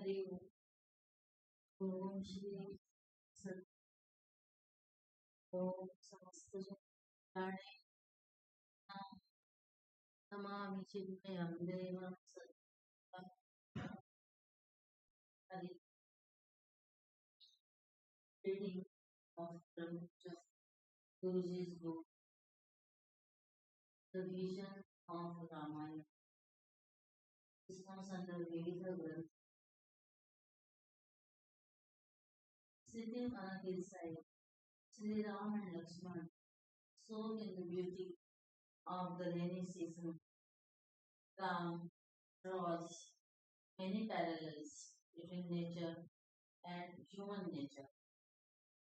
हरि ओम श्री सत ओम समस्त जनार्दनाय नमामि चिन्मयं देवं सत्तं Hari reading of the Guruji's book, The Vision of Ramayana. This comes under Vedika Granth. Sitting on a hillside, Sri Ram and Lakshman soak in the beauty of the rainy season. Ram draws many parallels between nature and human nature.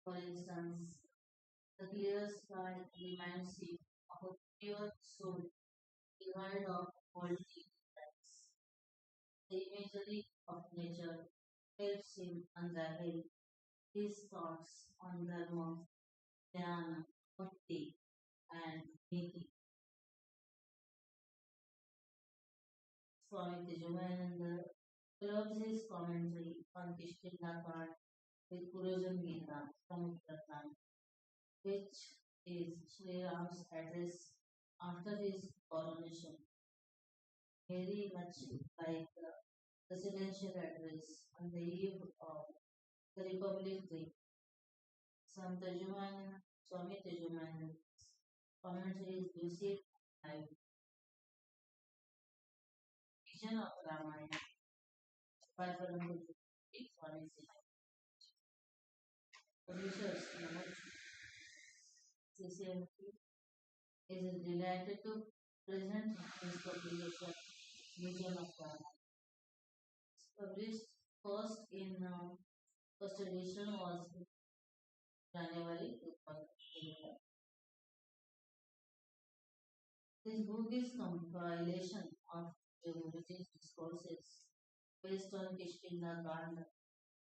For instance, the clear sky reminds him of a pure soul devoid of worldly desires. The imagery of nature helps him unravel his thoughts on dharma, jnana, bhakti, and niti. Swami Tejomayananda closes his commentary on Kishkinda with Purujan Gita from Uttarakhand, which is Sri Ram's address after his coronation, very much like the presidential address on the eve of the Republic Day. Swami Tejomayananda's commentary is received by Vision of Ramayana by Param Swami. Publishers note CCMP is delighted to present his publication Vision of Ramayana. Published first edition was in January 2011. This book is compilation of Guruji's discourses based on Kishkinda Kanda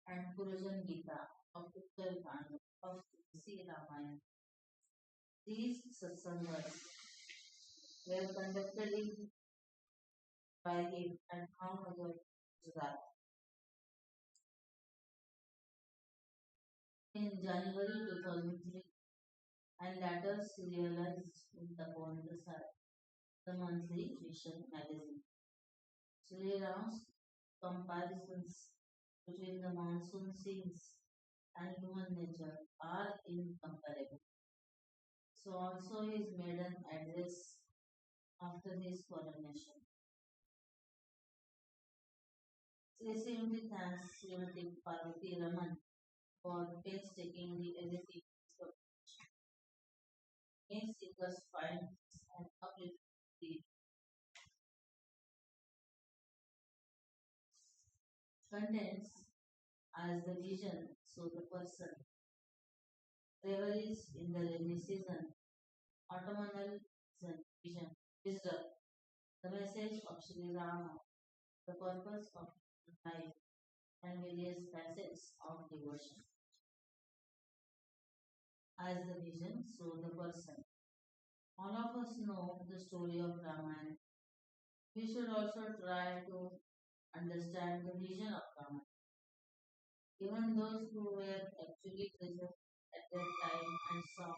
and Purujan Gita of Uttarakhand of Sri Ramayana. These satsangas were conducted by him at Bhavnagar, Gujarat. In January 2003 and later serialized in the monthly Vision magazine. Sri Ram's comparisons between the monsoon scenes and human nature are incomparable. So also his maiden address after his coronation. CCMD thanks Srimati Parvati Raman for painstakingly editing his publication. May seekers find an uplifting read. Contents as the vision, so the person. Reveries in the rainy season. Autumnal vision. Wisdom. The message of Sri Rama. The purpose of life. And various facets of devotion. As the vision, so the person. All of us know the story of Ramayana. We should also try to understand the vision of Ramayana. Even those who were actually present at that time and saw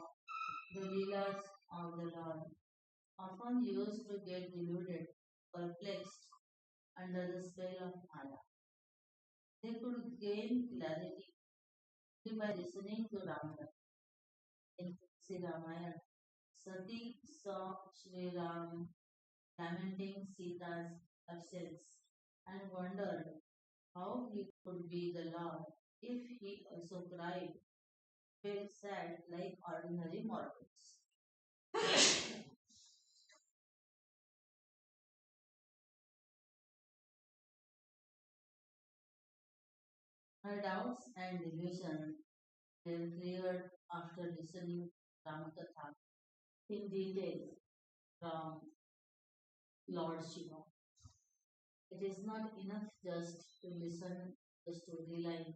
the leelas of the Lord often used to get deluded, perplexed under the spell of Maya. They could gain clarity by listening to Ramayana. In Sri Ramayana, Sati saw Sri Ram lamenting Sita's absence and wondered how he could be the Lord if he also cried, felt sad like ordinary mortals. Her doubts and delusion were cleared after listening to Ramakatha in detail from Lord Shiva. It is not enough just to listen to the storyline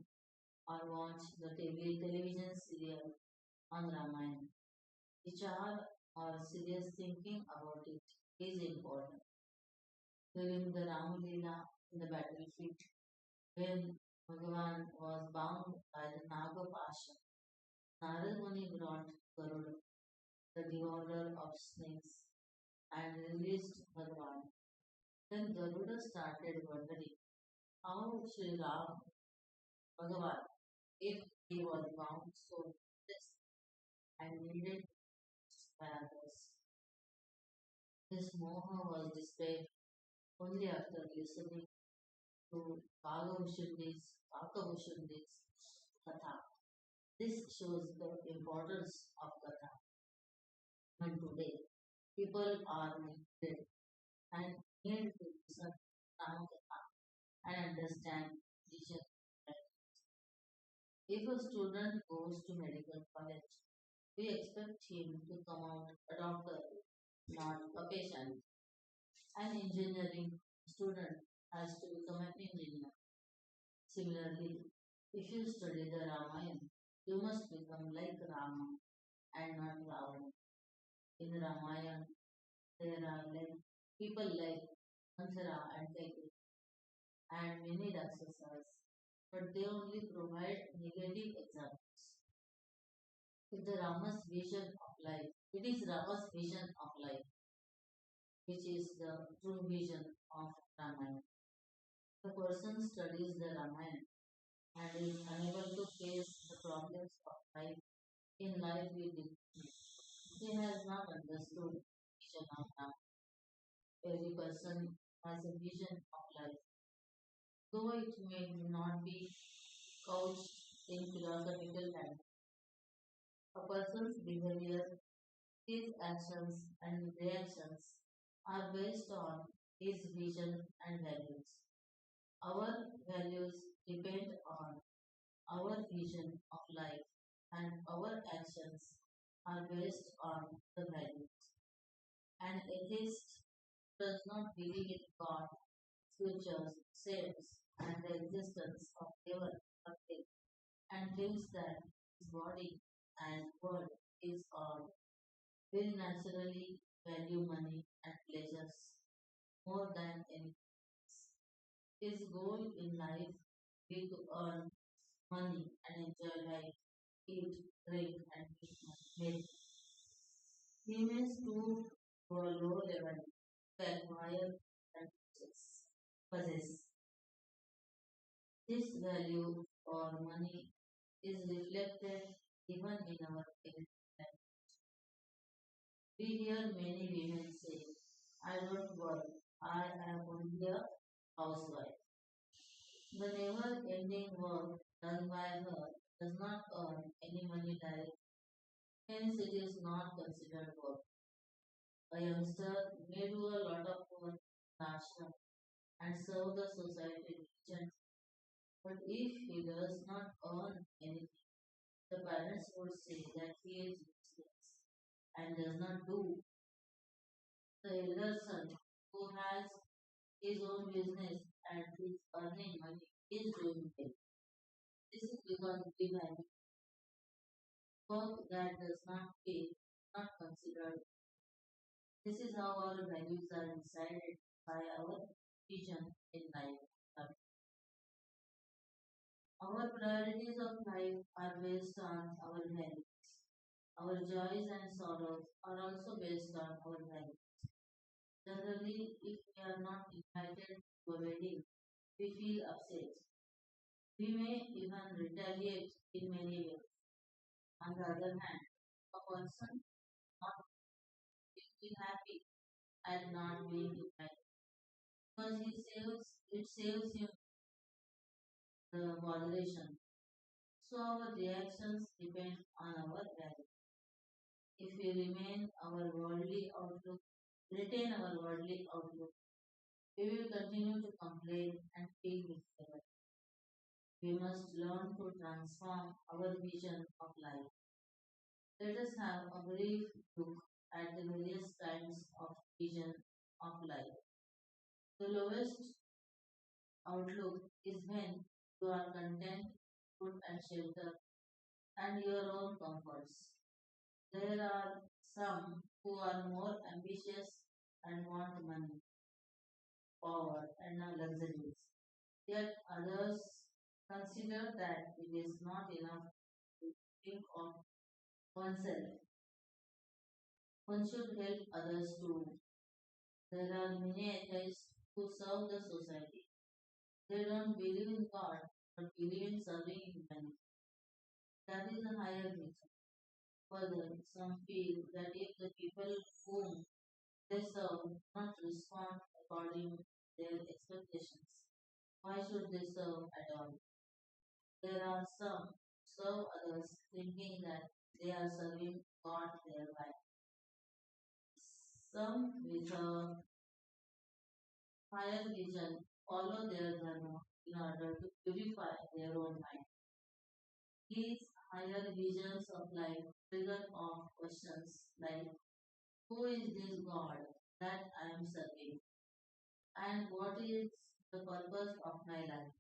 or watch the television serial on Ramayana. Vichar or serious thinking about it is important. During the Ram Leela in the battlefield, When Bhagavan was bound by the Naga Pasha, Narad Muni brought Garuda, the devour of snakes, and released Bhagavan. Then Garuda started wondering how Sri Ram Bhagavan, if he was bound so this and needed by others. His moha was dispelled only after listening to Kagavushindi's Katha. This shows the importance of Katha. And today, people are minded and need to listen Ram Katha and understand vision. If a student goes to medical college, we expect him to come out a doctor, not a patient. An engineering student has to become an engineer. Similarly, if you study the Ramayana, you must become like Rama and not Ravana. In Ramayana, there are like people like Manthara and Kaikeyi and many Rakshasas, but they only provide negative examples. If the Rama's vision of life, it is Rama's vision of life, which is the true vision of Ramayana. The person studies the Ramayana and is unable to face the problems of life in life with dignity. He has not understood the vision of Rama. Every person has a vision of life, though it may not be couched in philosophical language. A person's behavior, his actions, and reactions are based on his vision and values. Our values depend on our vision of life, and our actions are based on the values. An atheist does not believe in God, scriptures, saints, and the existence of heaven or hell, and thinks that his body and world is all, will naturally value money and pleasures more than anything else. His goal in life be to earn money and enjoy life, eat, drink, and make. He may stoop to a low level to acquire and possess. This value for money is reflected even in our daily life. We hear many women say, I don't work, I am only a housewife. The never ending work done by her does not earn any money directly, hence it is not considered work. A youngster may do a lot of work in ashram and serve the society diligently, but if he does not earn anything, the parents would say that he is useless and does not do. The elder son who has his own business and is earning money is doing well. This is because we value work that does not pay, not considered. This is how our values are decided by our vision in life. Our priorities of life are based on our values. Our joys and sorrows are also based on our values. Generally, if we are not invited to a wedding, we feel upset. We may even retaliate in many ways. On the other hand, a person not will be happy at not being invited because it saves him the botheration. So our reactions depend on our values. If we retain our worldly outlook, we will continue to complain and feel miserable. We must learn to transform our vision of life. Let us have a brief look at the various kinds of vision of life. The lowest outlook is when you are content, food and shelter, and your own comforts. There are some who are more ambitious and want money, power, and luxuries. Yet others consider that it is not enough to think of oneself. One should help others too. There are many atheists who serve the society. They don't believe in God, but believe in serving humanity. That is a higher nature. Further, some feel that if the people whom they serve do not respond according to their expectations, why should they serve at all? There are some who serve others thinking that they are serving God thereby. Some with a higher vision follow their dharma in order to purify their own mind. These higher visions of life trigger off questions like who is this God that I am serving? And what is the purpose of my life?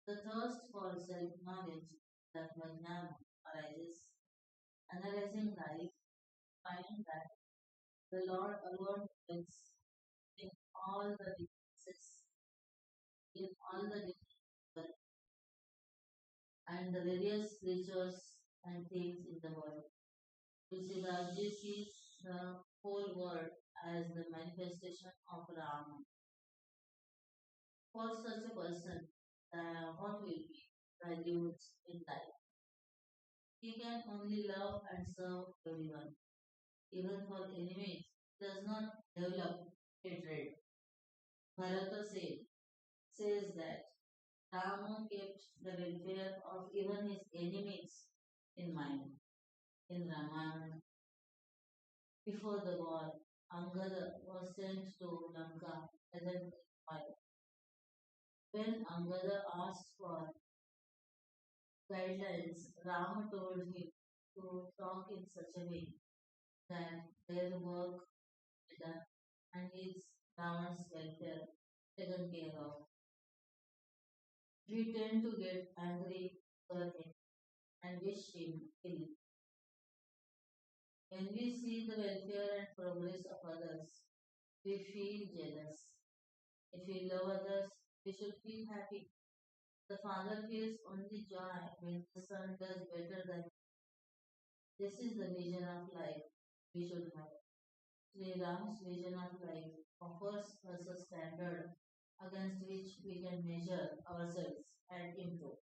The thirst for self knowledge that Vajnana arises, analyzing life, finding that the Lord alone is in all the differences, in all the different and the various creatures and things in the world. Tulsidas sees the whole world as the manifestation of Rama. For such a person, what will be valued in life? He can only love and serve everyone, even for enemies. He does not develop hatred. Bharata says that Rama kept the welfare of even his enemies in mind. In Ramayana, before the war, Angada was sent to Lanka as an spy. When Angada asked for guidelines, Rama told him to talk in such a way that their work be done and his Ravan's welfare taken care of. We tend to get angry with him and wish him ill. When we see the welfare and progress of others, we feel jealous. If we love others, we should feel happy. The father feels only joy when the son does better than him. This is the vision of life we should have. Sri Ram's vision of life offers us a standard against which we can measure ourselves and improve.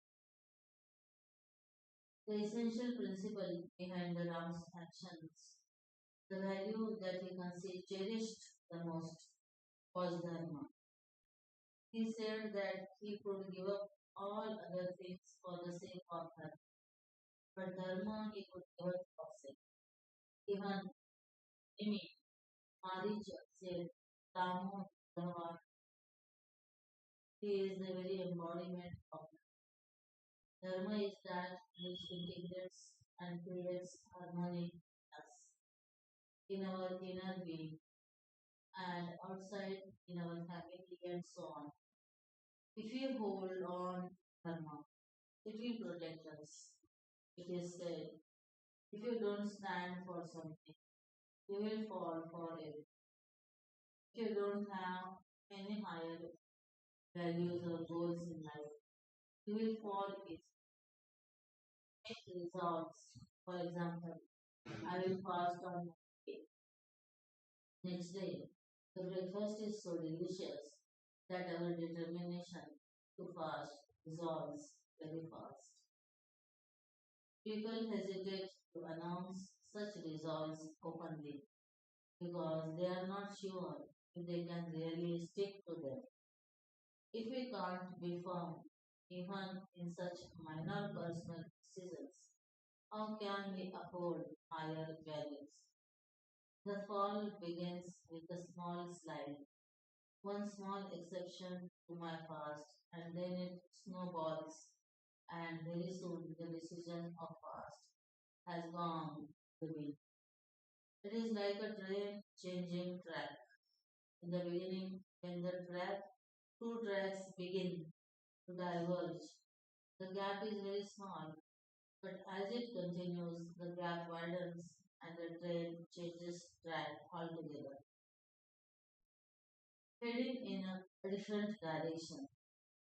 The essential principle behind the Ram's actions, the value that he cherished the most, was dharma. He said that he could give up all other things for the sake of dharma, but dharma he could never forsake. Even Amy, Maricha said, Ramo Dharma, he is the very embodiment of dharma is that which integrates and creates harmony in us, in our inner being, and outside in our family and so on. If you hold on dharma, it will protect us. It is said, if you don't stand for something, you will fall for it. If you don't have any higher values or goals in life, you will fall it. Make results. For example, I will fast on Monday. Next day. The breakfast is so delicious that our determination to fast dissolves very fast. People hesitate to announce such resolves openly because they are not sure if they can really stick to them. If we can't be firm, even in such minor personal decisions, how can we uphold higher values? The fall begins with a small slide, one small exception to my past, and then it snowballs, and very soon the decision of past has gone to the wind. It is like a train changing track. In the beginning, when the two tracks begin to diverge, the gap is very small, but as it continues, the gap widens and the train changes track altogether, heading in a different direction.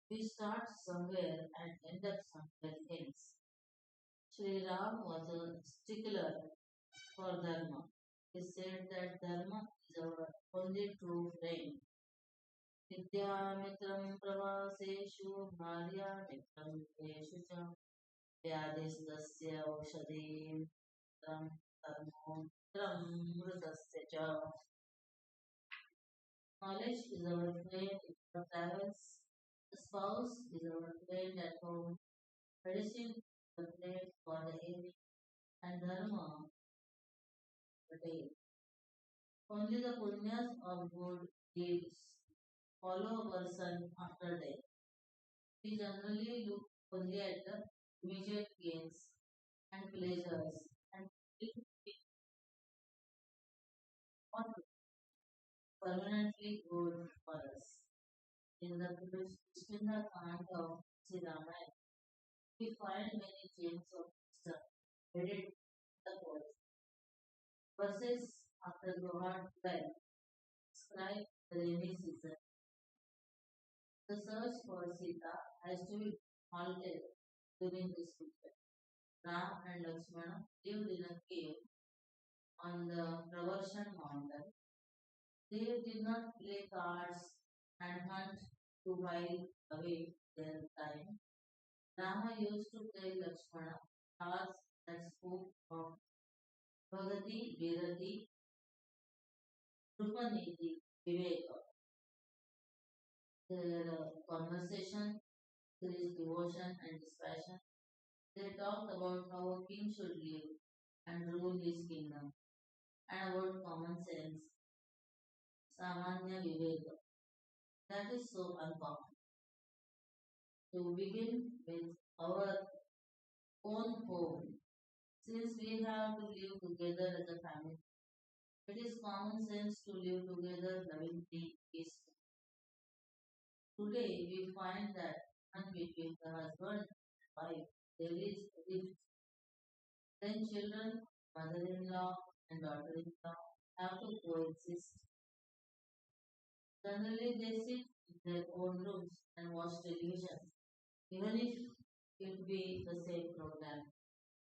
We start somewhere and end up somewhere else. Sri Ram was a stickler for Dharma. He said that Dharma is our only true friend. विद्यामित्रं प्रवासेषु भार्यामित्रं येषु च व्याधिस्तस्य औषधीं तं तन्मूत्रं मृतस्य च. Knowledge is our friend in our travels. The spouse is our friend at home. Medicine is our friend for the healing. And dharma, the day. Only the punyas of good deeds follow a person after death. We generally look only at the immediate gains and pleasures and think what permanently good for us. In the Krishna Kant of Sri Ramayana, we find many gems of wisdom hidden in the poets. Verses after God died describe the rainy season. The search for Sita has to be halted during this period. Ram and Lakshmana lived in a cave on the Pravershan mountain. They did not play cards and hunt to while away their time. Rama used to tell Lakshmana cards that spoke of Bhagati, Virati, Rupaniti, Viveka. Their conversation, their devotion and dispassion. They talked about how a king should live and rule his kingdom, and about common sense, Samanya Viveka. That is so uncommon. To begin with our own home, since we have to live together as a family, it is common sense to live together lovingly, peacefully. Today we find that even between the husband and wife there is a rift. Then children, mother-in-law and daughter-in-law have to coexist. Generally they sit in their own rooms and watch television, even if it be the same program.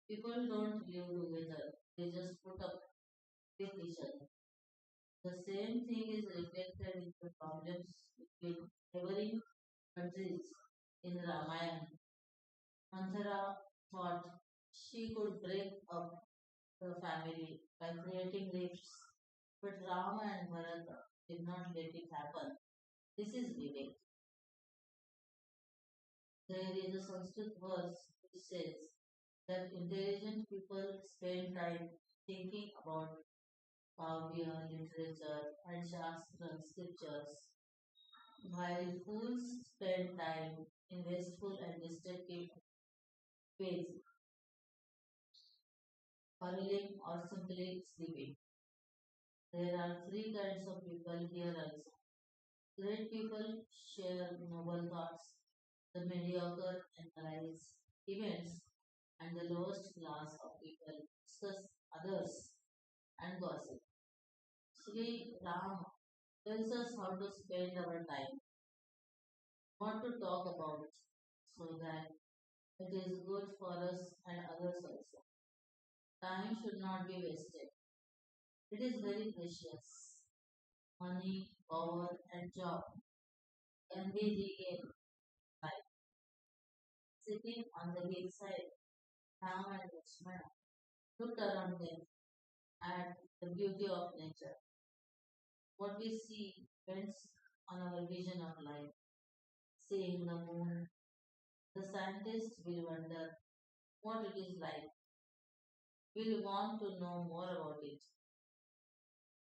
People don't live together, they just put up with each other. The same thing is reflected in the problems between neighboring countries in Ramayana. Manthara thought she could break up the family by creating rifts, but Rama and Bharata did not let it happen. This is Vivek. There is a Sanskrit verse which says that intelligent people spend time thinking about Kavya, literature, and Shastra scriptures, while fools spend time in wasteful and destructive ways, quarreling or simply sleeping. There are three kinds of people here also. Great people share noble thoughts, the mediocre analyze events, and the lowest class of people discuss others and gossip. Sri Ram tells us how to spend our time, what to talk about, so that it is good for us and others also. Time should not be wasted. It is very precious. Money, power, and job can be regained by sitting on the hillside. Ram and Lakshmana looked around them at the beauty of nature. What we see depends on our vision of life. Seeing the moon, the scientists will wonder what it is like. Will want to know more about it.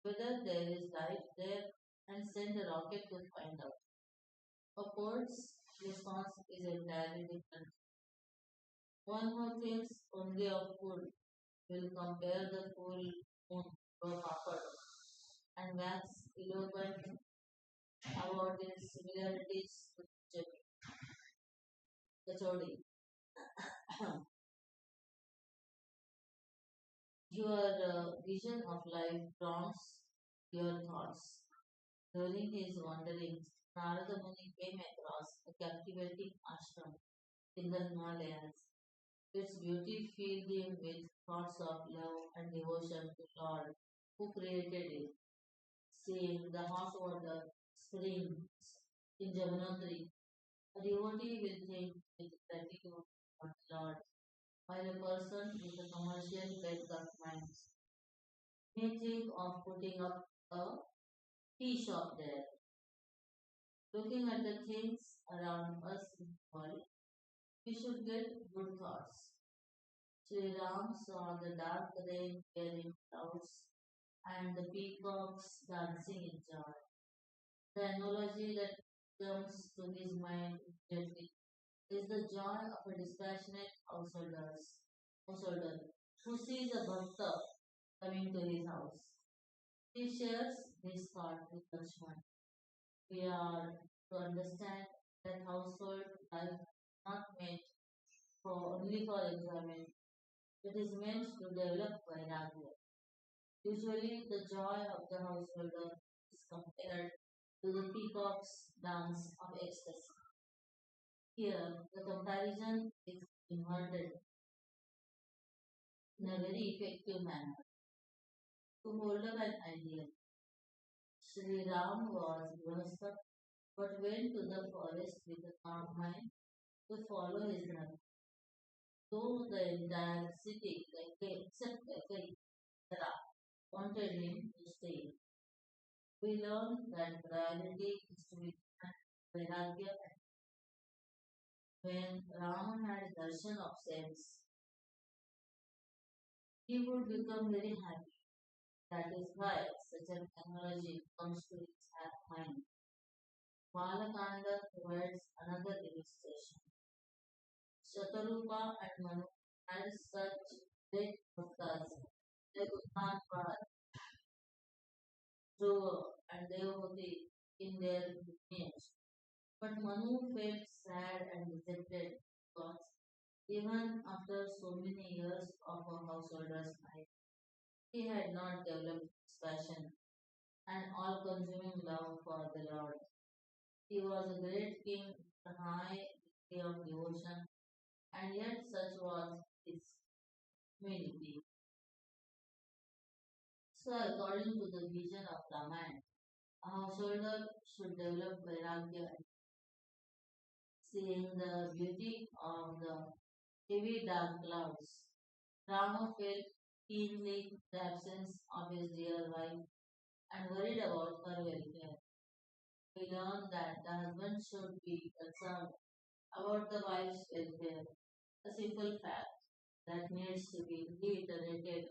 Whether there is life there and send a rocket to find out. A poet's response is entirely different. One who thinks only of food will compare the full moon to a papad and wax eloquent about its similarities to kachori. Your vision of life prompts your thoughts. During his wanderings, Narada Muni came across a captivating ashram in the Himalayas. Its beauty filled him with thoughts of love and devotion to Lord who created it. Seeing the hot water springs in Jamunotri, a devotee will think with gratitude for the Lord, while a person with a commercial bent of mind may think of putting up a tea shop there. Looking at the things around us in the world, we should get good thoughts. Sri Ram saw the dark rain bearing clouds and the peacocks dancing in joy. The analogy that comes to his mind immediately is the joy of a dispassionate householder who sees a bhakta coming to his house. He shares this thought with Lakshman. We are to understand that household life is not meant for only for enjoyment. It is meant to develop vairagya. Usually, the joy of the householder is compared to the peacock's dance of ecstasy. Here, the comparison is inverted in a very effective manner. To hold up an ideal, Sri Ram was grihastha but went to the forest with a calm mind to follow his dharma. Though the entire city, except Kaithara, wanted him to stay, we learn that priority is to be vairagya. When Rama had darshan of sense, he would become very happy. That is why such an analogy comes to his mind. Balakanda provides another illustration. Shatarupa and Manu had such great bhaktas. They could not pass Dhruva and Devavati in their lineage. But Manu felt sad and dejected because even after so many years of a householder's life, he had not developed his passion and all-consuming love for the Lord. He was a great king with a high degree of devotion, and yet such was his humility. So, according to the vision of Ramayana, a householder should develop vairagya, seeing the beauty of the heavy dark clouds. Rama felt keenly the absence of his dear wife and worried about her welfare. We learn that the husband should be concerned about the wife's welfare, a simple fact that needs to be reiterated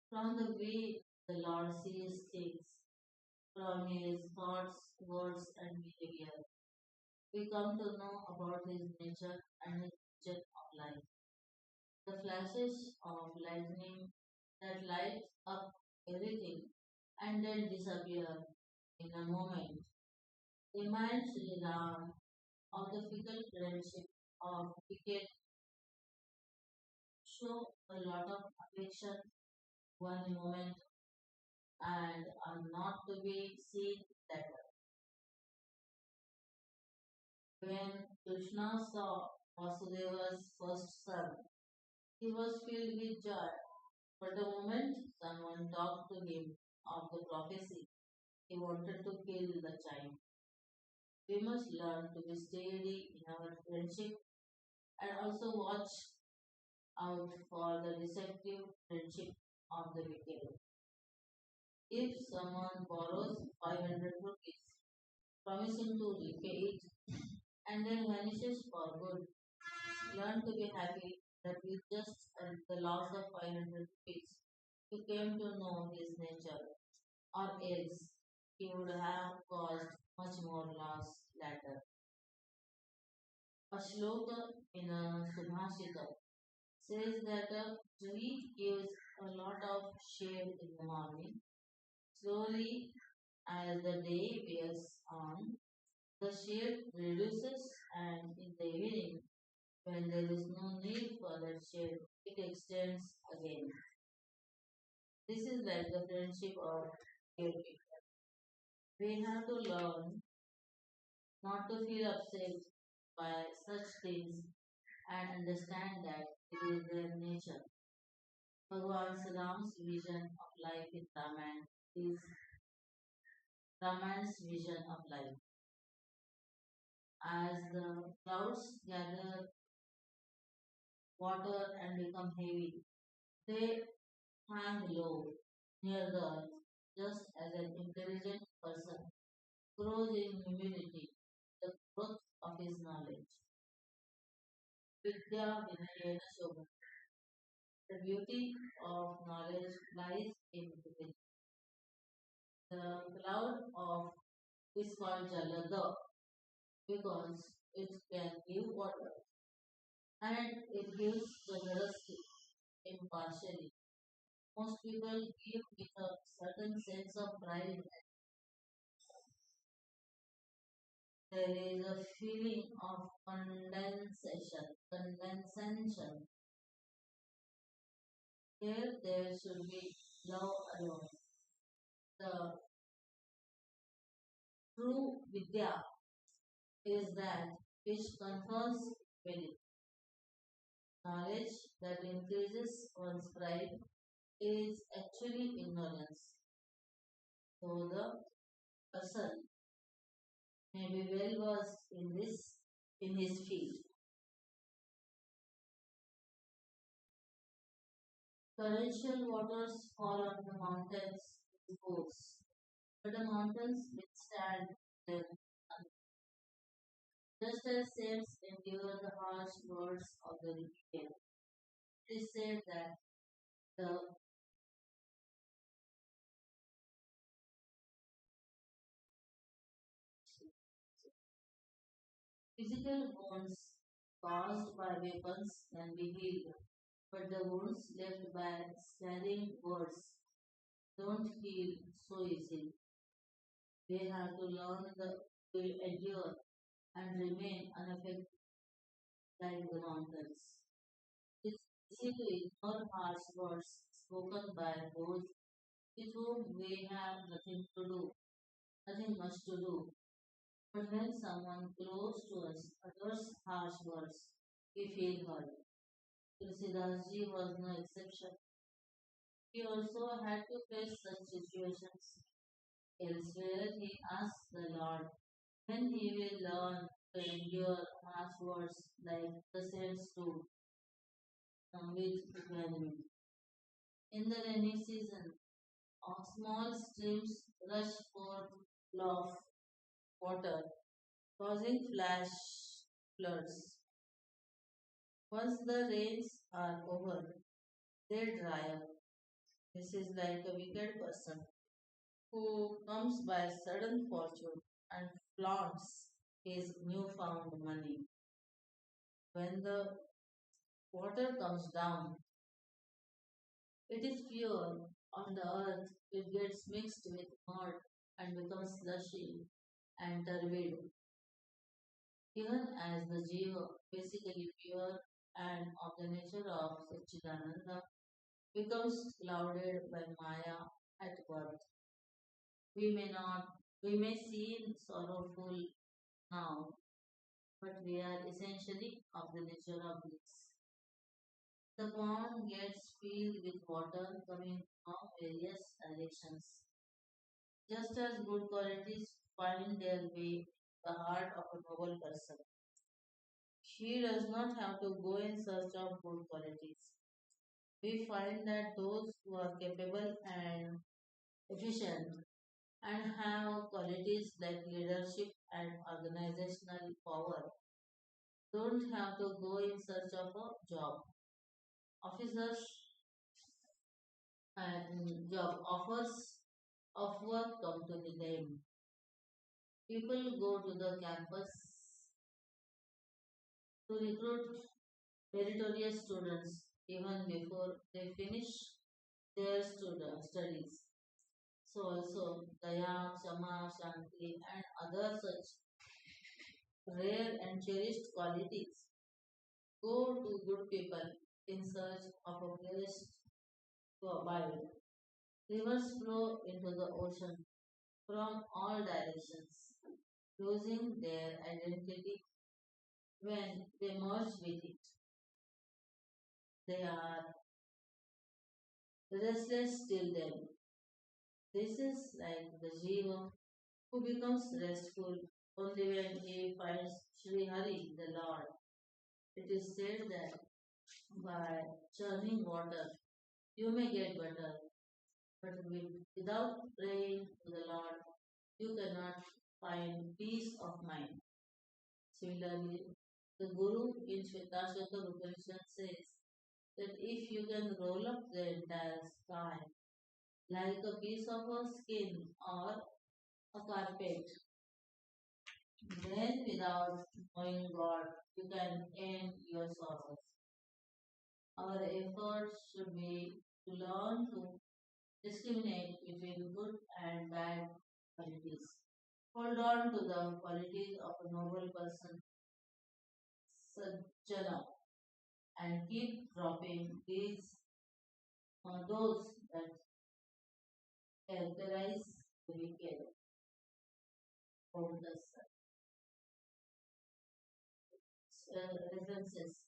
from the way the Lord sees things, from his thoughts, words, and behavior. We come to know about his nature and his vision of life. The flashes of lightning that light up everything and then disappear in a moment remind Sri Ram of the fickle friendship of wicked show a lot of affection one moment and are not to be seen later. When Krishna saw Vasudeva's first son, he was filled with joy. But the moment someone talked to him of the prophecy, he wanted to kill the child. We must learn to be steady in our friendship and also watch out for the deceptive friendship of the wicked. If someone borrows 500 rupees, promising to repay it, and then vanishes for good, learn to be happy that with just the loss of 500 rupees, you came to know his nature, or else he would have caused much more loss later. A shloka in a Subhashita says that a tree gives a lot of shade in the morning. Slowly, as the day wears on, the shade reduces, and in the evening, when there is no need for that shade, it extends again. This is like the friendship of dear people. We have to learn not to feel upset by such things and understand that it is their nature. Bhagwan Ram's vision of life in Ramayana is Ramayana's vision of life. As the clouds gather water and become heavy, they hang low near the earth, just as an intelligent person grows in humility, the growth of his knowledge. Vidya Vinayana Shobha. The beauty of knowledge lies in within. The cloud of is called Jalada because it can give water and it gives the thirsty impartially. Most people give with a certain sense of pride. There is a feeling of condensation. Here there should be love alone. The true Vidya is that which confirms belief. Knowledge that increases one's pride is actually ignorance. So the person may be well versed in his field. Torrential waters fall on the mountains with force, but the mountains withstand them. Just as saints endure the harsh words of the wicked. It is said that the physical wounds caused by weapons can be healed, but the wounds left by scathing words don't heal so easily. They have to learn to endure and remain unaffected like the mountains. It's easy to ignore harsh words spoken by those with whom we have nothing much to do. But when someone close to us utters harsh words, we feel hurt. Tulsidas was no exception. He also had to face such situations. Elsewhere, he asked the Lord when he will learn to endure harsh words like the saints do with equanimity. In the rainy season, small streams rush forth of water, causing flash floods. Once the rains are over, they dry up. This is like a wicked person who comes by sudden fortune and flaunts his newfound money. When the water comes down, it is pure on the earth, it gets mixed with mud and becomes slushy and turbid, even as the Jiva, basically pure and of the nature of Satchidananda, becomes clouded by Maya at birth. We may seem sorrowful now, but we are essentially of the nature of bliss. The pond gets filled with water coming from various directions. Just as good qualities find their way to the heart of a noble person, he does not have to go in search of good qualities. We find that those who are capable and efficient and have qualities like leadership and organizational power don't have to go in search of a job. Officers and job offers of work come to them. People go to the campus to recruit meritorious students even before they finish their studies. So also Daya, Shama, Shanti and other such rare and cherished qualities go to good people in search of a place to abide. Rivers flow into the ocean, from all directions, losing their identity when they merge with it. They are restless till then. This is like the Jiva who becomes restful only when he finds Sri Hari, the Lord. It is said that by churning water you may get butter, but without praying to the Lord you cannot find peace of mind. Similarly, the Guru in Shvetashvatara Upanishad says that if you can roll up the entire sky like a piece of a skin or a carpet, then without knowing God, you can end your sorrows. Our efforts should be to learn to discriminate between good and bad qualities. Hold on to the qualities of a noble person, Sajjana, and keep dropping those that characterize the wicked from the references.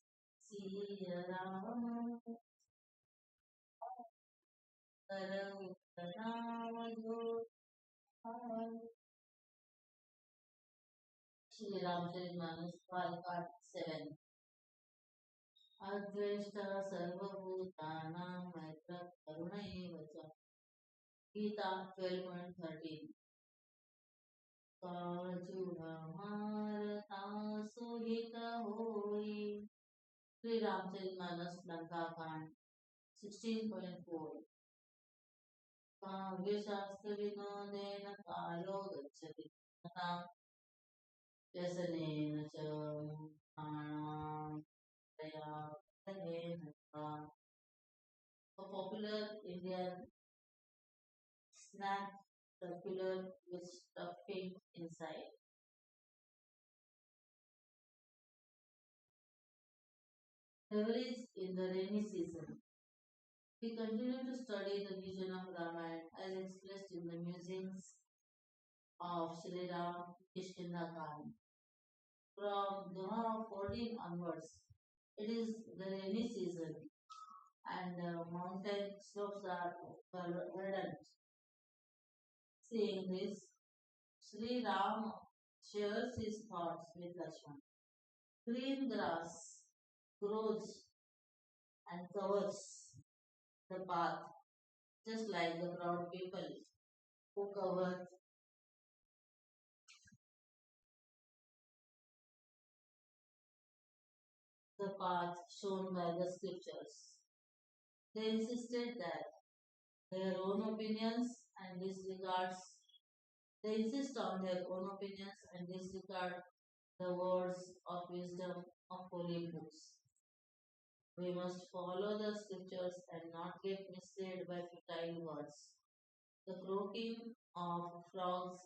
See Ram Shri Ramcharitmanas Part 7. Adveshta Sarvabhutanam Maitra Karuna Evacha. Gita 12.13. Kajuha Marata Suhita Hoi. Sri Ramcharitmanas Lanka Kand 16.4. Kavyashastra Vinodena Kalo Gacchati. Tata Vyasanena Cha Pranam Daya Dayena Cha. A popular Indian snack circular with stuffing inside. Reveries in the rainy season. We continue to study the vision of Ramayana as expressed in the musings of Sri Ram Kishkinda. From Doha 14 onwards, it is the rainy season and the mountain slopes are verdant. Seeing this, Sri Ram shares his thoughts with Lakshmana. Green grass grows and covers the path, just like the proud people who cover the path shown by the scriptures. They insisted that their own opinions and disregards they insist on their own opinions and disregard the words of wisdom of holy books. We must follow the scriptures and not get misled by futile words. The croaking of frogs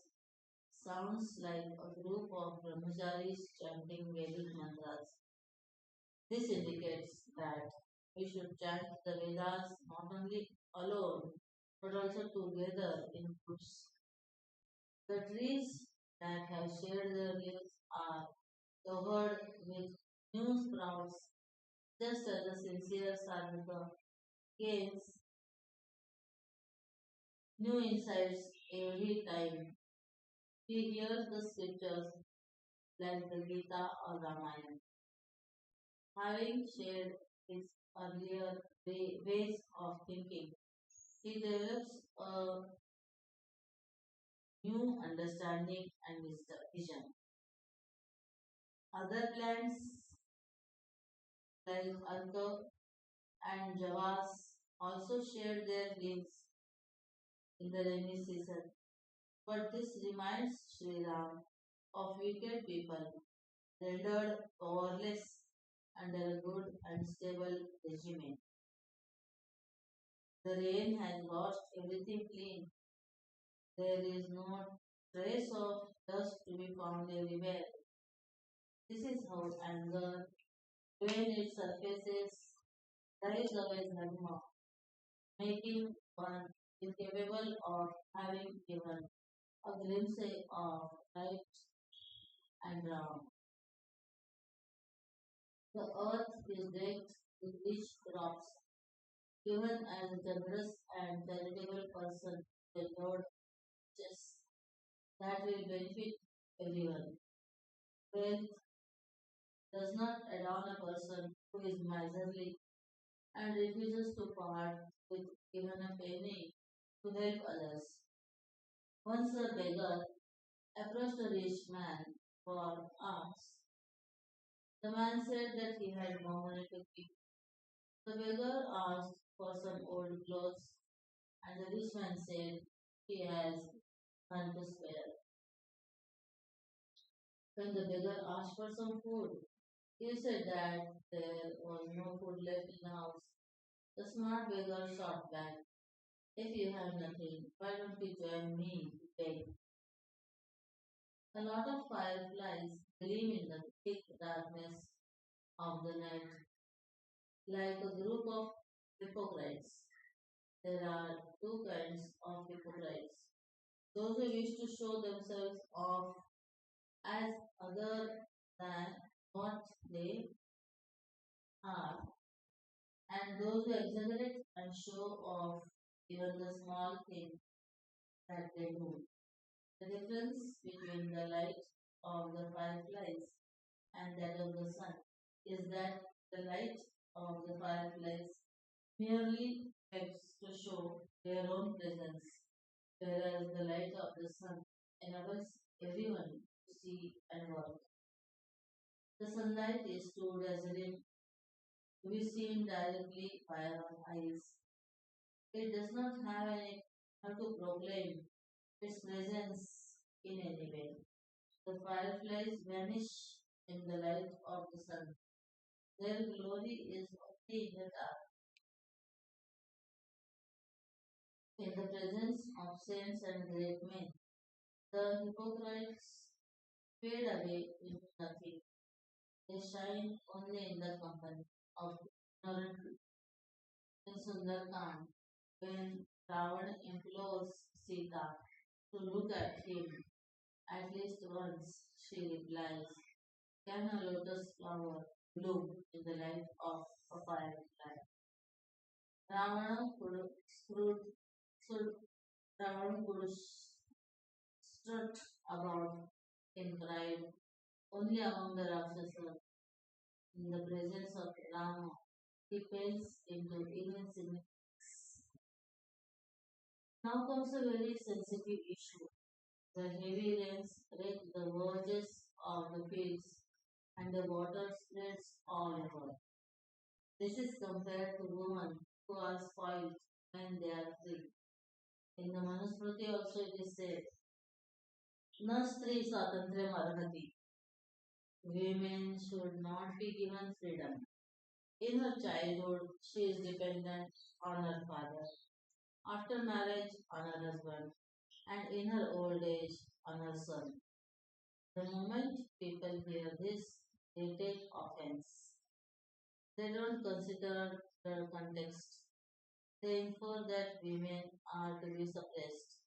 sounds like a group of brahmacharis chanting Vedic mantras. This indicates that we should chant the Vedas not only alone but also together in groups. The trees that have shared their leaves are covered with new sprouts, just as the sincere Sarvika gains new insights every time he hears the scriptures like the Gita or Ramayana. Having shared his earlier ways of thinking, he develops a new understanding and vision. Other plants like Arka and Javas also share their leaves in the rainy season. But this reminds Sri Ram of wicked people rendered powerless under a good and stable regime. The rain has washed everything clean. There is no trace of dust to be found everywhere. This is how anger, when it surfaces, drives away dharma, making one incapable of having given. a glimpse of right and wrong. The earth is decked with rich crops, given as a generous and charitable person the Lord just that will benefit everyone. Wealth does not adorn a person who is miserly and refuses to part with even a penny to help others. Once a beggar approached a rich man for alms. The man said that he had no money to give. The beggar asked for some old clothes, and the rich man said he has none to spare. When the beggar asked for some food, he said that there was no food left in the house. The smart beggar shot back, if you have nothing, why don't you join me to beg? A lot of fireflies gleam in the thick darkness of the night, like a group of hypocrites. There are two kinds of hypocrites. Those who wish to show themselves off as other than what they are, and those who exaggerate and show off even the small things that they do. The difference between the light of the fireflies and that of the sun is that the light of the fireflies merely helps to show their own presence, whereas the light of the sun enables everyone to see and work. The sunlight is too dazzling to be seen directly by our eyes. It does not have any how to proclaim its presence in any way. The fireflies vanish in the light of the sun. Their glory is only in the dark. In the presence of saints and great men, the hypocrites fade away into nothing. They shine only in the company of ignorant people. In Sundarkand, when Ravana implores Sita to look at him at least once, she replies, can a lotus flower bloom in the light of a firefly? Ravana stood, Ravana could strut about in pride only among the Rakshasas. In the presence of Rama, he fades into insignificance. Now comes a very sensitive issue. The heavy rains wreck the verges of the fields and the water spreads all over. This is compared to women who are spoiled when they are free. In the Manusmriti also it is said, "Na stri swatantrayam arhati." Women should not be given freedom. In her childhood, she is dependent on her father. After marriage, on her husband. And in her old age, on her son. The moment people hear this, they take offense. They don't consider the context. They infer that women are to be suppressed.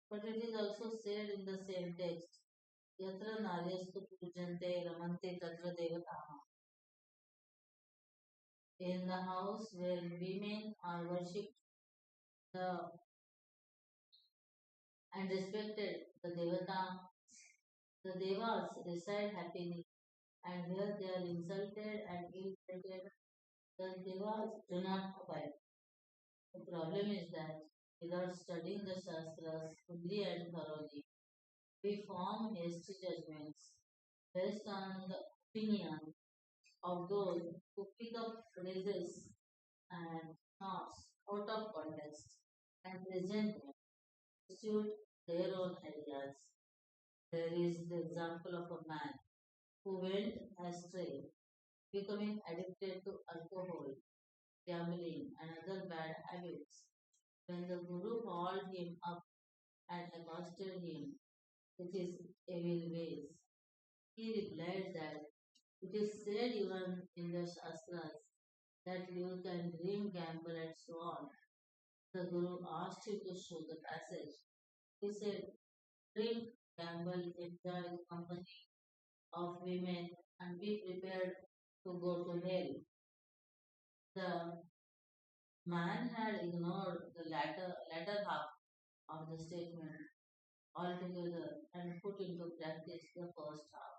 But it is also said in the same text, Yatra naryastu pujante ramante tatra devataha. In the house where women are worshipped the, and respected, the devas reside happily, and here they are insulted and ill-treated. The devas do not abide. The problem is that without studying the Shastras fully and thoroughly, we form hasty judgments based on the opinion of those who pick up phrases and thoughts out of context and present them to suit their own ideas. There is the example of a man who went astray, becoming addicted to alcohol, gambling, and other bad habits. When the Guru hauled him up and accosted him with his evil ways, he replied that it is said even in the Shastras that you can drink, gamble, and so on. The Guru asked him to show the passage. He said, drink, gamble, enjoy the company of women, and be prepared to go to hell. The man had ignored the latter half of the statement altogether and put into practice the first half.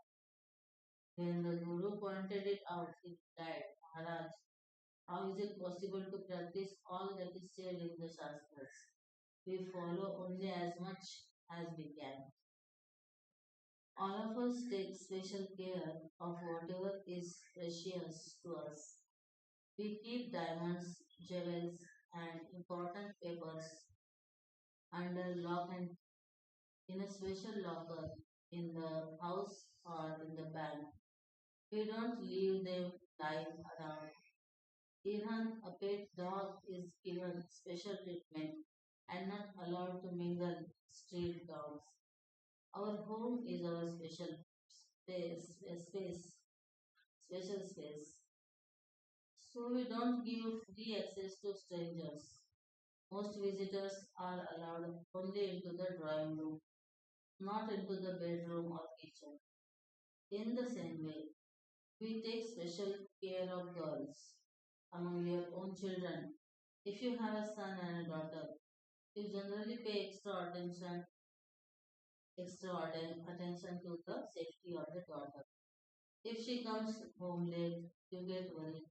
When the Guru pointed it out, he replied, Maharaj, how is it possible to practice all that is said in the Shastras? We follow only as much as we can. All of us take special care of whatever is precious to us. We keep diamonds, jewels, and important papers under lock and in a special locker in the house or in the bank. We don't leave them lying around. Even a pet dog is given special treatment and not allowed to mingle with street dogs. Our home is our special space. So we don't give free access to strangers. Most visitors are allowed only into the drawing room, not into the bedroom or kitchen. In the same way, we take special care of girls among your own children. If you have a son and a daughter, you generally pay attention to the safety of the daughter. If she comes home late, you get worried.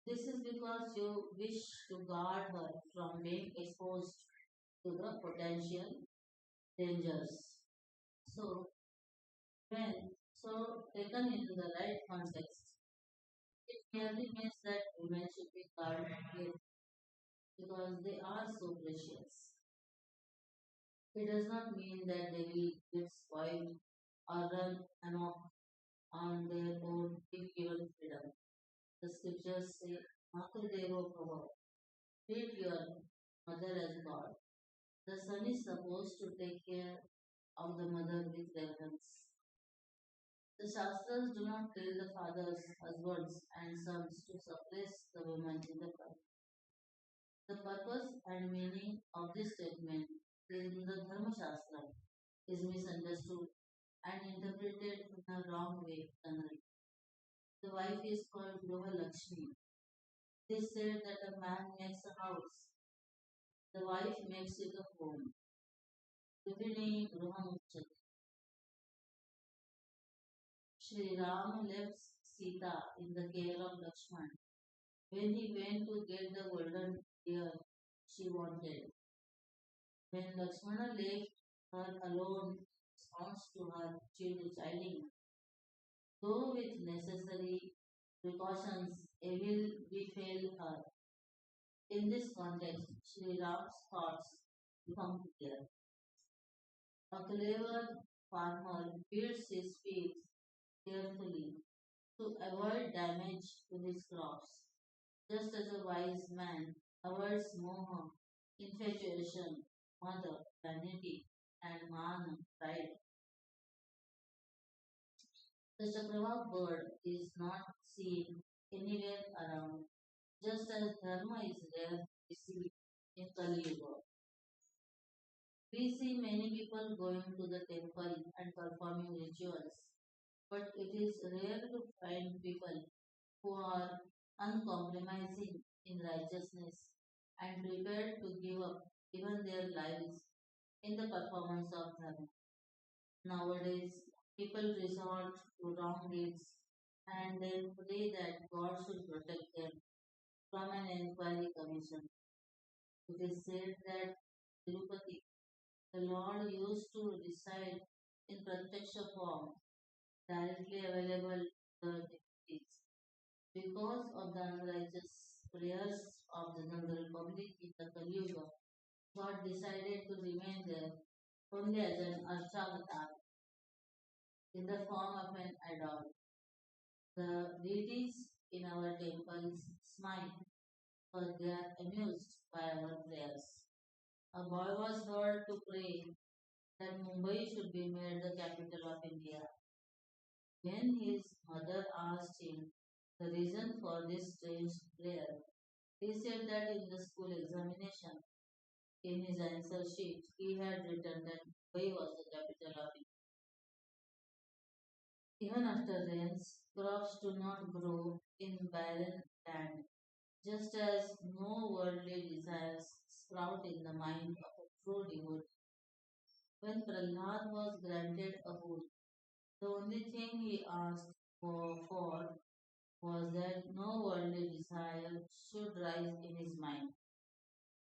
This is because you wish to guard her from being exposed to the potential dangers. So, so taken into the right context, it merely means that women should be guarded carefully because they are so precious. It does not mean that they will get spoiled or run amok on their own if given freedom. The scriptures say, Matrudevo Prabhu, treat your mother as God. The son is supposed to take care of the mother with reverence. The Shastras do not tell the fathers, husbands, and sons to suppress the women in the family. The purpose and meaning of this statement in the Dharma Shastra is misunderstood and interpreted in a wrong way generally. The wife is called Groha Lakshmi. It is said that a man makes a house, the wife makes it a home. Gృహిణి గృహముచ్యతే. Sri Ram left Sita in the care of Lakshman when he went to get the golden deer she wanted. When Lakshmana left her alone in response to her chiding, though with necessary precautions, evil befell her. In this context, Sri Ram's thoughts become clear. A clever farmer builds his fields carefully to avoid damage to his crops, just as a wise man avoids moha, infatuation, mother, vanity, and man, pride. The Chakravark bird is not seen anywhere around, just as dharma is rare to be seen in Kali Yuga. We see many people going to the temple and performing rituals, but it is rare to find people who are uncompromising in righteousness and prepared to give up even their lives in the performance of dharma. Nowadays, people resort to wrong deeds and then pray that God should protect them from an inquiry commission. It is said that Tirupati, the Lord used to reside in Pratyaksha form, directly available to the devotees. Because of the unrighteous prayers of the general public in the Kali Yuga, God decided to remain there only as an Archavatar in the form of an idol. The deities in our temples smile, for they are amused by our prayers. A boy was heard to pray that Mumbai should be made the capital of India. When his mother asked him the reason for this strange prayer, he said that in the school examination, In his answer sheet, he had written that Mumbai was the capital of India. Even after rains, crops do not grow in barren land, just as no worldly desires sprout in the mind of a true devotee. When Prahlad was granted a boon, the only thing he asked for was that no worldly desire should rise in his mind.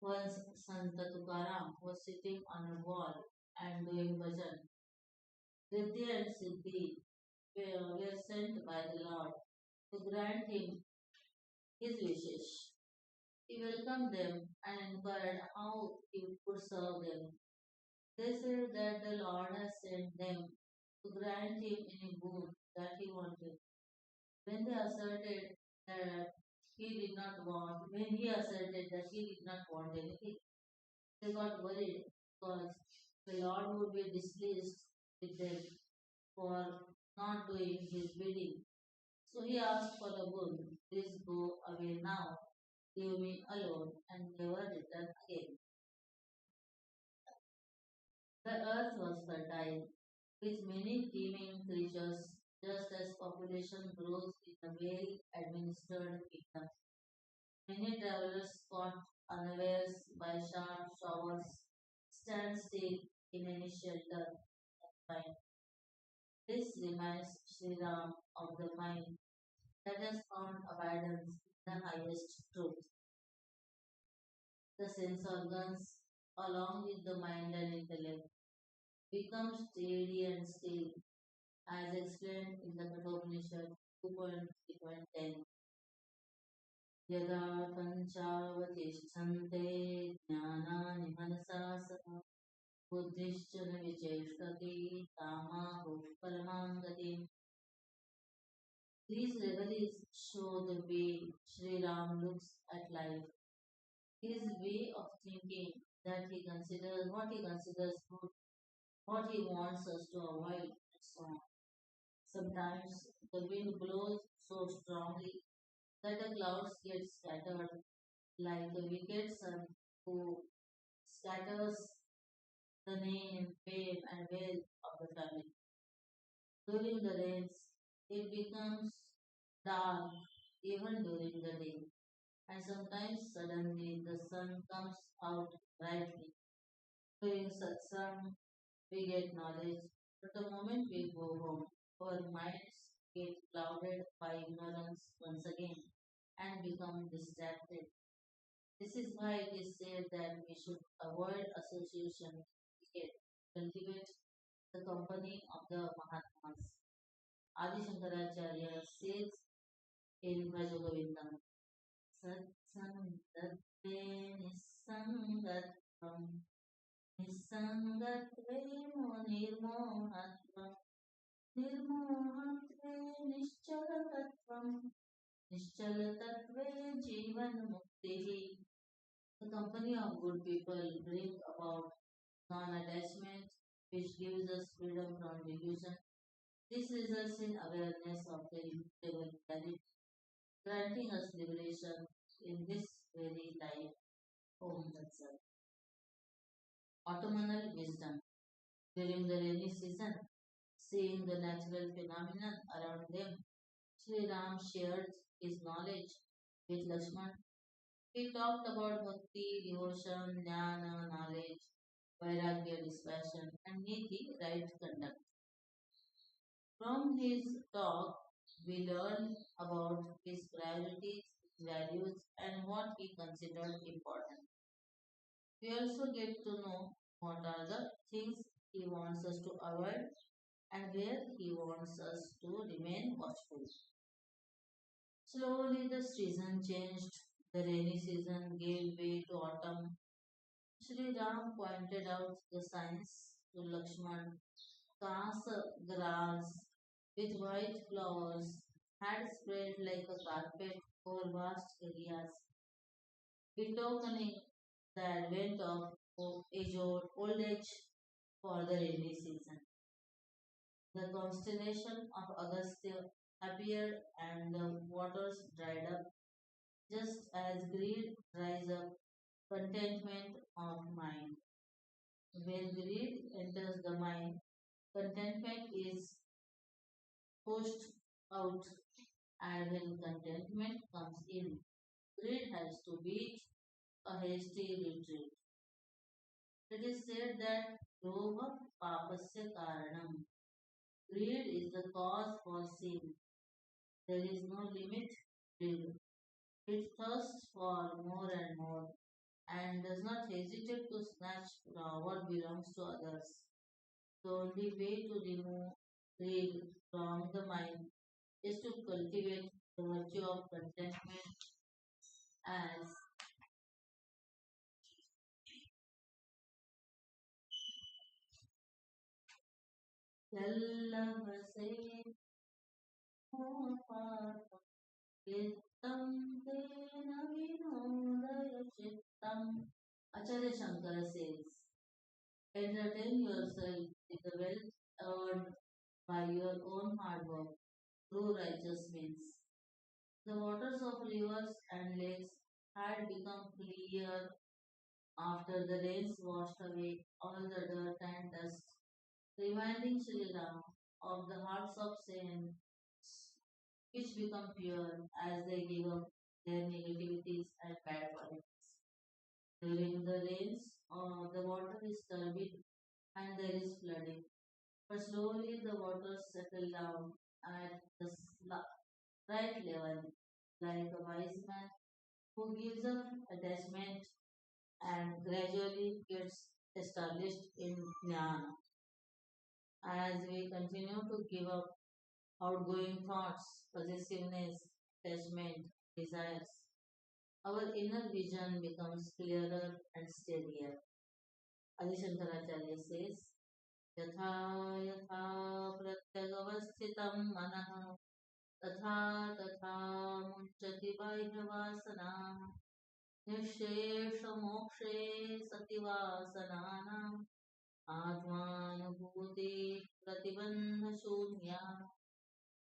Once Sant Tukaram was sitting on a wall and doing bhajan. Riddhi and Siddhi were sent by the Lord to grant him his wishes. He welcomed them and inquired how he could serve them. They said that the Lord has sent them to grant him any boon that he wanted. When they asserted that when he asserted that he did not want anything, they got worried because the Lord would be displeased with them for not doing his bidding. So he asked for a boon. Please go away now, leave me alone, and never return again. The earth was fertile, with many teeming creatures, just as population grows in a well-administered kingdom. Many travelers caught unawares by sharp showers stand still in any shelter and find. This reminds Sri Ram of the mind that has found abundance in the highest truth. The sense organs, along with the mind and intellect, become steady and still, as explained in the Kathopanishad 2.3.10. यदा पञ्चावतिष्ठन्ते ज्ञानानि मनसा सह बुद्धिश्च न विचेष्टति कामाहुः परमां गतिम्. These reveries show the way Sri Ram looks at life. His way of thinking that he considers good, what he wants us to avoid, and so on. Sometimes the wind blows so strongly that the clouds get scattered, like the wicked son who scatters the name, fame, and wealth of the family. During the rains, it becomes dark even during the day, and sometimes suddenly the sun comes out brightly. During satsang, we get knowledge, but the moment we go home, our minds get clouded by ignorance once again and become distracted. This is why it is said that we should avoid association with wicked, cultivate the company of the Mahatmas. Adi Shankaracharya says in Brajogovindam, Satsangatve Nisangatvam Nisangatve Nirmohatvam Nirmohatve Nishchalatatvam Nishchalatatve Jivan Muktihi. The company of good people bring about non-attachment, which gives us freedom from delusion. This results in awareness of the immutable reality, granting us liberation in this very life. Om Tat Sat. Autumnal wisdom. During the rainy season, seeing the natural phenomenon around them, Sri Ram shared his knowledge with Lakshman. He talked about bhakti, devotion, jnana, knowledge, vairagya, dispassion, and niti, right conduct. From his talk, we learn about his priorities, his values, and what he considered important. We also get to know what are the things he wants us to avoid and where he wants us to remain watchful. Slowly, the season changed. The rainy season gave way to autumn. Sri Ram pointed out the signs to Lakshman. Kasa grass with white flowers had spread like a carpet over vast areas, betokening the advent of old age for the rainy season. The constellation of Agastya appeared and the waters dried up, just as greed dries up contentment of mind. When greed enters the mind, contentment is pushed out, and when contentment comes in, greed has to beat a hasty retreat. It is said that Lobha Papasya Karanam. Greed is the cause for sin. There is no limit to greed. It thirsts for more and more and does not hesitate to snatch what belongs to others. The only way to remove greed from the mind is to cultivate the virtue of contentment as Yallavase Chitam Tena Vinodaya Chittam. Acharya Shankara says, entertain yourself with the wealth earned by your own hard work through righteous means. The waters of rivers and lakes had become clear after the rains washed away all the dirt and dust, reminding Sri Ram of the hearts of saints which become pure as they give up their negativities and bad qualities. During the rains, the water is turbid and there is flooding, but slowly the waters settle down at the right level, like a wise man who gives up attachment and gradually gets established in jnana. As we continue to give up outgoing thoughts, possessiveness, attachment, desires, our inner vision becomes clearer and steadier. Adi Shankaracharya says, यथा यथा प्रत्यगवस्थितं मनः तथा तथा मुञ्चति बाह्यवासनाः निःशेषमोक्षे सति वासनानाम् आत्मानुभूति प्रतिबन्धशून्या.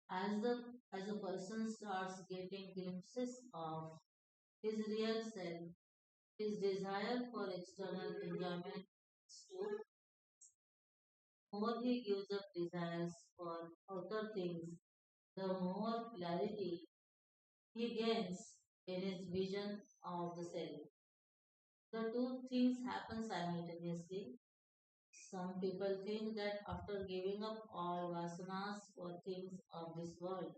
As a person starts getting glimpses of his real self, his desire for external enjoyment too, more he gives up desires for outer things, the more clarity he gains in his vision of the self. The two things happen simultaneously. Some people think that after giving up all vasanas for things of this world,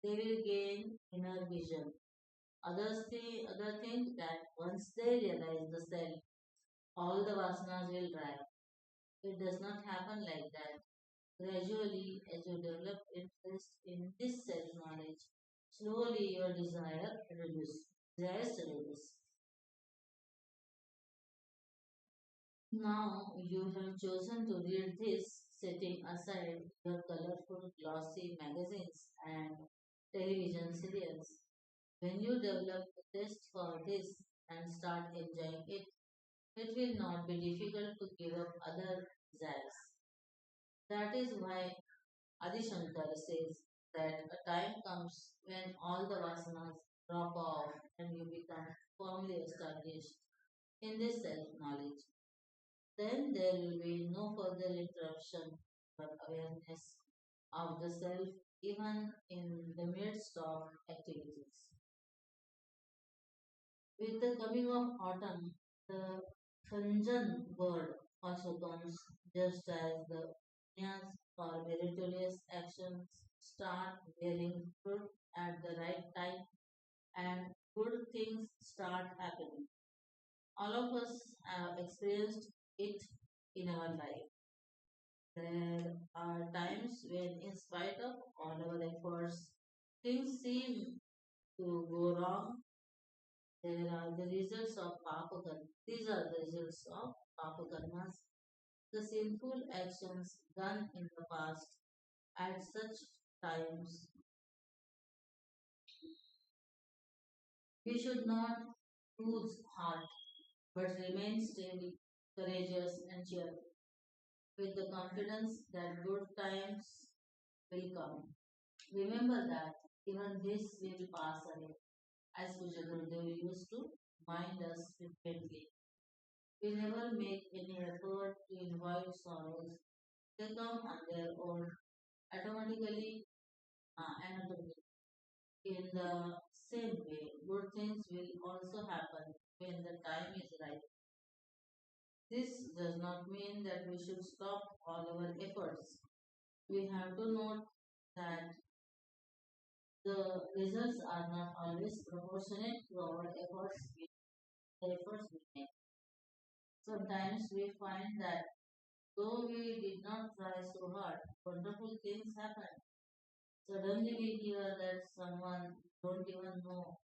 they will gain inner vision. Other think that once they realize the self, all the vasanas will dry. It does not happen like that. Gradually, as you develop interest in this self-knowledge, slowly your desires reduce. Now you have chosen to read this, setting aside your colorful, glossy magazines and television serials. When you develop a taste for this and start enjoying it, it will not be difficult to give up other desires. That is why Adi Shankar says that a time comes when all the vasanas drop off and you become firmly established in this self-knowledge. Then there will be no further interruption but awareness of the self even in the midst of activities. With the coming of autumn, the Kanjan bird also comes just as the punyas or meritorious actions start bearing fruit at the right time and good things start happening. All of us have experienced it in our life. There are times when, in spite of all our efforts, things seem to go wrong. There are the results of Papa Karma. These are the results of Papa Karmas, the sinful actions done in the past. At such times, we should not lose heart, but remain steady, courageous, and cheerful, with the confidence that good times will come. Remember that even this will pass away, as Pujadurudev used to. remind us frequently. We never make any effort to invite sorrows. They come on their own, automatically, anatomically. In the same way, good things will also happen when the time is right. This does not mean that we should stop all our efforts. We have to note that the results are not always proportionate to our the efforts we make. Sometimes we find that though we did not try so hard, wonderful things happen. Suddenly we hear that someone we don't even know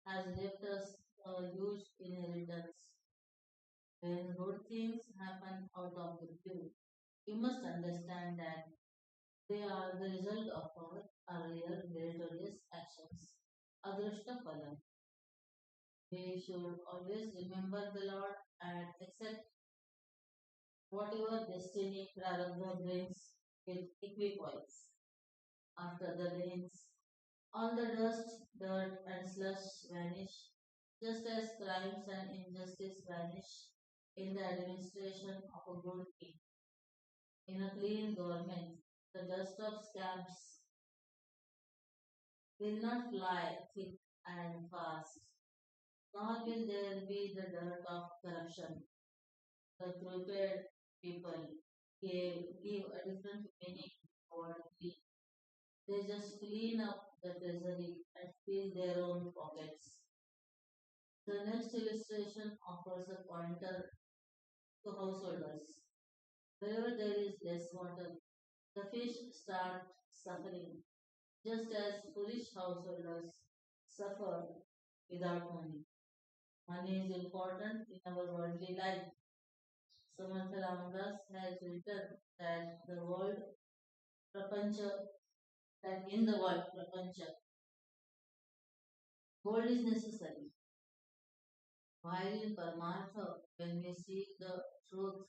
has left us a huge inheritance. When good things happen out of the blue, we must understand that they are the result of our earlier meritorious actions. Adrishta Phalam. We should always remember the Lord and accept whatever destiny Prarabdha brings with equipoise. After the rains, all the dust, dirt, and slush vanish, just as crimes and injustice vanish in the administration of a good king. In a clean government, the dust of scams will not fly thick and fast, nor will there be the dirt of corruption. The crooked people give a different meaning to word clean. They just clean up the treasury and fill their own pockets. The next illustration offers a pointer to householders. Wherever there is less water, the fish start suffering, just as foolish householders suffer without money. Money is important in our worldly life. Samartha Ramadas has written that the world prapancha, that in the world prapancha, gold is necessary. While in Paramartha, when we seek the truth,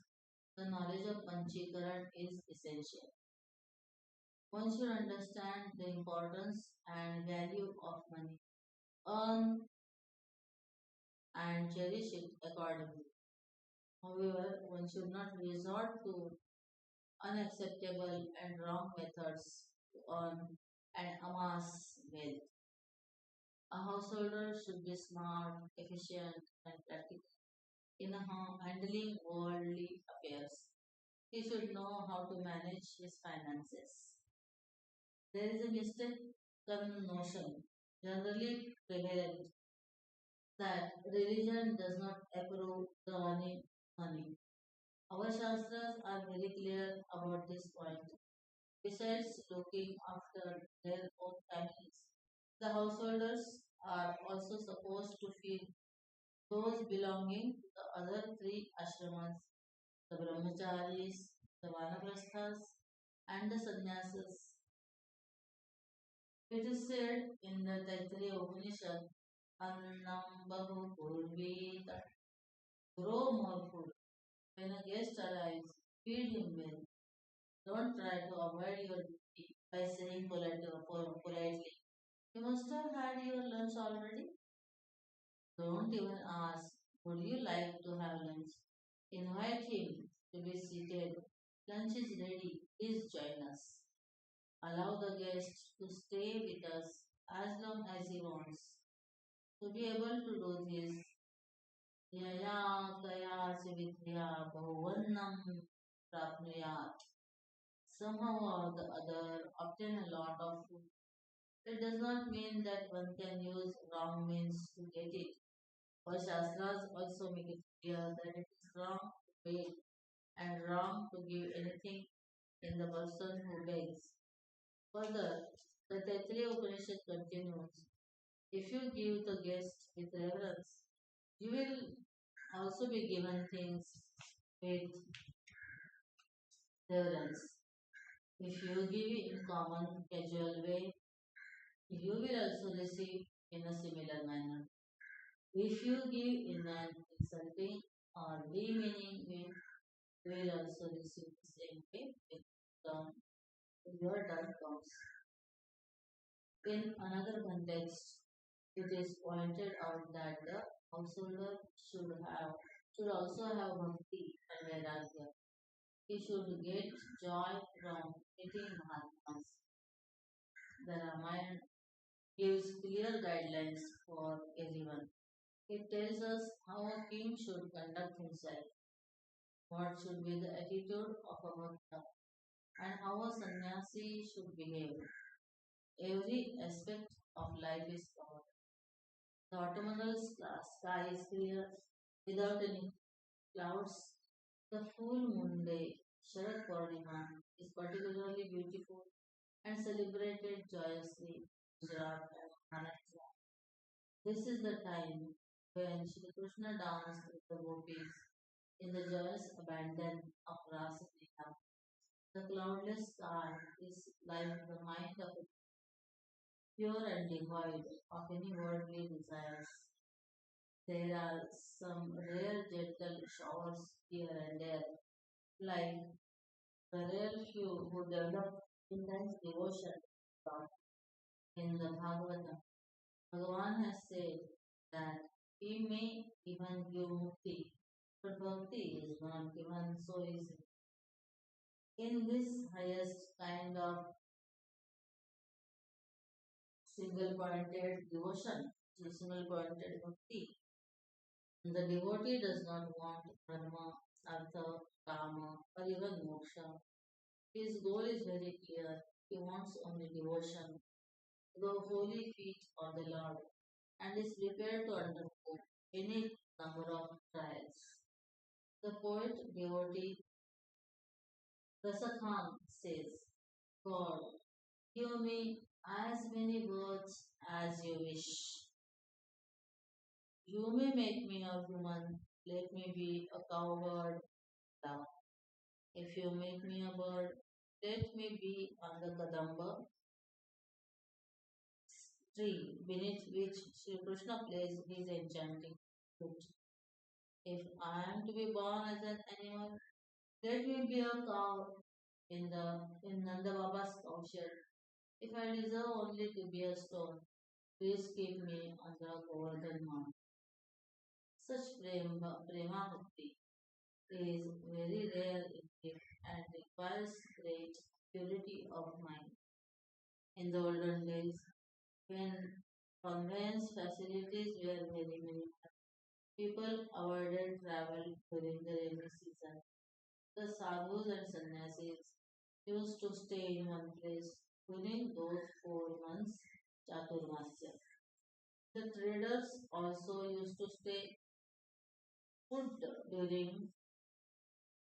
the knowledge of Panchikaran is essential. One should understand the importance and value of money, earn and cherish it accordingly. However, one should not resort to unacceptable and wrong methods to earn and amass wealth. A householder should be smart, efficient, and practical in handling worldly affairs. He should know how to manage his finances. There is a mistaken notion, generally prevalent, that religion does not approve the earning money. Our Shastras are very clear about this point. Besides looking after their own families, the householders are also supposed to feed those belonging to the other three ashramas, the brahmacharis, the vanaprasthas, and the sannyasas. It is said in the Taittiriya Upanishad, Annam Bahu Purvita, grow more food. When a guest arrives, feed him well. Don't try to avoid your duty by saying politely, you must have had your lunch already. Don't even ask, would you like to have lunch? Invite him to be seated. Lunch is ready. Please join us. Allow the guest to stay with us as long as he wants. To be able to do this, yaya kaya sividya bahuvannam prapnuyat. Somehow or the other, obtain a lot of food. It does not mean that one can use wrong means to get it. Our Shastras also make it clear that it is wrong to beg and wrong to give anything in the person who begs. Further, the Taittiriya Upanishad continues, if you give the guest with reverence, you will also be given things with reverence. If you give in common, casual way, you will also receive in a similar manner. If you give in an insulting or demeaning way, you will also receive the same way with turn, your turn comes. In another context, it is pointed out that the householder should also have bhakti and vairagya. He should get joy from meeting Mahatmas. The Ramayana gives clear guidelines for everyone. It tells us how a king should conduct himself, what should be the attitude of a bhakta, and how a sannyasi should behave. Every aspect of life is covered. The autumnal sky is clear without any clouds. The full moon day, Sharad Purnima, is particularly beautiful and celebrated joyously in Gujarat and Maharashtra. This is the time when Shri Krishna danced with the gopis in the joyous abandon of Rasa Leela. The cloudless sky is like the mind of a pure and devoid of any worldly desires. There are some rare gentle showers here and there, like the rare few who develop intense devotion to God. In the Bhagavatam, Bhagavan has said that he may even give mukti, but bhakti is not given so easily. In this highest kind of single pointed devotion, single pointed bhakti, the devotee does not want dharma, artha, kama, or even moksha. His goal is very clear. He wants only devotion to the holy feet of the Lord and is prepared to undergo any number of trials. The poet devotee Rasakhan says, God, give me as many words as you wish. You may make me a human, let me be a cowbird now. If you make me a bird, let me be on the Kadamba tree beneath which Sri Krishna plays his enchanting flute. If I am to be born as an animal, let me be a cow in Nanda Baba's cowshed. If I deserve only to be a stone, please keep me on the Govardhan Mount. Such prema bhakti is very rare in gift and requires great purity of mind. In the olden days, when conveyance facilities were very minimal, people avoided travel during the rainy season. The sadhus and sannyasis used to stay in one place during those 4 months Chaturmasya. The traders also put during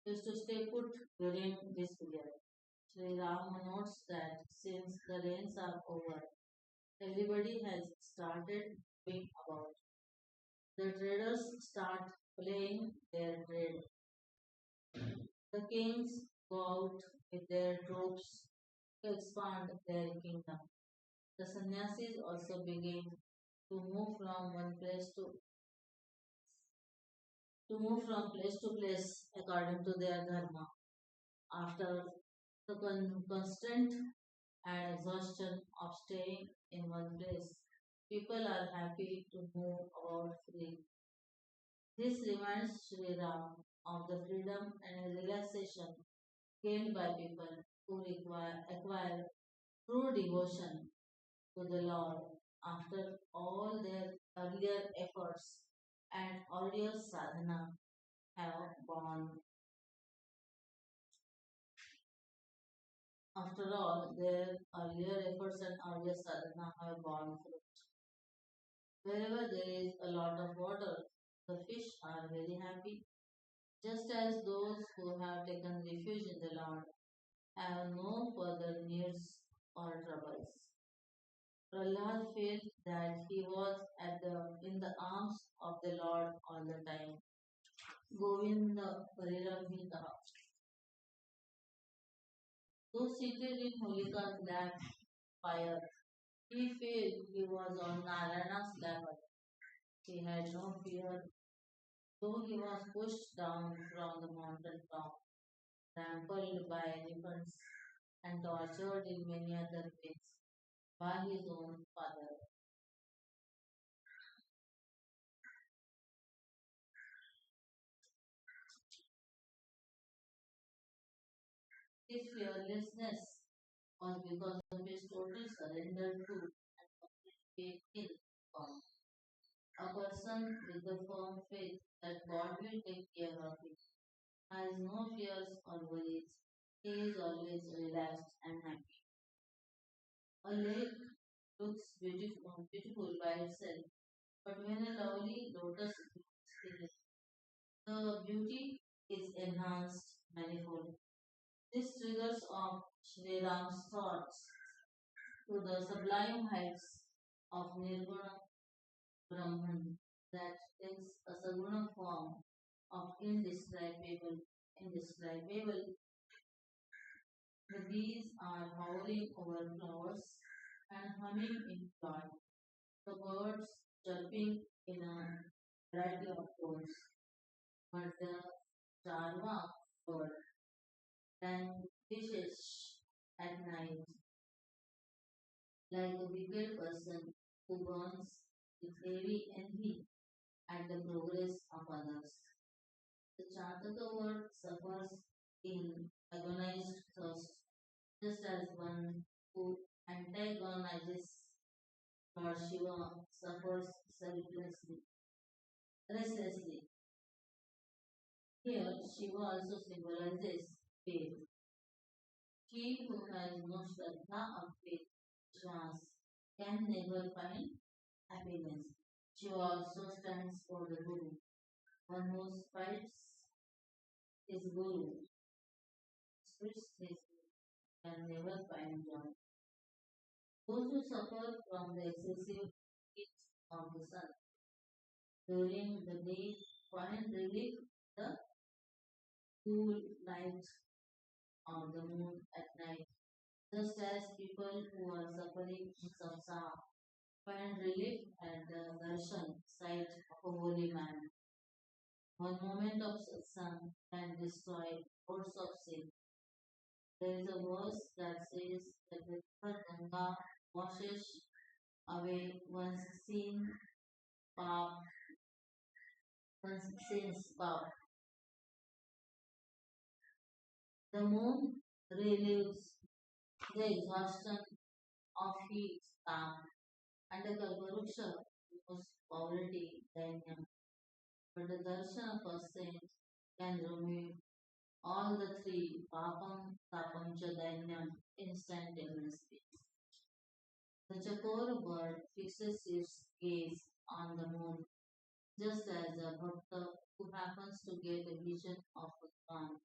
used to stay put during this period. Sri Ram notes that since the rains are over, everybody has started moving about. The traders start playing their trade. The kings go out with their troops to expand their kingdom. The sannyasis also begin to move from one place to place according to their dharma. After the constant and exhaustion of staying in one place, people are happy to move about freely. This reminds Sri Ram of the freedom and relaxation gained by people who acquire true devotion to the Lord after all their earlier efforts and arduous sadhana have borne. After all, their earlier efforts and arduous sadhana have borne fruit. Wherever there is a lot of water, the fish are very happy, just as those who have taken refuge in the Lord have no further needs or troubles. Prahlad felt that he was in the arms of the Lord all the time. Govinda Parirambhita. Though seated in Holika's lap fire, he felt he was on Narayana's level. He had no fear, though he was pushed down from the mountain top, trampled by elephants, and tortured in many other ways by his own father. His fearlessness was because of his total surrender to and complete faith in God. A person with the firm faith that God will take care of him has no fears or worries. He is always relaxed and happy. A lake looks beautiful by itself, but when a lovely lotus blooms in it, the beauty is enhanced manifold. This triggers off Sri Ram's thoughts to the sublime heights of Nirguna Brahman that takes a saguna form of indescribable. The bees are hovering over flowers and humming in joy. The birds chirping in a variety of tones. But the charva bird then fishes at night like a wicked person who burns with heavy envy at the progress of others. The Chataka word suffers in agonized thirst, just as one who antagonizes Lord Shiva suffers restlessly. Here, Shiva also symbolizes faith. She who has no Shraddha or faith, Vishwas, can never find happiness. Shiva also stands for the Guru. One who spites his Guru, spits his Guru, can never find joy. Those who suffer from the excessive heat of the sun during the day find relief in the cool light of the moon at night, just as people who are suffering in samsara find relief at the darshan sight of a holy man. One moment of satsang can destroy hordes of sin. There is a verse that says that the river Ganga washes away pap, one's sins pap. The moon relieves the exhaustion of heat, calm, and the Kalparuksha removes poverty, dainyam. But the darshan of a saint can remove all the three, papam, tapam, cha, dainyam, instantaneously. The Chakora bird fixes its gaze on the moon, just as a bhakta who happens to get a vision of Bhagwan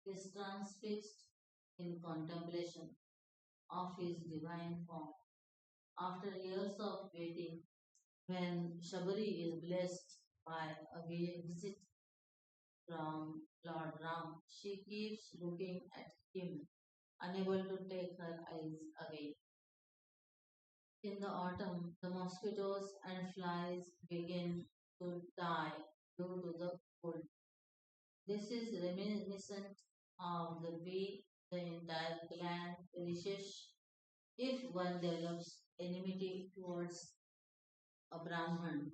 is transfixed in contemplation of his divine form. After years of waiting, when Shabari is blessed by a visit from Lord Ram, she keeps looking at him, unable to take her eyes away. In the autumn, the mosquitoes and flies begin to die due to the cold. This is reminiscent of the way the entire clan perishes if one develops enmity towards a Brahman.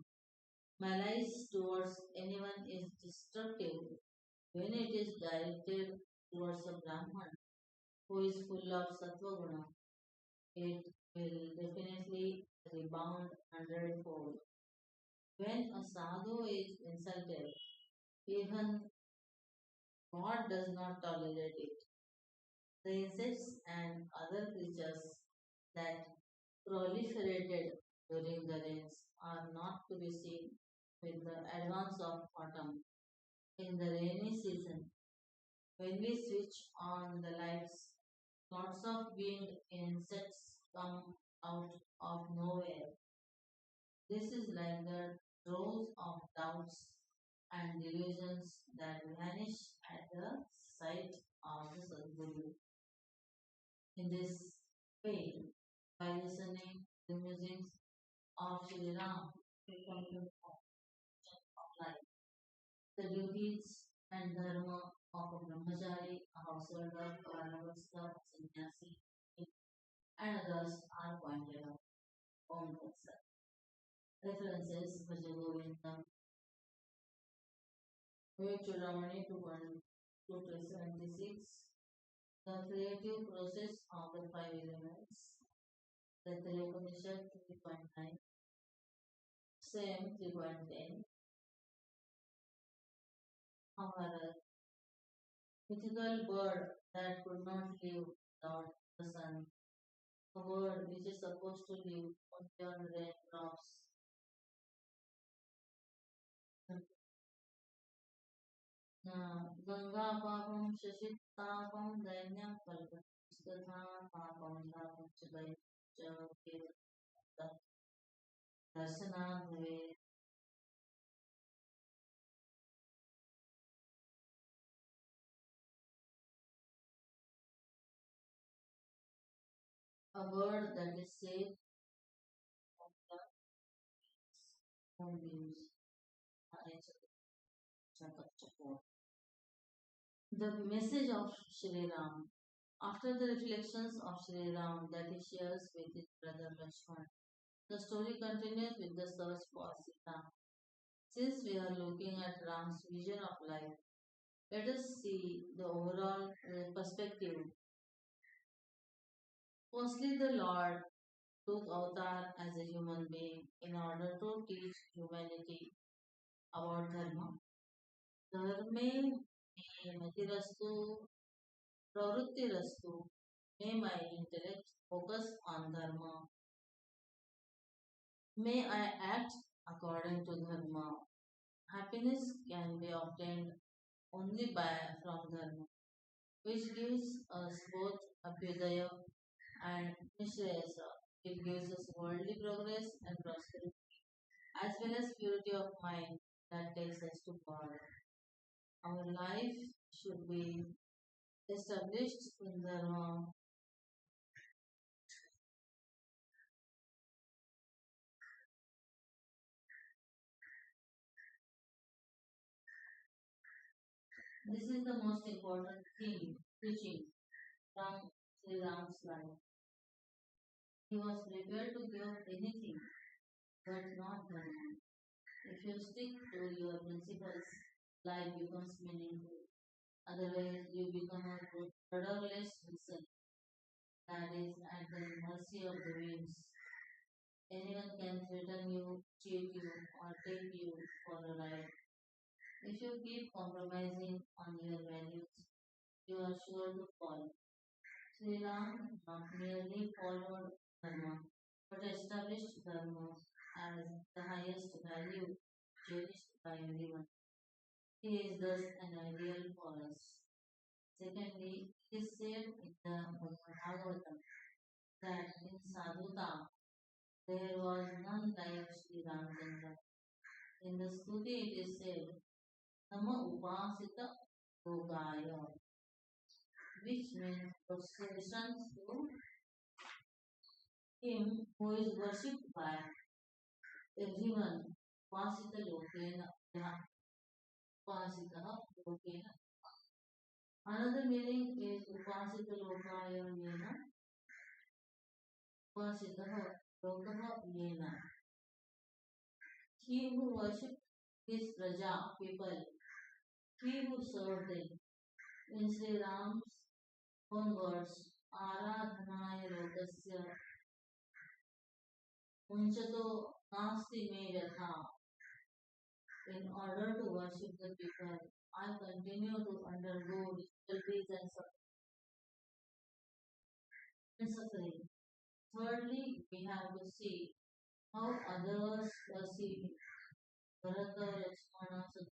Malice towards anyone is destructive when it is directed towards a Brahman who is full of sattva guna. It will definitely rebound hundredfold. When a sadhu is insulted, even God does not tolerate it. The insects and other creatures that proliferated during the rains are not to be seen with the advance of autumn. In the rainy season, when we switch on the lights, lots of winged insects come out of nowhere. This is like the droves of doubts and delusions that vanish at the sight of the Sadguru. In this way, by listening to the musings of Sri Ram, we come to the of life. The duties and dharma of a brahmachari, a householder, a vanavasta, a sannyasi, and others are pointed out on both sides. References Bhajagovindam, Vivek Chudamani 2.276, The creative process of the five elements, the Upanishad 3.9, same 3.10, our mythical bird that could not live without the sun, a bird which is supposed to live only on raindrops. Ganga पापम शशित तापम दैन्यम कल्पतथा पापम तापम च दैन्यम च दर्शनात् भवेत्. A bird that is safe from the moonbeams. The message of Shri Ram. After the reflections of Shri Ram that he shares with his brother Lakshman, the story continues with the search for Sita. Since we are looking at Ram's vision of life, let us see the overall perspective. Firstly, the Lord took avatar as a human being in order to teach humanity about dharma. Dharme me matirastu pravruttirastu. May my intellect focus on dharma. May I act according to dharma. Happiness can be obtained only by from dharma, which gives us both abhyudaya and nishreyasa. It gives us worldly progress and prosperity, as well as purity of mind that takes us to God. Our life should be established in dharma. This is the most important thing, teaching from Sri Ram's life. He was prepared to give anything, but not dharma. If you stick to your principles, life becomes meaningful. Otherwise, you become a rudderless vessel that is at the mercy of the winds. Anyone can threaten you, cheat you, or take you for a ride. If you keep compromising on your values, you are sure to fall. Sri Ram not merely followed dharma, but established dharma as the highest value cherished by everyone. He is thus an ideal for us. Secondly, it is said in the Bhagavatam that in Sadhuta there was none like Sri Ramchandra. In the Stuti it is said, Nama Upasita Yogaya, which means prostration to him who is worshipped by everyone. Upasita Lokena, Upasita Lokena. Another meaning is Upasita Lokaya Yena, Upasita Lokaha Yena. He who worshipped his praja, people, he who served them. In Sri Ram's own words, Aradhanaya Lokasya Munchato Nasti Me Vyatha. In order to worship the people, I continue to undergo difficulties and suffering. Thirdly, we have to see how others perceive him. Bharata, Lakshmana, Sudarshan,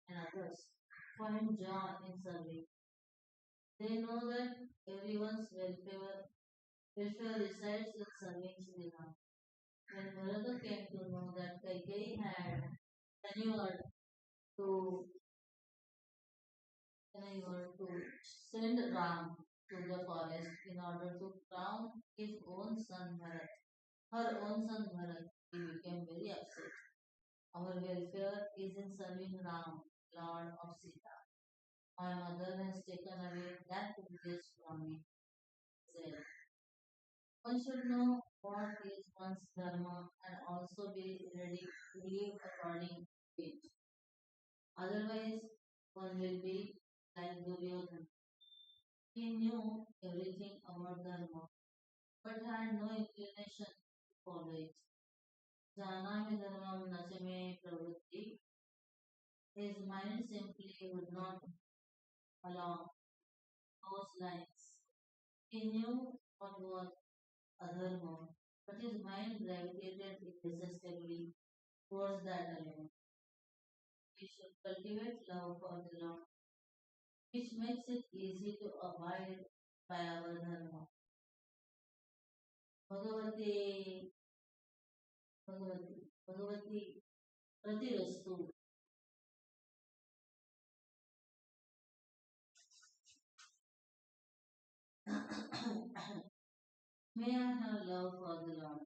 and others find joy in serving. They know that everyone's welfare resides in serving Sri Ram. When Bharata came to know that Kaikeyi had manured to to send Ram to the forest in order to crown his own son Bharat, her own son Bharat, he became very upset. Our welfare is in serving Ram, Lord of Sita. My mother has taken away that privilege from me, he said. One should know what is one's dharma and also be ready to live according to it. Otherwise, one will be like Duryodhana. He knew everything about Dharma, but had no inclination to follow it. Janami Dharmam Nasime Pravritti, his mind simply would not along those lines. He knew what was adharma, but his mind gravitated irresistibly towards that element. We should cultivate love for the Lord, which makes it easy to abide by our dharma. Bhagavati, Bhagavati, Pratirastu. May I have love for the Lord.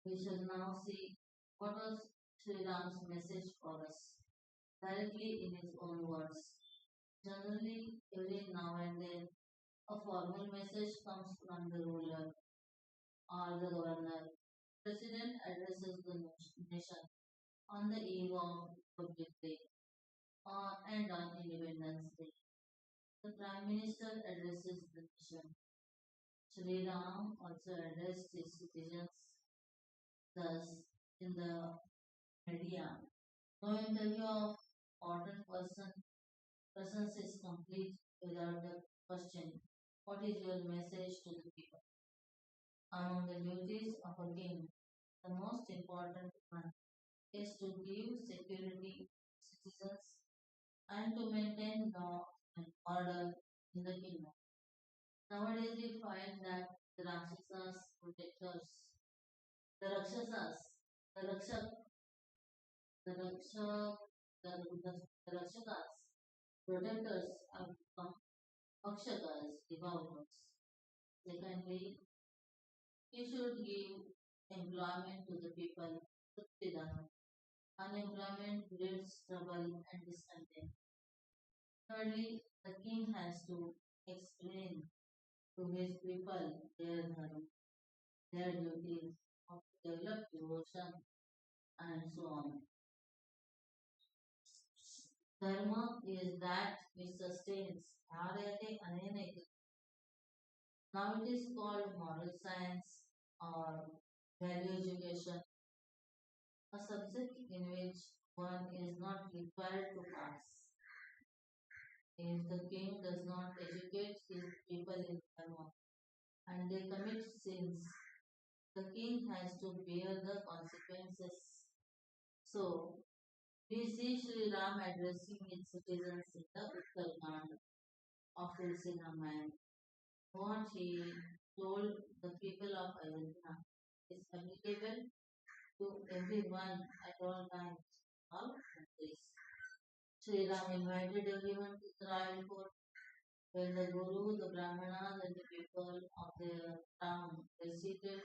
We shall now see what was Sri Ram's message for us, directly in his own words. Generally, every now and then, a formal message comes from the ruler or the governor. President addresses the nation on the eve of Republic Day and on Independence Day. The Prime Minister addresses the nation. Sri Ram also addressed his citizens thus in the media. No interview of important persons is complete without the question, what is your message to the people? Among the duties of a king, the most important one is to give security to citizens and to maintain law and order in the kingdom. Nowadays we find that the Rakshasas, protectors, the Rakshasas, the Rakshak, the Rakshak, the Rakshakas, protectors have become Akshakas, devouters. Secondly, we should give employment to the people. Truptidana. Unemployment breeds trouble and discontent. Thirdly, the king has to explain to his people their dharma, their duties, how to develop devotion, and so on. Dharma is that which sustains Dharate Aneneka. Now it is called moral science or value education, a subject in which one is not required to pass. If the king does not educate his people in dharma and they commit sins, the king has to bear the consequences. So, we see Sri Ram addressing his citizens in the Uttarkand of his Ramayan. What he told the people of Ayodhya is applicable to everyone at all times, all countries. Sri Ram invited everyone to the royal court when the Guru, the Brahmanas, and the people of the town were seated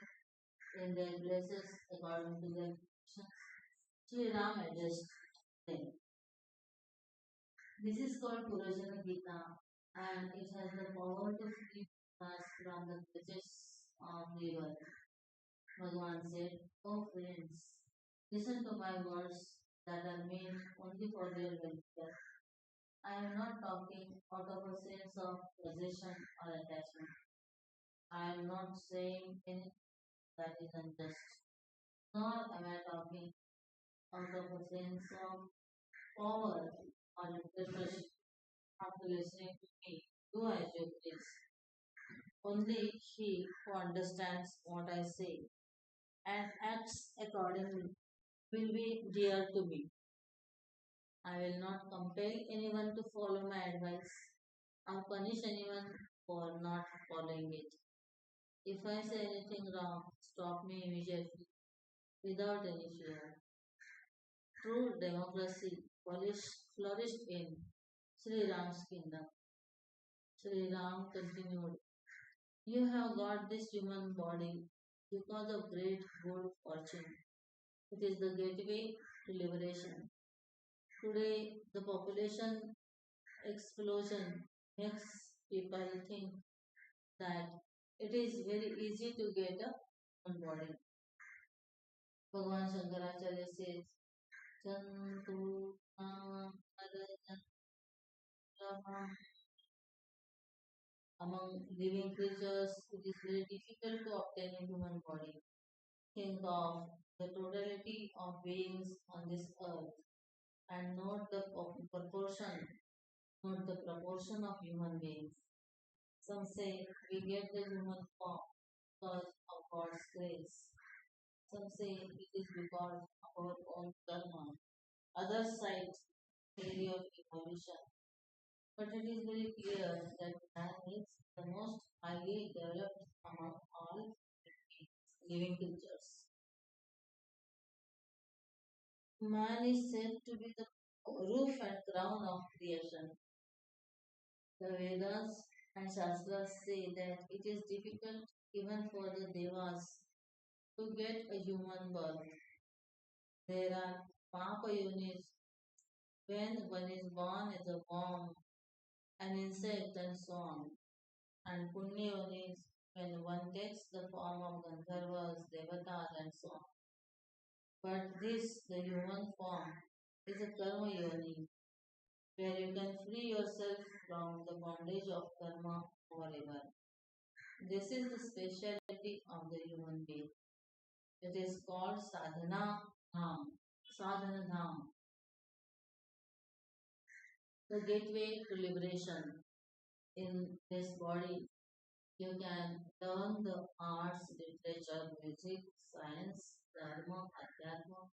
in their places according to their traditions. Sri Ram addressed them. This is called Purajana Gita and it has the power to free us from the clutches of the world. Bhagavan said, "Oh friends, listen to my words that are meant only for their welfare. I am not talking out of a sense of possession or attachment. I am not saying anything that is unjust, nor am I talking out of a sense of power or depression. After listening to me, do as you please. Only he who understands what I say and acts accordingly will be dear to me. I will not compel anyone to follow my advice or punish anyone for not following it. If I say anything wrong, stop me immediately without any fear. True democracy flourished in Sri Ram's kingdom. Sri Ram continued, you have got this human body because of great good fortune. It is the gateway to liberation. Today, the population explosion makes people think that it is very easy to get a human body. Bhagavan Shankaracharya says, Chantu among living creatures, it is very difficult to obtain a human body. Think of the totality of beings on this earth and note the proportion of human beings. Some say we get the human form because of God's grace. Some say it is because of our own karma. Others cite theory of evolution. But it is very clear that man is the most highly developed among all living creatures. Man is said to be the roof and crown of creation. The Vedas and Shastras say that it is difficult even for the Devas to get a human birth. There are Papa units when one is born as a worm, an insect, and so on, and Punya units when one takes the form of Gandharvas, Devatas, and so on. But this, the human form, is a karma yoni, where you can free yourself from the bondage of karma forever. This is the speciality of the human being. It is called sadhana dham. Sadhana dham, the gateway to liberation. In this body, you can learn the arts, literature, music, science, dharma, adhyatma,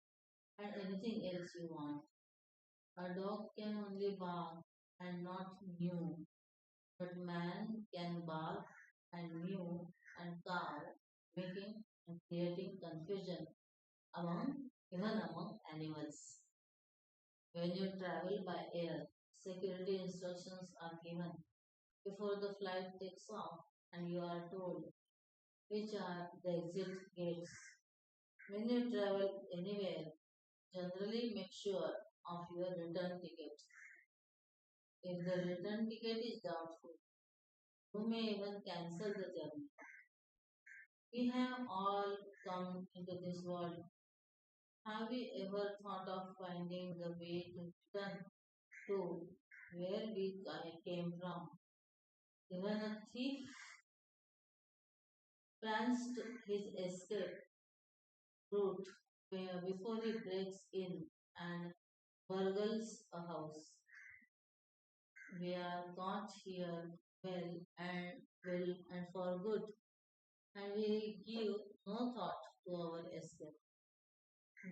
and anything else you want. A dog can only bark and not mew, but man can bark and mew and cow, making and creating confusion even among animals. When you travel by air, security instructions are given before the flight takes off, and you are told which are the exit gates. When you travel anywhere, generally make sure of your return ticket. If the return ticket is doubtful, you may even cancel the journey. We have all come into this world. Have we ever thought of finding the way to return to where we came from? Even a thief plans his escape route before he breaks in and burgles a house. We are caught here well and for good, and we give no thought to our escape.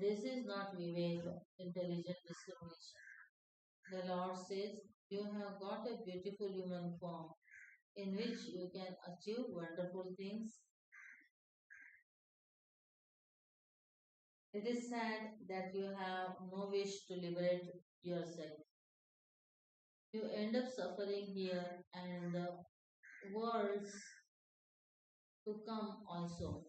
This is not Vivek, intelligent discrimination. The Lord says, you have got a beautiful human form in which you can achieve wonderful things. It is sad that you have no wish to liberate yourself. You end up suffering here and the worlds to come also.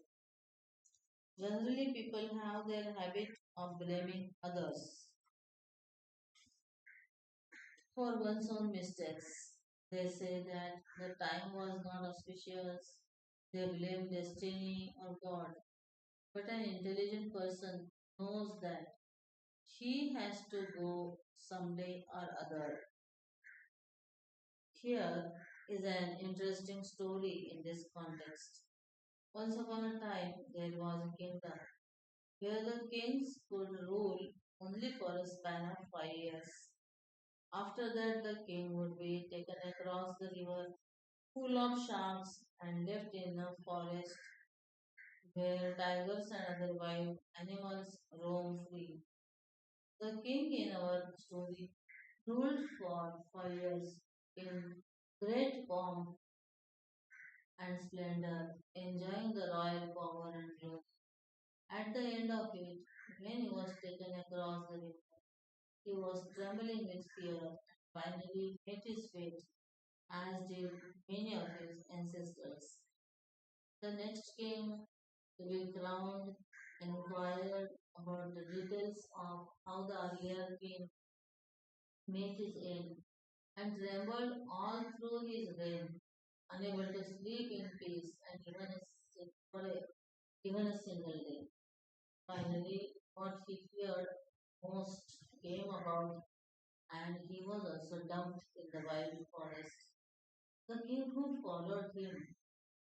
Generally, people have their habit of blaming others for one's own mistakes. They say that the time was not auspicious, they blame destiny or God. But an intelligent person knows that he has to go someday or other. Here is an interesting story in this context. Once upon a time, there was a kingdom where the kings could rule only for a span of 5 years. After that, the king would be taken across the river full of sharks and left in a forest where tigers and other wild animals roam free. The king in our story ruled for 5 years in great pomp and splendor, enjoying the royal power and glory. At the end of it, when he was taken across the river, he was trembling with fear and finally met his fate, as did many of his ancestors. The next king to be crowned inquired about the details of how the earlier king met his end and trembled all through his reign, unable to sleep in peace and even a single day. Finally, what he feared most came about, and he was also dumped in the wild forest. The king who followed him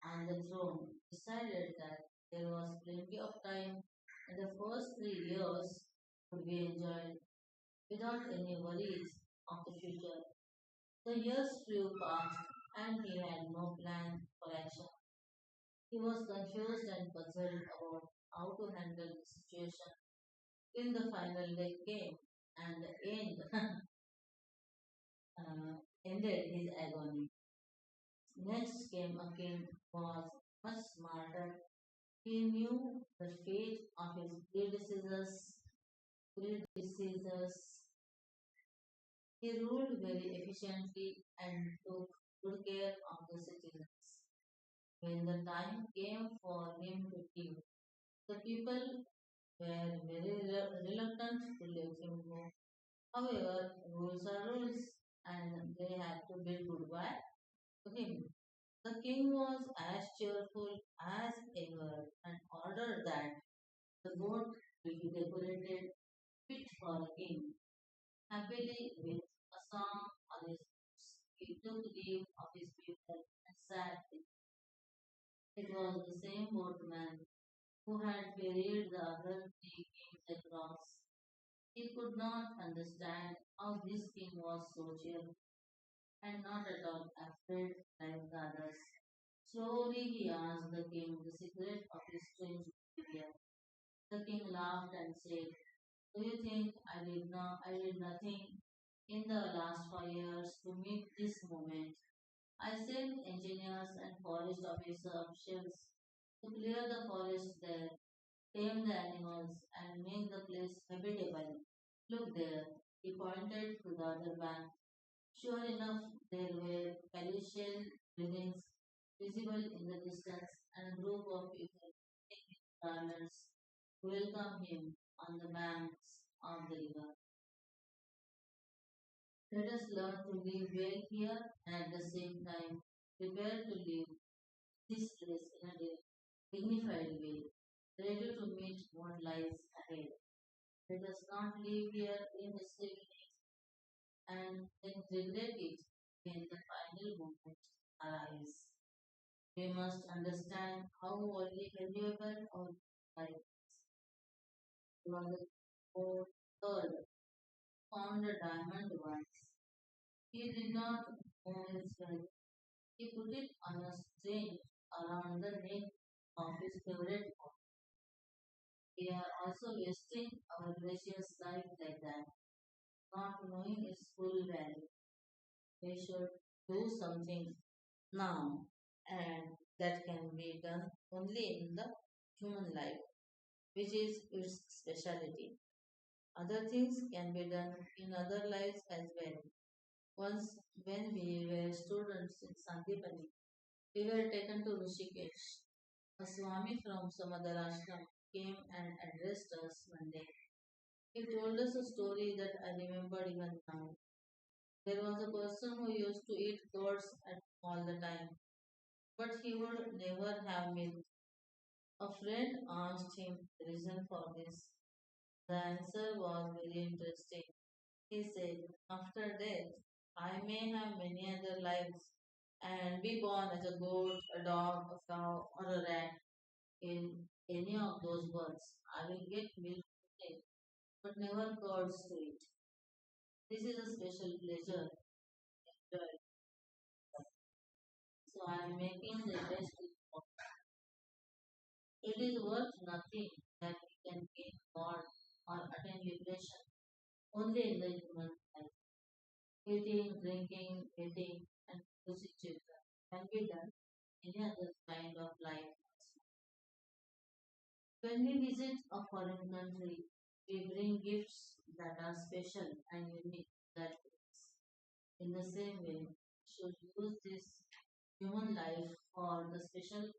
on the throne decided that there was plenty of time and the first 3 years could be enjoyed without any worries of the future. The years flew past and he had no plan for action. He was confused and puzzled about how to handle the situation. Till the final day came and the end ended his agony. Next came a king who was much smarter. He knew the fate of his predecessors. He ruled very efficiently and took good care of the citizens. When the time came for him to leave, the people were very reluctant to let him go. However, rules are rules, and they had to bid goodbye to him. The king was as cheerful as ever and ordered that the boat be decorated fit for a king. Happily, with a song on his lips, he took leave of his people and sat. It was the same boatman who had ferried the other 3 kings across. He could not understand how this king was so cheerful and not at all afraid like the others. Slowly he asked the king the secret of his strange behavior. The king laughed and said, "Do you think I did nothing in the last 5 years to meet this moment? I sent engineers and forest officials to clear the forest there, tame the animals, and make the place habitable. Look there." He pointed to the other bank. Sure enough, there were palatial buildings visible in the distance and a group of people in garlands to welcome him on the banks of the river. Let us learn to live well here and at the same time prepare to leave this place in a dignified way, ready to meet what lies ahead. Let us not live here in stillness and then regret it when the final moment arrives. We must understand how only valuable our life was. The third found a diamond once. He did not know its value. He put it on a string around the neck of his favorite boy. We are also wasting our precious life like that, not knowing its full value. We should do something now, and that can be done only in the human life, which is its specialty. Other things can be done in other lives as well. Once, when we were students in Sandipani, we were taken to Rishikesh. A Swami from some other ashram came and addressed us one day. He told us a story that I remember even now. There was a person who used to eat curds all the time, but he would never have milk. A friend asked him the reason for this. The answer was very interesting. He said, "After death, I may have many other lives and be born as a goat, a dog, a cow, or a rat. In any of those births, I will get milk to take, but never curds to eat. This is a special pleasure. Enjoy. So I am making the best of it. It is worth nothing that we can gain God or attain liberation only in the human life. Eating, drinking, eating, and producing children can be done in any other kind of life. When we visit a foreign country, we bring gifts that are special and unique to that place. In the same way, we should use this human life for the special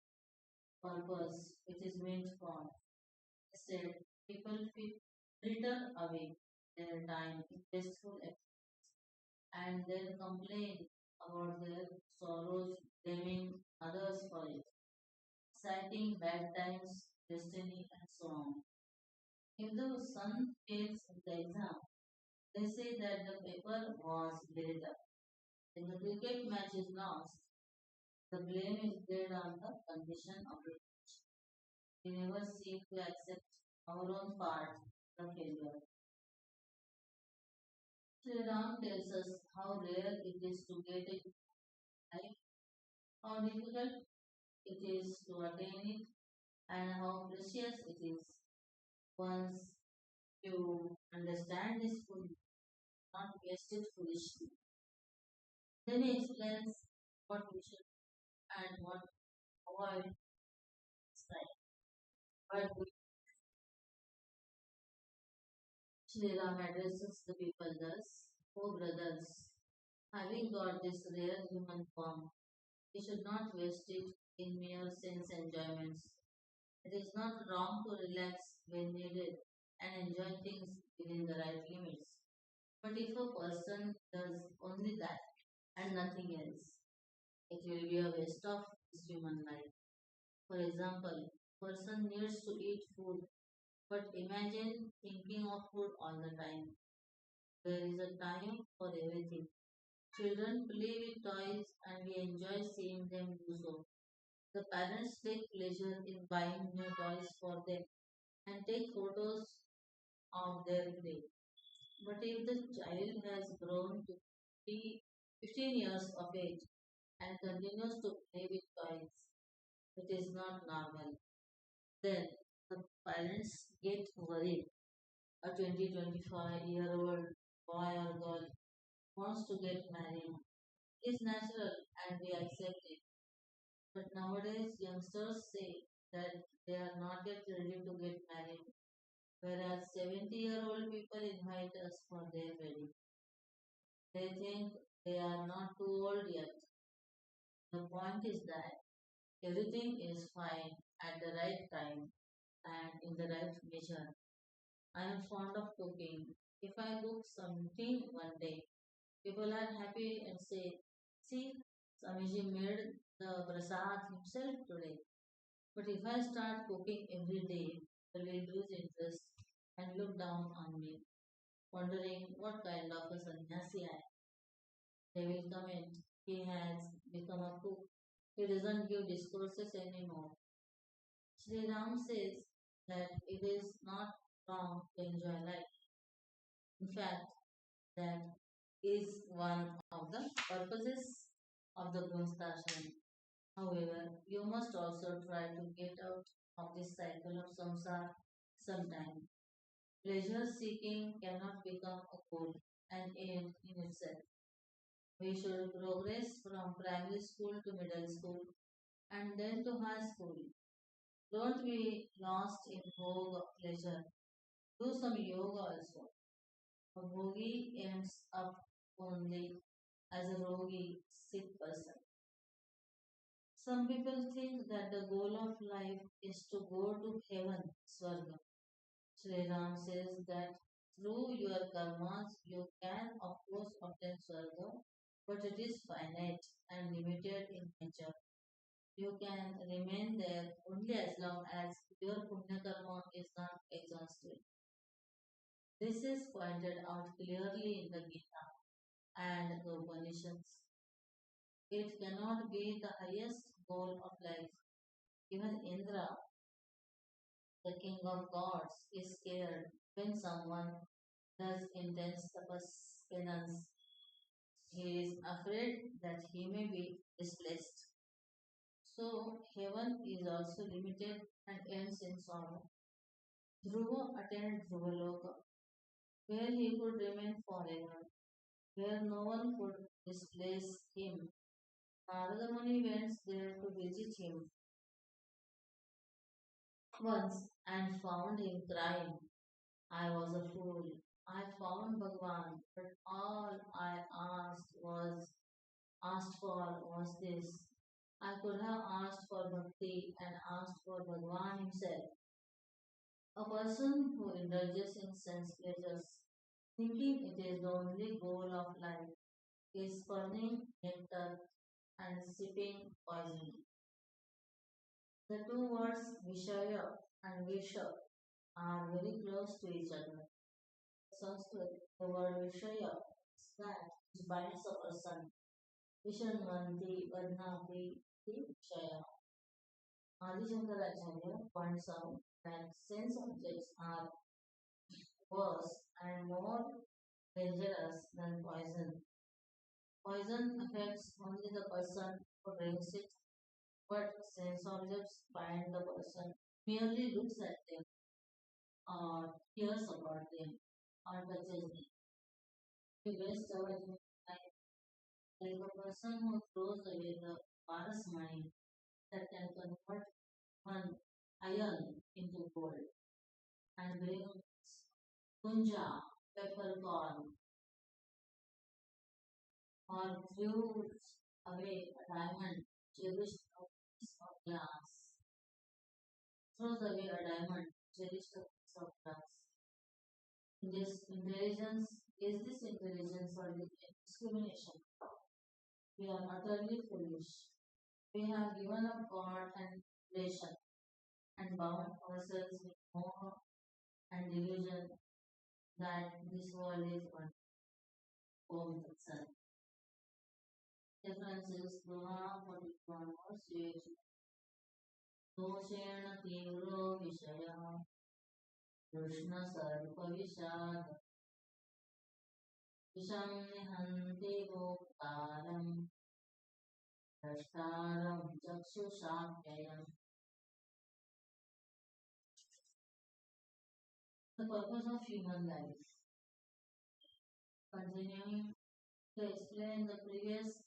purpose which is meant for. Instead, people fritter away their time in wasteful and then complain about their sorrows, blaming others for it, citing bad times, destiny, and so on. If the sun fails in the exam, They say that the paper was built up. If the cricket match is lost, the blame is laid on the condition of the match. We never seem to accept our own part of the failure. Sri Ram tells us how rare it is to get it right, how difficult it is to attain it, and how precious it is once you understand this fully, not waste it foolishly. Then he explains what we should and what avoid this time. But Shri Ram addresses the people thus, O brothers, having got this rare human form, we should not waste it in mere sense enjoyments. It is not wrong to relax when needed and enjoy things within the right limits. But if a person does only that and nothing else, it will be a waste of his human life. For example, person needs to eat food, but imagine thinking of food all the time. There is a time for everything. Children play with toys and we enjoy seeing them do so. The parents take pleasure in buying new toys for them and take photos of their play. But if the child has grown to 15 years of age and continues to play with toys, it is not normal. Then the parents get worried. A 20-25-year-old boy or girl wants to get married. It's natural and we accept it. But nowadays, youngsters say that they are not yet ready to get married, whereas 70-year-old people invite us for their wedding. They think they are not too old yet. The point is that everything is fine at the right time and in the right measure. I am fond of cooking. If I cook something one day, people are happy and say, see, Swamiji made the prasad himself today. But if I start cooking every day, they will lose interest and look down on me, wondering what kind of a sannyasi I am. They will comment, he has become a cook. He doesn't give discourses anymore. Sri Ram says that it is not wrong to enjoy life. In fact, that is one of the purposes of the Grunthashram. However, you must also try to get out of this cycle of samsara sometime. Pleasure seeking cannot become a goal, an end in itself. We should progress from primary school to middle school and then to high school. Don't be lost in vogue of pleasure. Do some yoga also. A yogi ends up only as a rogi, sick person. Some people think that the goal of life is to go to heaven, Swarga. Sri Ram says that through your karmas you can of course obtain Swarga, but it is finite and limited in nature. You can remain there only as long as your punya karma is not exhausted. This is pointed out clearly in the Gita and the Upanishads. It cannot be the highest goal of life. Even Indra, the king of gods, is scared when someone does intense tapas penance. He is afraid that he may be displaced. So, heaven is also limited and ends in sorrow. Dhruva attained Dhruvaloka, where he could remain forever, where no one could displace him. Narada Muni went there to visit him once and found him crying. I was a fool. I found Bhagwan, but all I asked for was this. I could have asked for bhakti and asked for Bhagwan himself. A person who indulges in sense pleasures, thinking it is the only goal of life, is spurning nectar and sipping poison. The two words Vishaya and Visha are very close to each other. Sanskrit, the word Vishaya is that which binds a person. Vishanvanti Vadnapi Vishaya. Adi Shankaracharya points out that sense objects are worse and more dangerous than poison. Poison affects only the person who drinks it, but sense objects bind the person merely looks at them or hears about them or touches them. We waste our time like a person who throws away the Paras mine that can convert one iron into gold and brings Poojya, peppercorn, or throws away a diamond cherished a piece of glass. Throws away a diamond cherished a piece of glass. This intelligence or discrimination? We are utterly foolish. We have given up God and creation and bound ourselves with more and delusion that this world is one home itself. Differences Dona Patikvan or Sage Doshena Tivro Vishaya Krishna Sarpa Vishad Visham Nihanti Bhoktaram Drashtaram Chakshushamyayam. The purpose of human life. Continuing to explain the previous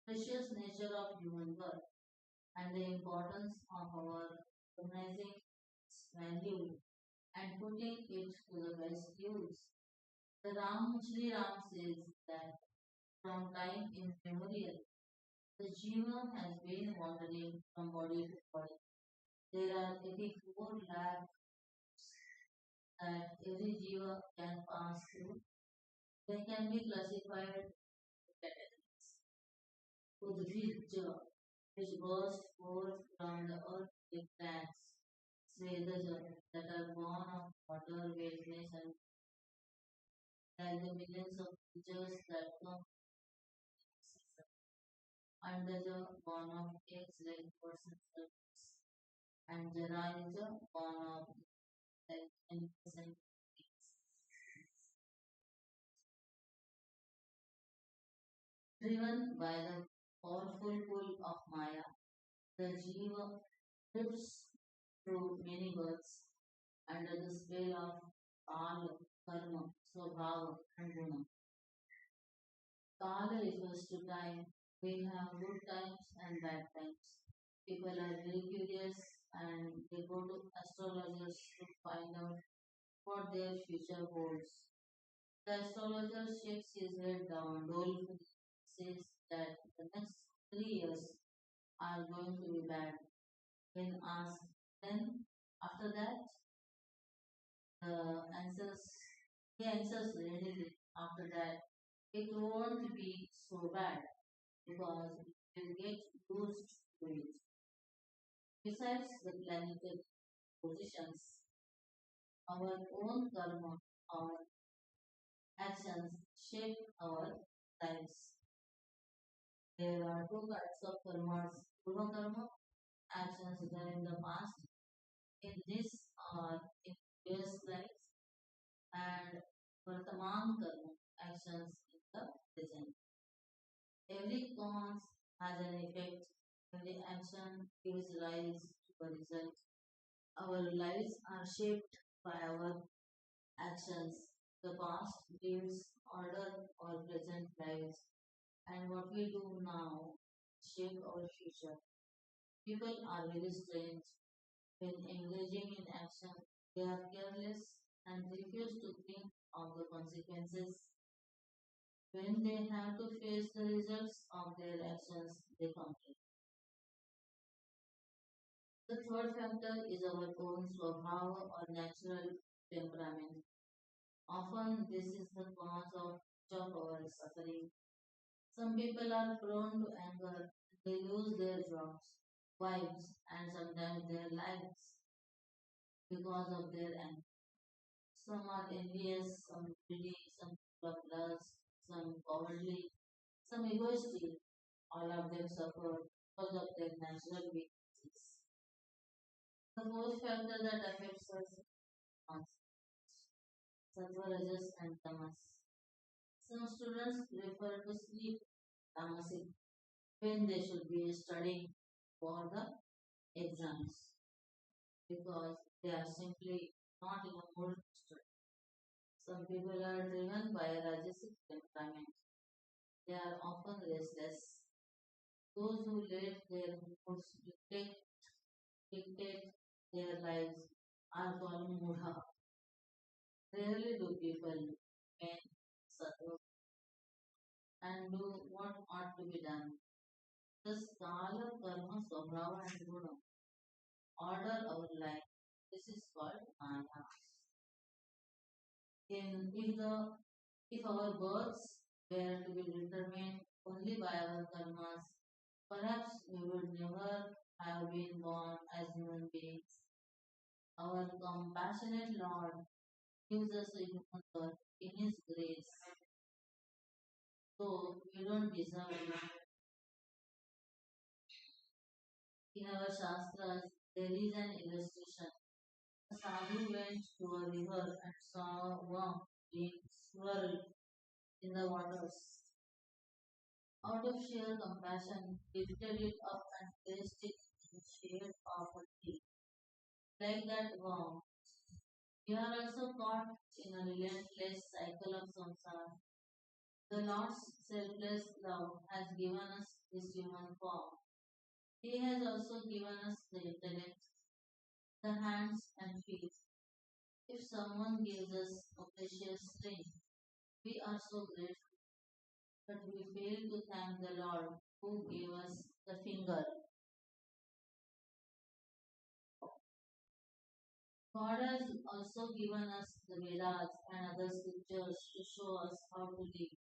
precious nature of human birth and the importance of our recognizing its value and putting it to the best use. The Sri Ram says that from time immemorial, the Jiva has been wandering from body to body. There are 84 lakh that every Jiva can pass through. They can be classified into categories. Udvija, which burst forth from the earth with plants. Svedaja, that are born of water, wetness, and like the millions of creatures that come Andaja, born of eggs like birds and serpents, and Jaraja, born of like animals and pigs. Driven by the powerful pull of Maya, the Jiva drifts through many births under the spell of Kala, Karma, Swabhava, and Guna. Kala refers to time. We have good times and bad times. People are very curious and they go to astrologers to find out what their future holds. The astrologer shakes his head down dolefully, says that the next 3 years are going to be bad. When asked, then after that, the answers he answers readily after that it won't be so bad because we will get used to it. Besides the planetary positions, our own karma, our actions shape our lives. There are two kinds of karmas. Purva karma, actions done in the past, in this or in previous lives, and Vartaman karma, actions in the present. Every cause has an effect. Every action gives rise to a result. Our lives are shaped by our actions. The past gives order our present lives, and what we do now shape our future. People are very strange. When engaging in action, they are careless and refuse to think of the consequences. When they have to face the results of their actions, they complain. The third factor is our own swabhava or natural temperament. Often, this is the cause of much of our suffering. Some people are prone to anger, they lose their jobs, wives, and sometimes their lives because of their anger. Some are envious, some greedy, some full of lust, some cowardly, some egoistic. All of them suffer because of their natural weaknesses. The fourth factor that affects us is sattva, rajas, and tamas. Some students prefer to sleep tamasic when they should be studying for the exams because they are simply not in a mood to study. Some people are driven by a rajasic temperament. They are often restless. Those who let their moods dictate their lives are called mudha. Rarely do people remain sattva and do what ought to be done. The skala, karma, swabhava, and guna order our life. This is called maya. If our births were to be determined only by our karmas, perhaps we would never have been born as human beings. Our compassionate Lord gives us a human birth in His grace, though we don't deserve it. In our Shastras, there is an illustration. A sadhu went to a river and saw a worm being swirled in the waters. Out of sheer compassion, he lifted it up and placed it in the shade of a tree. Like that worm, we are also caught in a relentless cycle of samsara. The Lord's selfless love has given us this human form. He has also given us the intellect, the hands and feet. If someone gives us a precious ring, we are so grateful, but we fail to thank the Lord who gave us the finger. God has also given us the Vedas and other scriptures to show us how to live.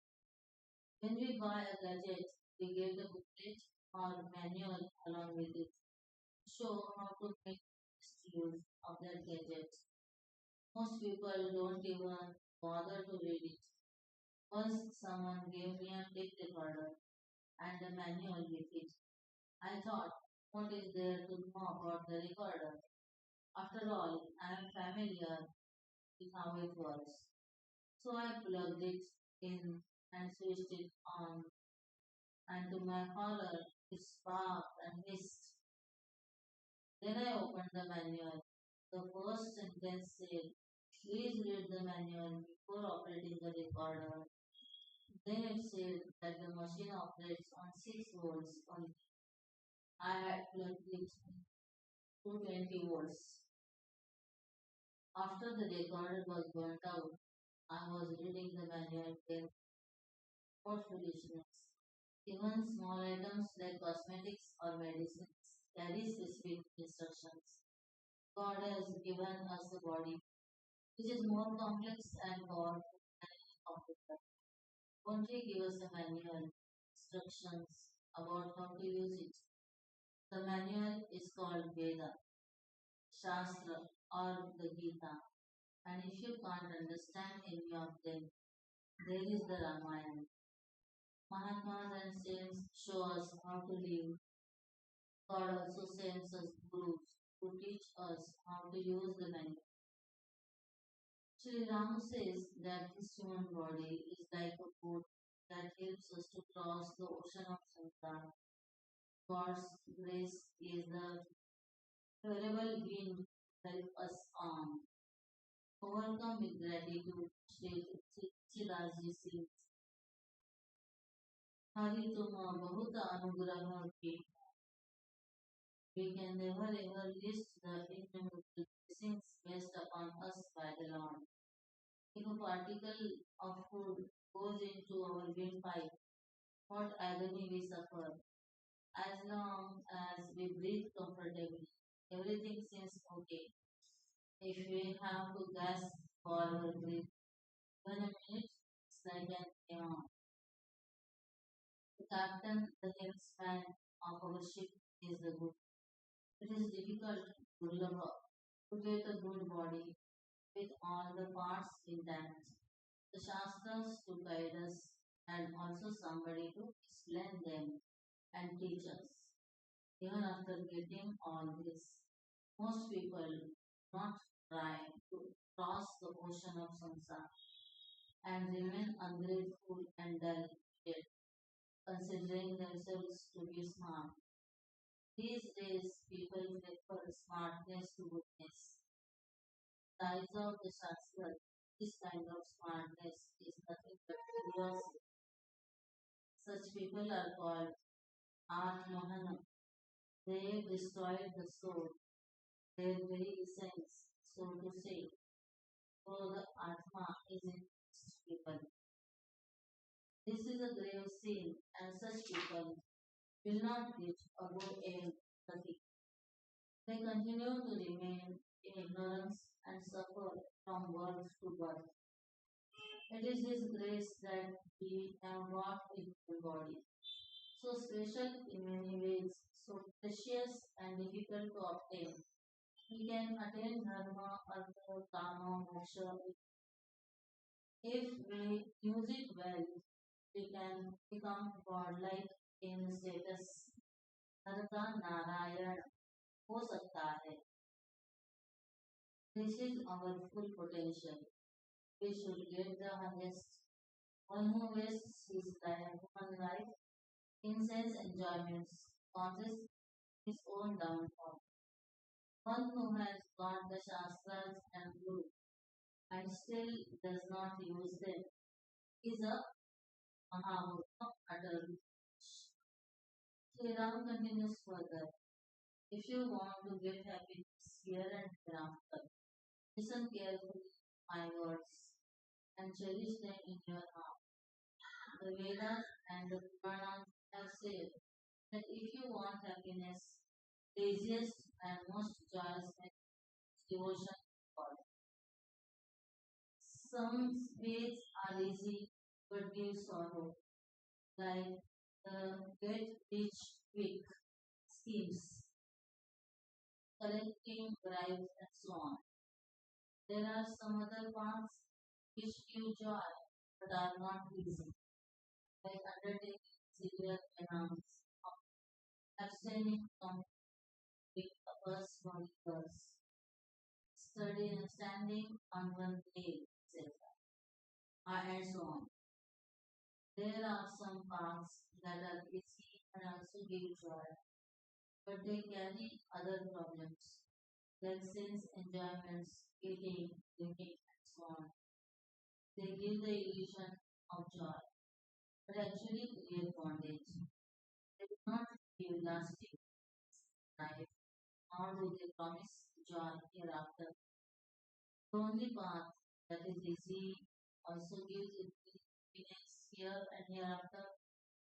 When we buy a gadget, we get a booklet or manual along with it to show how to make best use of that gadget. Most people don't even bother to read it. Once someone gave me a tape recorder and a manual with it. I thought, what is there to know about the recorder? After all, I am familiar with how it works. So I plugged it in and switched it on, and to my horror, it sparked and hissed. Then I opened the manual. The first sentence said, please read the manual before operating the recorder. Then it said that the machine operates on 6 volts only. I had plugged it to 20 volts. After the recorder was burnt out, I was reading the manual carefully. What foolishness! Even small items like cosmetics or medicines carry specific instructions. God has given us a body which is more complex and powerful than any computer. Won't He give us a manual, instructions about how to use it? The manual is called Veda, Shastra, or the Gita. And if you can't understand any of them, there is the Ramayana. Mahatmas and saints show us how to live. God also sends us gurus who teach us how to use the manual. Sri Ram says that this human body is like a boat that helps us to cross the ocean of samsara. God's grace is the terrible wind to help us on. Overcome with gratitude, Sri Tulasji says, Hari तुम बहुत अनुग्रह की. We can never ever list the innumerable blessings bestowed upon us by the Lord. If a particle of food goes into our windpipe, what agony we suffer. As long as we breathe comfortably, everything seems okay. If we have to gasp for our breath, even a minute, it's like an aeon. The captain, the helmsman of our ship is the good. It is difficult, Durlabha, to get a good body. with all the parts intact. The Shastras to guide us and also somebody to explain them and teach us. Even after getting all this, most people do not try to cross the ocean of samsara and remain ungrateful and dull, yet considering themselves to be smart. These days, people prefer smartness to goodness. The eyes of the Shastra, this kind of smartness is nothing but curiosity. Such people are called Atmahana. They destroyed the soul, their very essence, so to say. So the Atma is in such people. This is a grave sin, and such people will not get or go in nothing. They continue to remain in ignorance and suffer from birth to birth. It is His grace that we have got a human body, so special in many ways, so precious and difficult to obtain. We can attain dharma, artha, kama, moksha. If we use it well, we can become godlike in status. Narka Narayan हो सकता है. This is our full potential. We should get the highest. One who wastes his life, human life in sense enjoyments causes his own downfall. One who has got the Shastras and Guru and still does not use them is a Mahamukha utter. Sri Ram continues further. If you want to get happiness here and hereafter, listen carefully to my words and cherish them in your heart. The Vedas and the Puranas have said that if you want happiness, the easiest and most joyous method is devotion to God. Some ways are easy but give sorrow, like the get rich quick schemes, collecting bribes, and so on. There are some other paths which give joy but are not easy, like undertaking severe penance, abstaining from big uppers from liquors, studying and standing on one leg, etc., and so on. There are some paths that are easy and also give joy, but they carry other problems like sense enjoyments, eating, drinking, and so on. They give the illusion of joy, but actually create bondage. They do not give lasting life, nor do they promise joy hereafter. The only path that is easy also gives happiness here and hereafter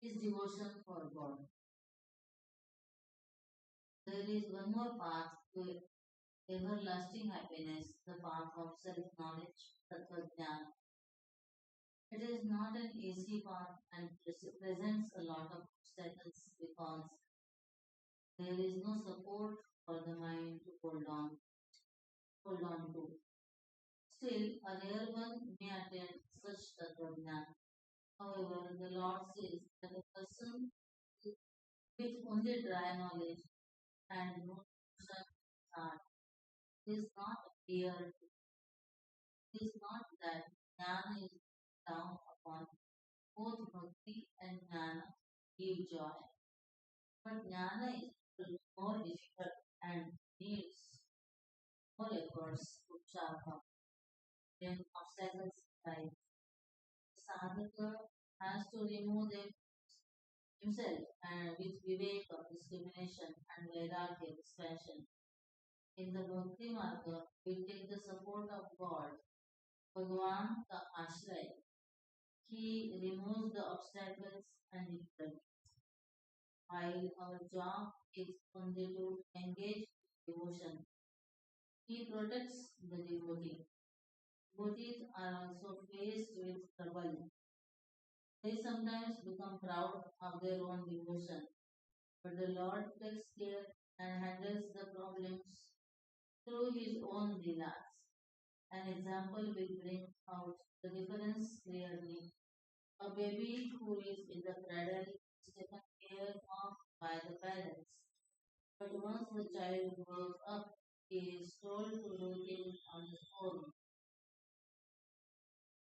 is devotion for God. There is one more path to everlasting happiness, the path of self-knowledge, Tattva-jnana. It is not an easy path and presents a lot of obstacles because there is no support for the mind to hold on to. Still, a rare one may attain such Tattva-jnana. However, the Lord says that a person with only dry knowledge and no devotion in his heart is not appear. It is not that jnana is down upon both bhakti and jnana give joy, but jnana is more difficult and needs more efforts to sharpen when obstacles arise. The sadhaka has to remove them himself and with viveka, discrimination, and vairagya, expansion. In the bhakti marga, we take the support of God, Bhagavan ka ashray. He removes the obstacles and difficulties. While our job is only to engage in devotion, he protects the devotee. Devotees are also faced with trouble. They sometimes become proud of their own devotion, but the Lord takes care and handles the problems through his own leelas. An example will bring out the difference clearly. A baby who is in the cradle is taken care of by the parents. But once the child grows up, he is told to do things on his own.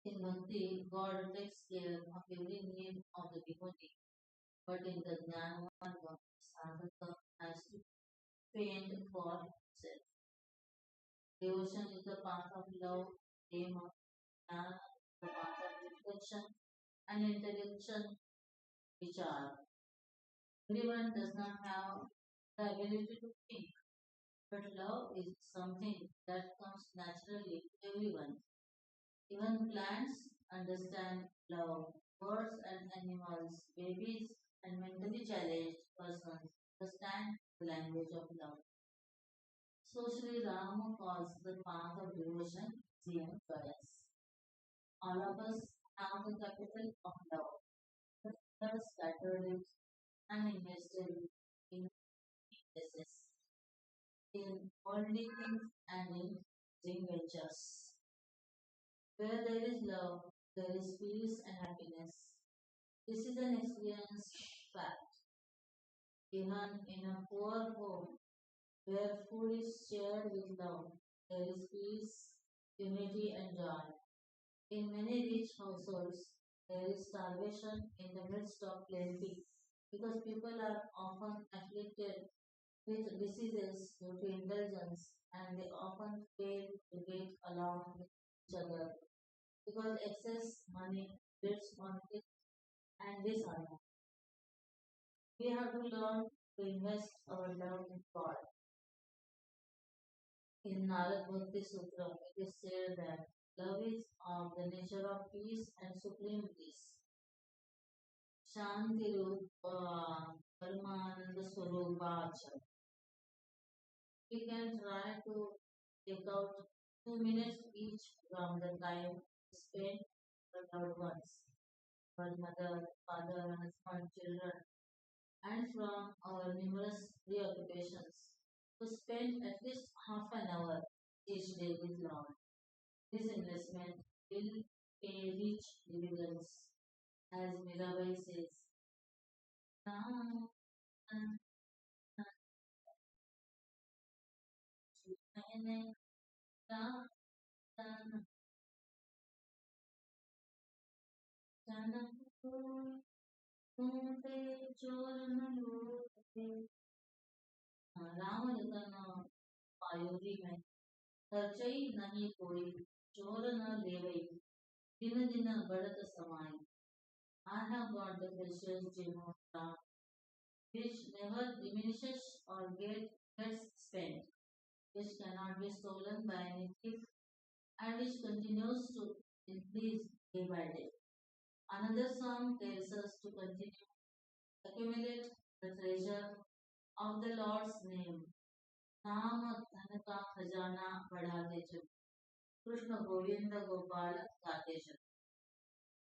In Bhakti, God takes care of every need of the devotee. But in the Jnana Marga, sadhaka has to fend for himself. Devotion is the path of love, prema, jnana, the path of reflection, and intellectual vichar. Everyone does not have the ability to think, but love is something that comes naturally to everyone. Even plants understand love. Birds and animals, babies and mentally challenged persons understand the language of love. So Sri Rama calls the path of devotion easy and joyous. All of us have the capital of love, but we are scattered it and invested in places, in worldly things and in dream ventures. Where there is love, there is peace and happiness. This is an experienced fact. Even in a poor home, where food is shared with love, there is peace, unity, and joy. In many rich households, there is starvation in the midst of plenty because people are often afflicted with diseases due to indulgence and they often fail to get along with each other because excess money breeds conflict and dishonor. We have to learn to invest our love in God. In Narad Bhakti Sutra, it is said that love is of the nature of peace and supreme bliss. Shanti Rupa Paramananda Swarupacha. We can try to take out 2 minutes each from the time spent with our loved ones, our mother, father, husband, children, and from our numerous preoccupations to spend at least half an hour each day with Lord. This investment will pay rich dividends, as Mirabai says. "Ram, Ram, Ram, Ram, Ram, Ram, तुम पे चोर न लूटे." राम लखन पायोरी में खर्चई नहीं कोई चोर न लेवई दिन दिन बढ़त समाई. I have got the precious gem of Ram, which never diminishes or gets spent, which cannot be stolen by any thief, and which continues to increase day by day. Another song tells us to continue accumulate the treasure of the Lord's name. नाम धन का खजाना बढ़ाते चलो. कृष्ण गोविंद गोपाल गाते चलो.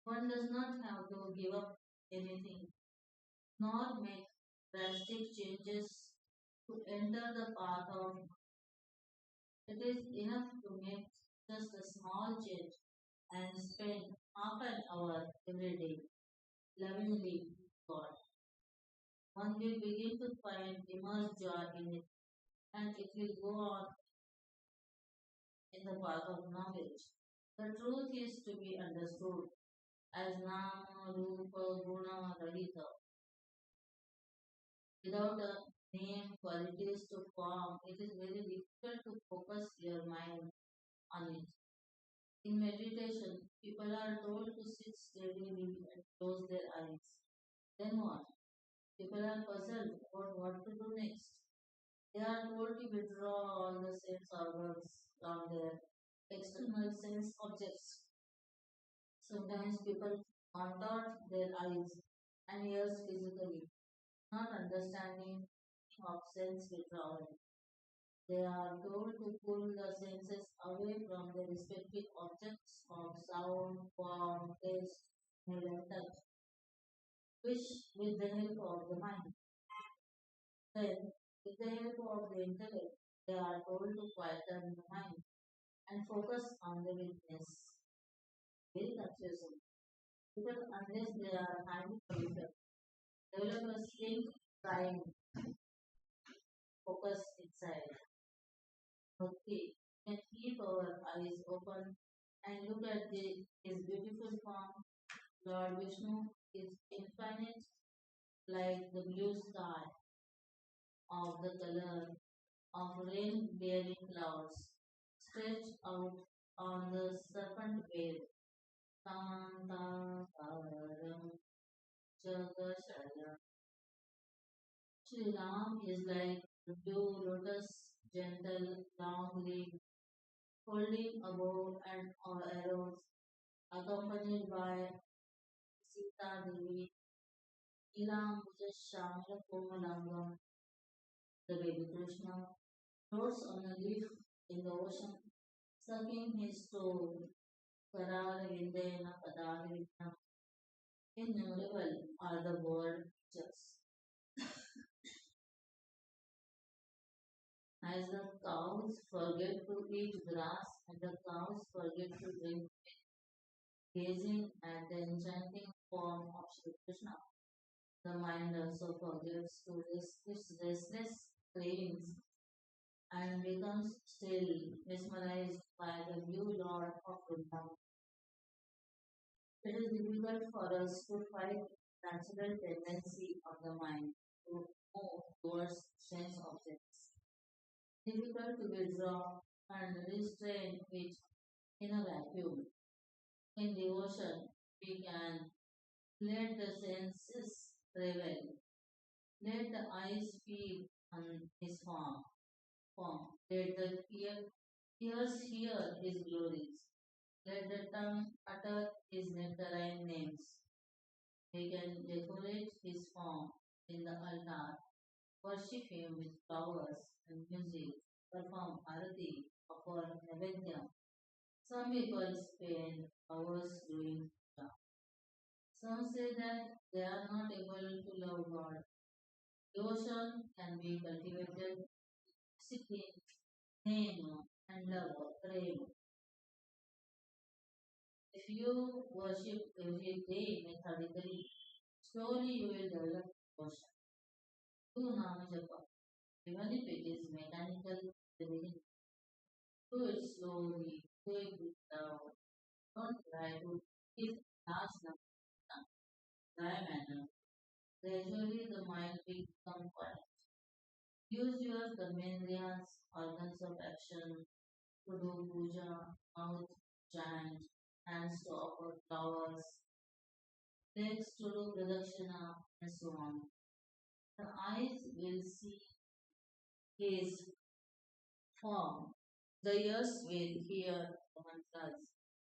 One does not have to give up anything nor make drastic changes to enter the path of. It is enough to make just a small change and spend half an hour every day lovingly God. One will begin to find immense joy in it, and it will go on in the path of knowledge. The truth is to be understood as Nama, Rupa, Guna, Rahita. Without a name, qualities to form, it is very difficult to focus your mind on it. In meditation, people are told to sit steadily and close their eyes. Then what? People are puzzled about what to do next. They are told to withdraw all the sense organs from their external sense objects. Sometimes people contort their eyes and ears physically, not understanding of sense withdrawal. They are told to pull the senses away from the respective objects of sound, form, taste, smell, and touch, which with the help of the mind. Then, with the help of the intellect, they are told to quieten the mind. and focus on the witness. Very confusing. Because unless they are highly committed, developers think trying focus inside. Okay, we can keep our eyes open and look at his beautiful form. Lord Vishnu is infinite like the blue sky of the color of rain-bearing clouds stretched out on the serpent wave. Tantaparam Jagashalam. Sri Ram is like the blue lotus, gentle, long-legged, holding a bow and arrows, accompanied by Sita Devi, Nilambuja Shamala Komalangam, the baby Krishna, floats on a leaf in the ocean, sucking his soul. Karala Vindayana Padavina. Innumerable are the word pictures. As the cows forget to eat grass and the cows forget to drink, gazing at the enchanting form of Sri Krishna, the mind also forgets to rest its restless cravings and becomes still mesmerized by the new Lord of Vrindavan. It is difficult for us to fight the natural tendency of the mind to move towards strange objects. Difficult to withdraw and restrain it in a vacuum. In devotion, we can let the senses revel, let the eyes feed on his form, let the ears hear his glories, let the tongue utter his nectarine names. We can decorate his form in the altar, worship him with flowers and music, perform arati, offer naivedya. Some people spend hours doing puja. Some say that they are not able to love God. Devotion can be cultivated, discipline, name, and love, prema. If you worship every day methodically, slowly you will develop devotion. Do Nama Japa. Even if it is mechanical at the beginning, do it slowly, do it with love. Don't try to give large numbers dry manner. Gradually the mind will become quiet. Use your karmendriyas, organs of action, to do puja, mouth, chant, hands to offer flowers, legs to do pradakshina, and so on. The eyes will see his form, the ears will hear the mantras,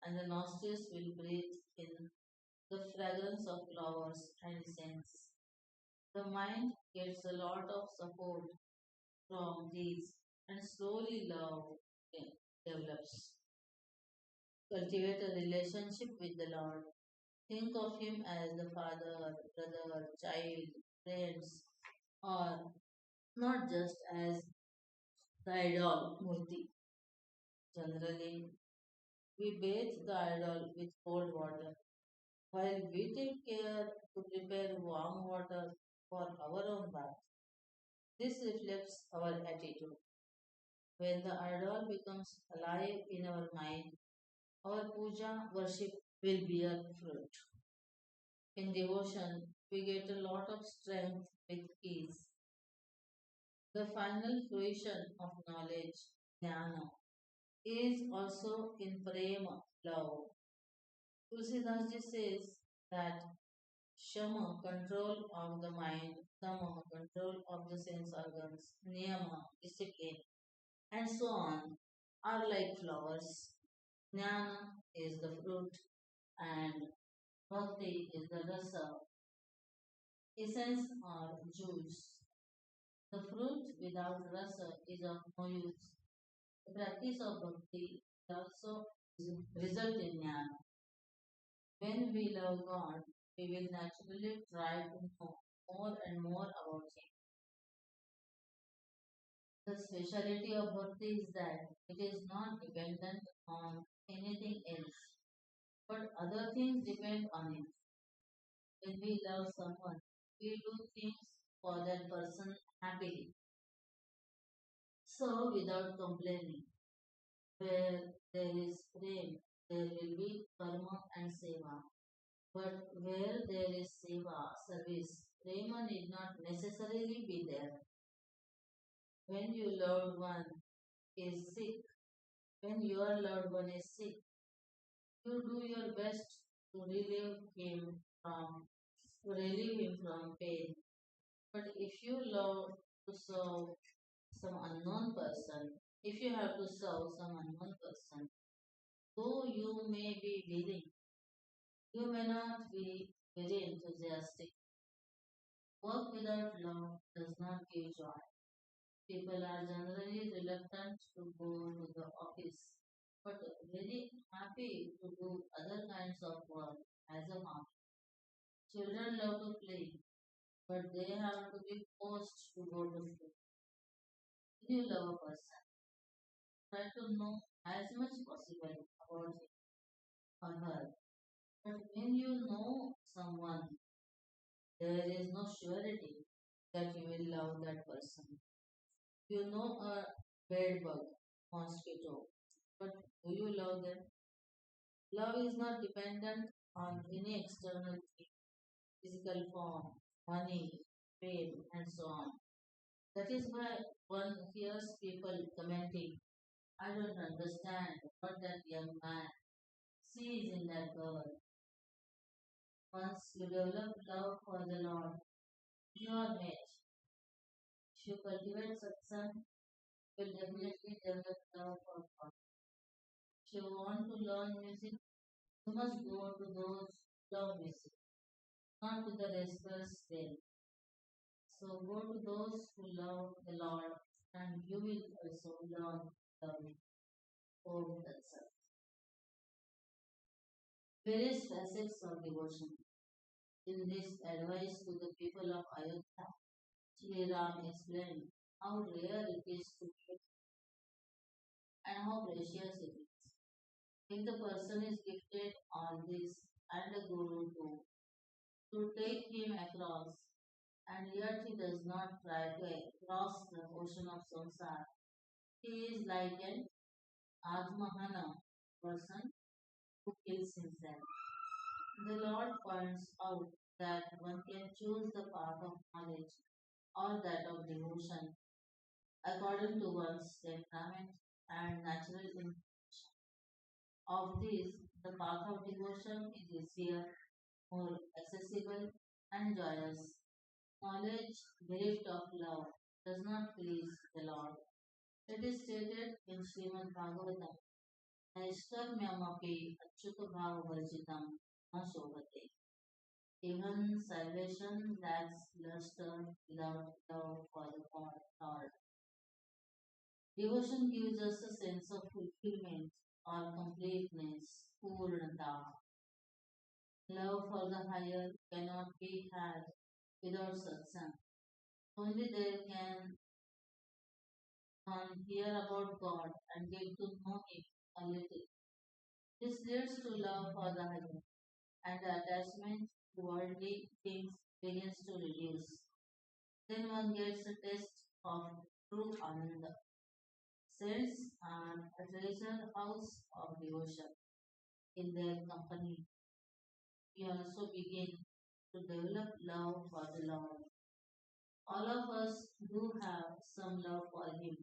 and the nostrils will breathe in the fragrance of flowers and scents. The mind gets a lot of support from these, and slowly love develops. Cultivate a relationship with the Lord. Think of Him as the father, brother, child, friends, or not just as the idol, murti. Generally, we bathe the idol with cold water, while we take care to prepare warm water for our own bath. This reflects our attitude. When the idol becomes alive in our mind, our puja worship will bear fruit. In devotion, we get a lot of strength with ease. The final fruition of knowledge, jnana, is also in prema, love. Tulsidas ji says that shama, control of the mind, dama, control of the sense organs, niyama, discipline, and so on, are like flowers. Jnana is the fruit, and bhakti is the rasa, essence or juice. The fruit without rasa is of no use. The practice of bhakti also result in jnana. When we love God, we will naturally try to know more and more about Him. The speciality of bhakti is that it is not dependent on anything else, but other things depend on it. When we love someone, we do things for that person happily. So, without complaining, where there is prem, there will be karma and seva. But where there is seva, service, prema need not necessarily be there. When your loved one is sick, when your loved one is sick, you do your best to relieve him from pain. But if you love to serve some unknown person, if you have to serve some unknown person, though you may be willing, you may not be very enthusiastic. Work without love does not give joy. People are generally reluctant to go to the office, but very happy to do other kinds of work as a mom. Children love to play, but they have to be forced to go to school. If you love a person, try to know as much possible about him or her. But when you know someone, there is no surety that you will love that person. You know a bed bug, mosquito, but do you love them? Love is not dependent on any external thing, physical form, money, fame, and so on. That is why one hears people commenting, I don't understand what that young man sees in that girl. Once you develop love for the Lord, you are made. If you cultivate satsang, you will definitely develop love for God. If you want to learn music, you must go to those who love music, not to the restless day. So go to those who love the Lord, and you will also learn loving for that. Various facets of devotion. In this advice to the people of Ayodhya, Sri Ram explained how rare it is to meet and how precious it is. If the person is gifted all this and a guru too, to take him across, and yet he does not try to cross the ocean of samsara, he is like an Admahana person who kills himself. The Lord points out that one can choose the path of knowledge or that of devotion according to one's temperament and natural inclination. Of these, the path of devotion is easier, more accessible, and joyous. Knowledge, bereft of love, does not please the Lord. It is stated in Srimad Bhagavatam, Naishtamyamapi achyutabhavavarjitam na shobhate. Even salvation lacks luster without love for the Lord. Devotion gives us a sense of fulfillment or completeness, purnata. Love for the higher cannot be had without satsang. Only there can one hear about God and get to know Him a little. This leads to love for the higher, and the attachment to worldly things begins to reduce. Then one gets a taste of true ananda. Saints are a treasure house of devotion. In their company, we also begin to develop love for the Lord. All of us do have some love for Him,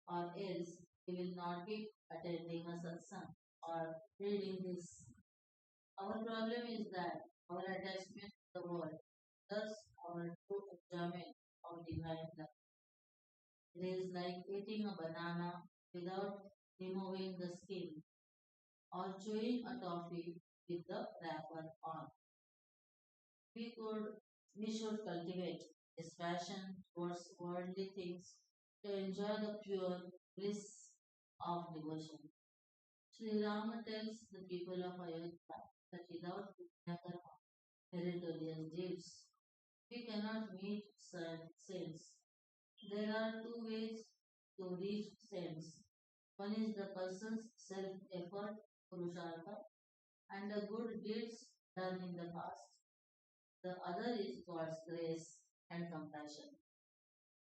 or else we will not be attending a satsang or reading this. Our problem is that our attachment to the world, thus our true enjoyment of divine love. It is like eating a banana without removing the skin, or chewing a toffee with the wrapper on. We could we should cultivate this passion towards worldly things to enjoy the pure bliss of devotion. Sri Rama tells the people of Ayodhya that without Punyakarma, meritorious deeds, we cannot meet saints. There are two ways to reach saints. One is the person's self-effort, purushartha, and the good deeds done in the past. The other is God's grace and compassion.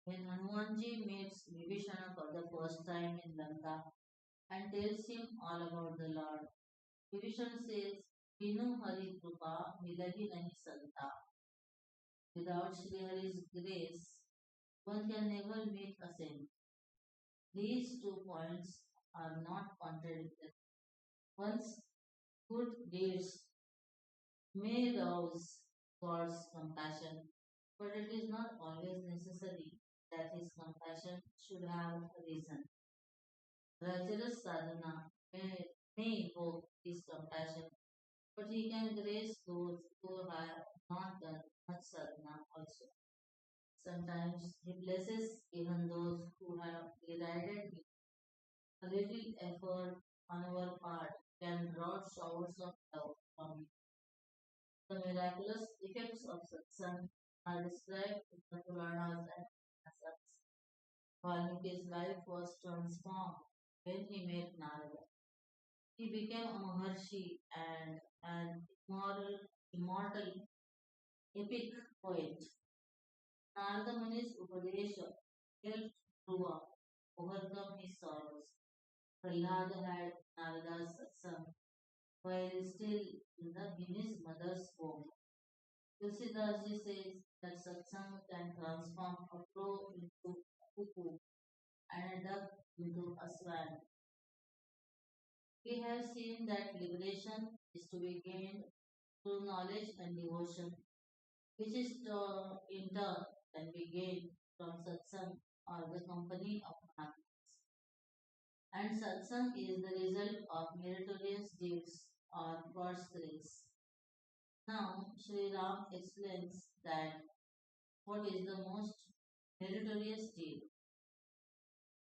When Hanumanji meets Vibhishana for the first time in Lanka and tells him all about the Lord, Vibhishana says, Vinu Hari Krupa Milahi Nahi Santa. Without Sri Hari's grace, one can never meet a saint. These 2 points are not contradictory. One's good deeds may rouse God's compassion, but it is not always necessary that his compassion should have a reason. Righteous sadhana may invoke his compassion, but he can grace those who have not done much sadhana also. Sometimes he blesses even those who have derided him. A little effort on our part can draw showers of love from him. The miraculous effects of satsang are described in the Puranas and Upanishads. Valmiki's life was transformed when he met Narada. He became a Maharshi and an immortal epic poet. Narada Muni's Upadesha helped Dhruva overcome his sorrows. Prahlada had Narada's satsang while still in his mother's womb. Tulsidas says that satsang can transform a crow into a cuckoo and a duck into a swan. We have seen that liberation is to be gained through knowledge and devotion, which is in turn can be gained from satsang or the company of Mahatmas. And satsang is the result of meritorious deeds or God's grace. Now, Sri Ram explains that what is the most meritorious deed.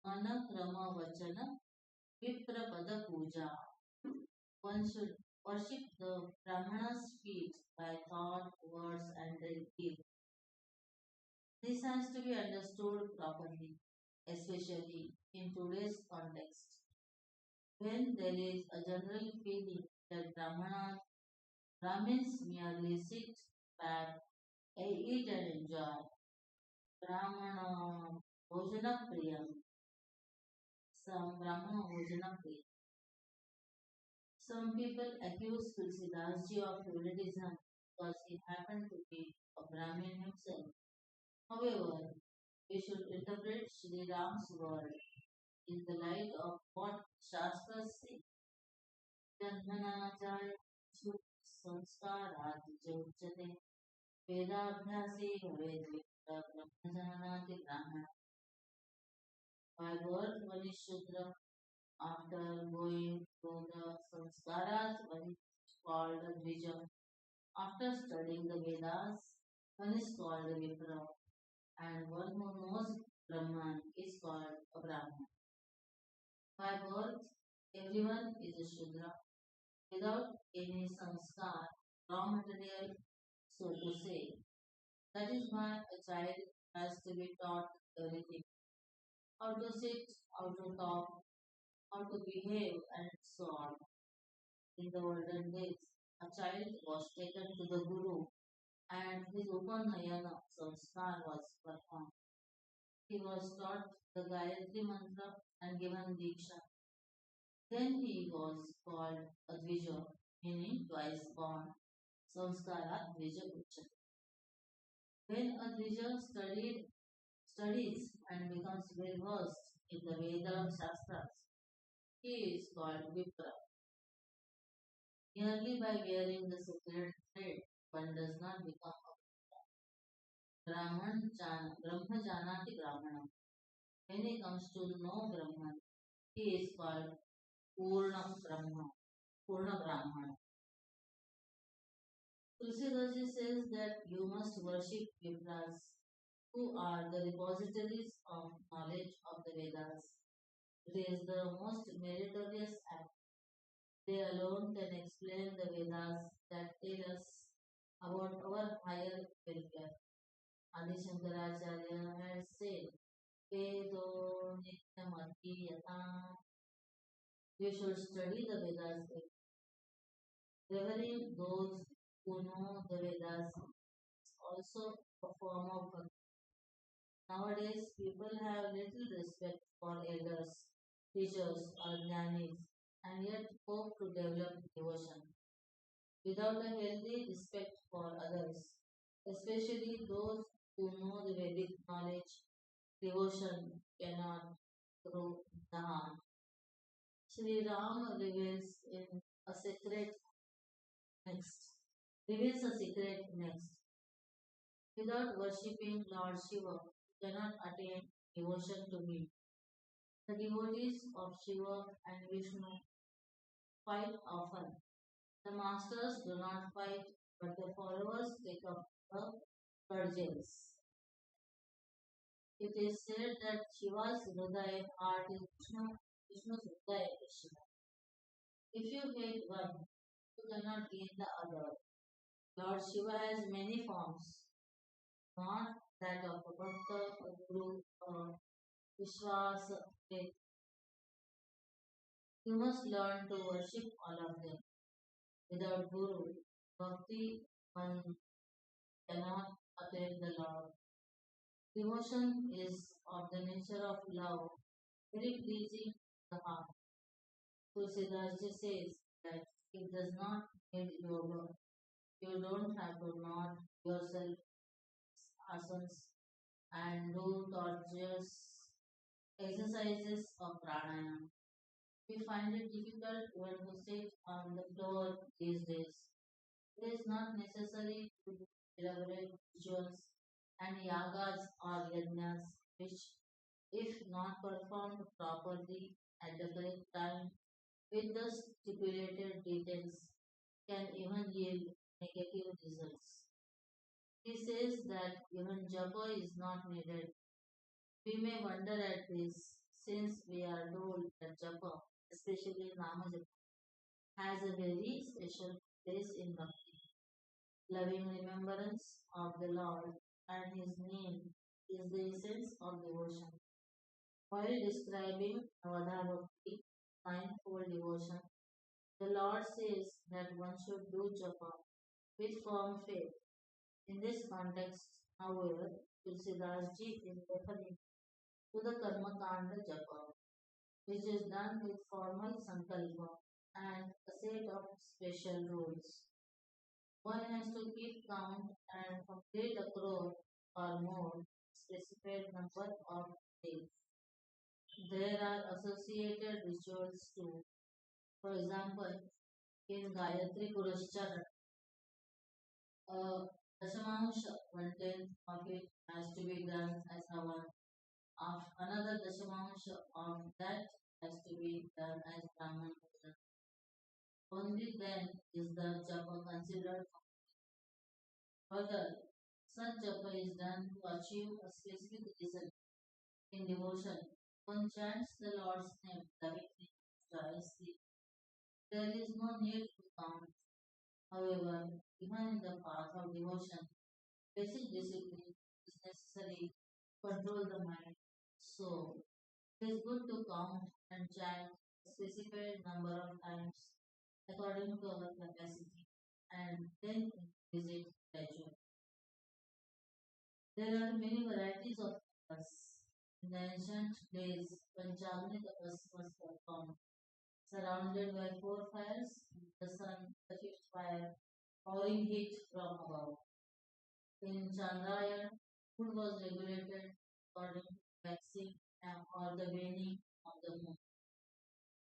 Mana Krama Vachana Viprapada Puja. One should worship the Brahmana's feet by thought, words, and deed. This has to be understood properly, especially in today's context. When there is a general feeling that Brahmins merely sit back, eat and enjoy, Brahmana Bhojana Priyam, some Brahmana Bhojana Priyam. Some people accuse Tulsidas ji of favoritism because he happened to be a Brahmin himself. However, we should interpret Sri Ram's word in the light of what Shastras say. Janmanajaya संस्कारात् जोच्यते वेदाभ्यासे भवेद्विप्र ब्रह्मजानाति ब्राह्मण. By birth one is Shudra. After going through the sanskaras, one is called a Dvija. After studying the Vedas, one is called a Vipra. And one who knows Brahman is called a Brahman. By birth, everyone is a Shudra. Without any sanskar, raw material, so to say. That is why a child has to be taught everything. How to sit, how to talk, how to behave, and so on. In the olden days, a child was taken to the Guru and his Upanayana sanskar was performed. He was taught the Gayatri mantra and given Diksha. Then he was called Advija, meaning twice born. Samskara Dvija Uchati. When Advija studies and becomes well versed in the Veda Shastras, he is called Vipra. Merely by wearing the sacred thread, one does not become a Brahma Janati Brahmana. When he comes to know Brahman, he is called Purna Brahma, Purna Brahmana. Tulsidas says that you must worship Vipras, who are the repositories of knowledge of the Vedas. It is the most meritorious act. They alone can explain the Vedas that tell us about our higher welfare. Adi Shankaracharya has said Vedo Nityamati. You should study the Vedas. Revering those who know the Vedas is also a form of bhakti. Nowadays, people have little respect for elders, teachers, or jnanis, and yet hope to develop devotion. Without a healthy respect for others, especially those who know the Vedic knowledge, devotion cannot grow the heart. Sri Ram a secret next. Reveals a secret next. Without worshipping Lord Shiva, you cannot attain devotion to me. The devotees of Shiva and Vishnu fight often. The masters do not fight, but the followers take up the grudges. It is said that Shiva's Hridaya heart is Vishnu, Vishnu's Hridaya is Shiva. If you hate one, you cannot gain the other. Lord Shiva has many forms, not that of a Bhakta, a Guru, or Vishwas. You must learn to worship all of them. Without Guru, Bhakti, one cannot attain the Lord. Devotion is of the nature of love, very pleasing to the heart. Tulsidas says that it does not need yoga. You don't have to nod yourself asanas and do torturous exercises of pranayama. We find it difficult when to sit on the floor these days. It is not necessary to do elaborate rituals and yagas or yajnas, which, if not performed properly at the correct time with the stipulated details, can even yield negative results. He says that even japa is not needed. We may wonder at this since we are told that japa, especially Nama japa, has a very special place in bhakti. Loving remembrance of the Lord and His name is the essence of devotion. While describing Avadha Bhakti, ninefold devotion, the Lord says that one should do japa with firm faith. In this context, however, Tulsidas ji is referring to the Karma Kanda japa, which is done with formal sankalpa and a set of special rules. One has to keep count and complete a crore or more specified number of days. There are associated rituals too. For example, in Gayatri Purashchar, Dasamansha, 1/10 of it has to be done as Havan. Of another Dasamansha of that has to be done as Brahman Pujan. Only then is the japa considered. Further, such japa is done to achieve a specific result. In devotion, one chants the Lord's name lovingly, joyously. There is no need to count. However, even in the path of devotion, basic discipline is necessary to control the mind. So, it is good to count and chant a specified number of times according to our capacity and then increase it gradually. There are many varieties of tapas. In the ancient days, Panchagni tapas was performed, surrounded by four fires, the sun, the fifth fire, pouring heat from above. In Chandrayaan, food was regulated according to waxing or the waning of the moon,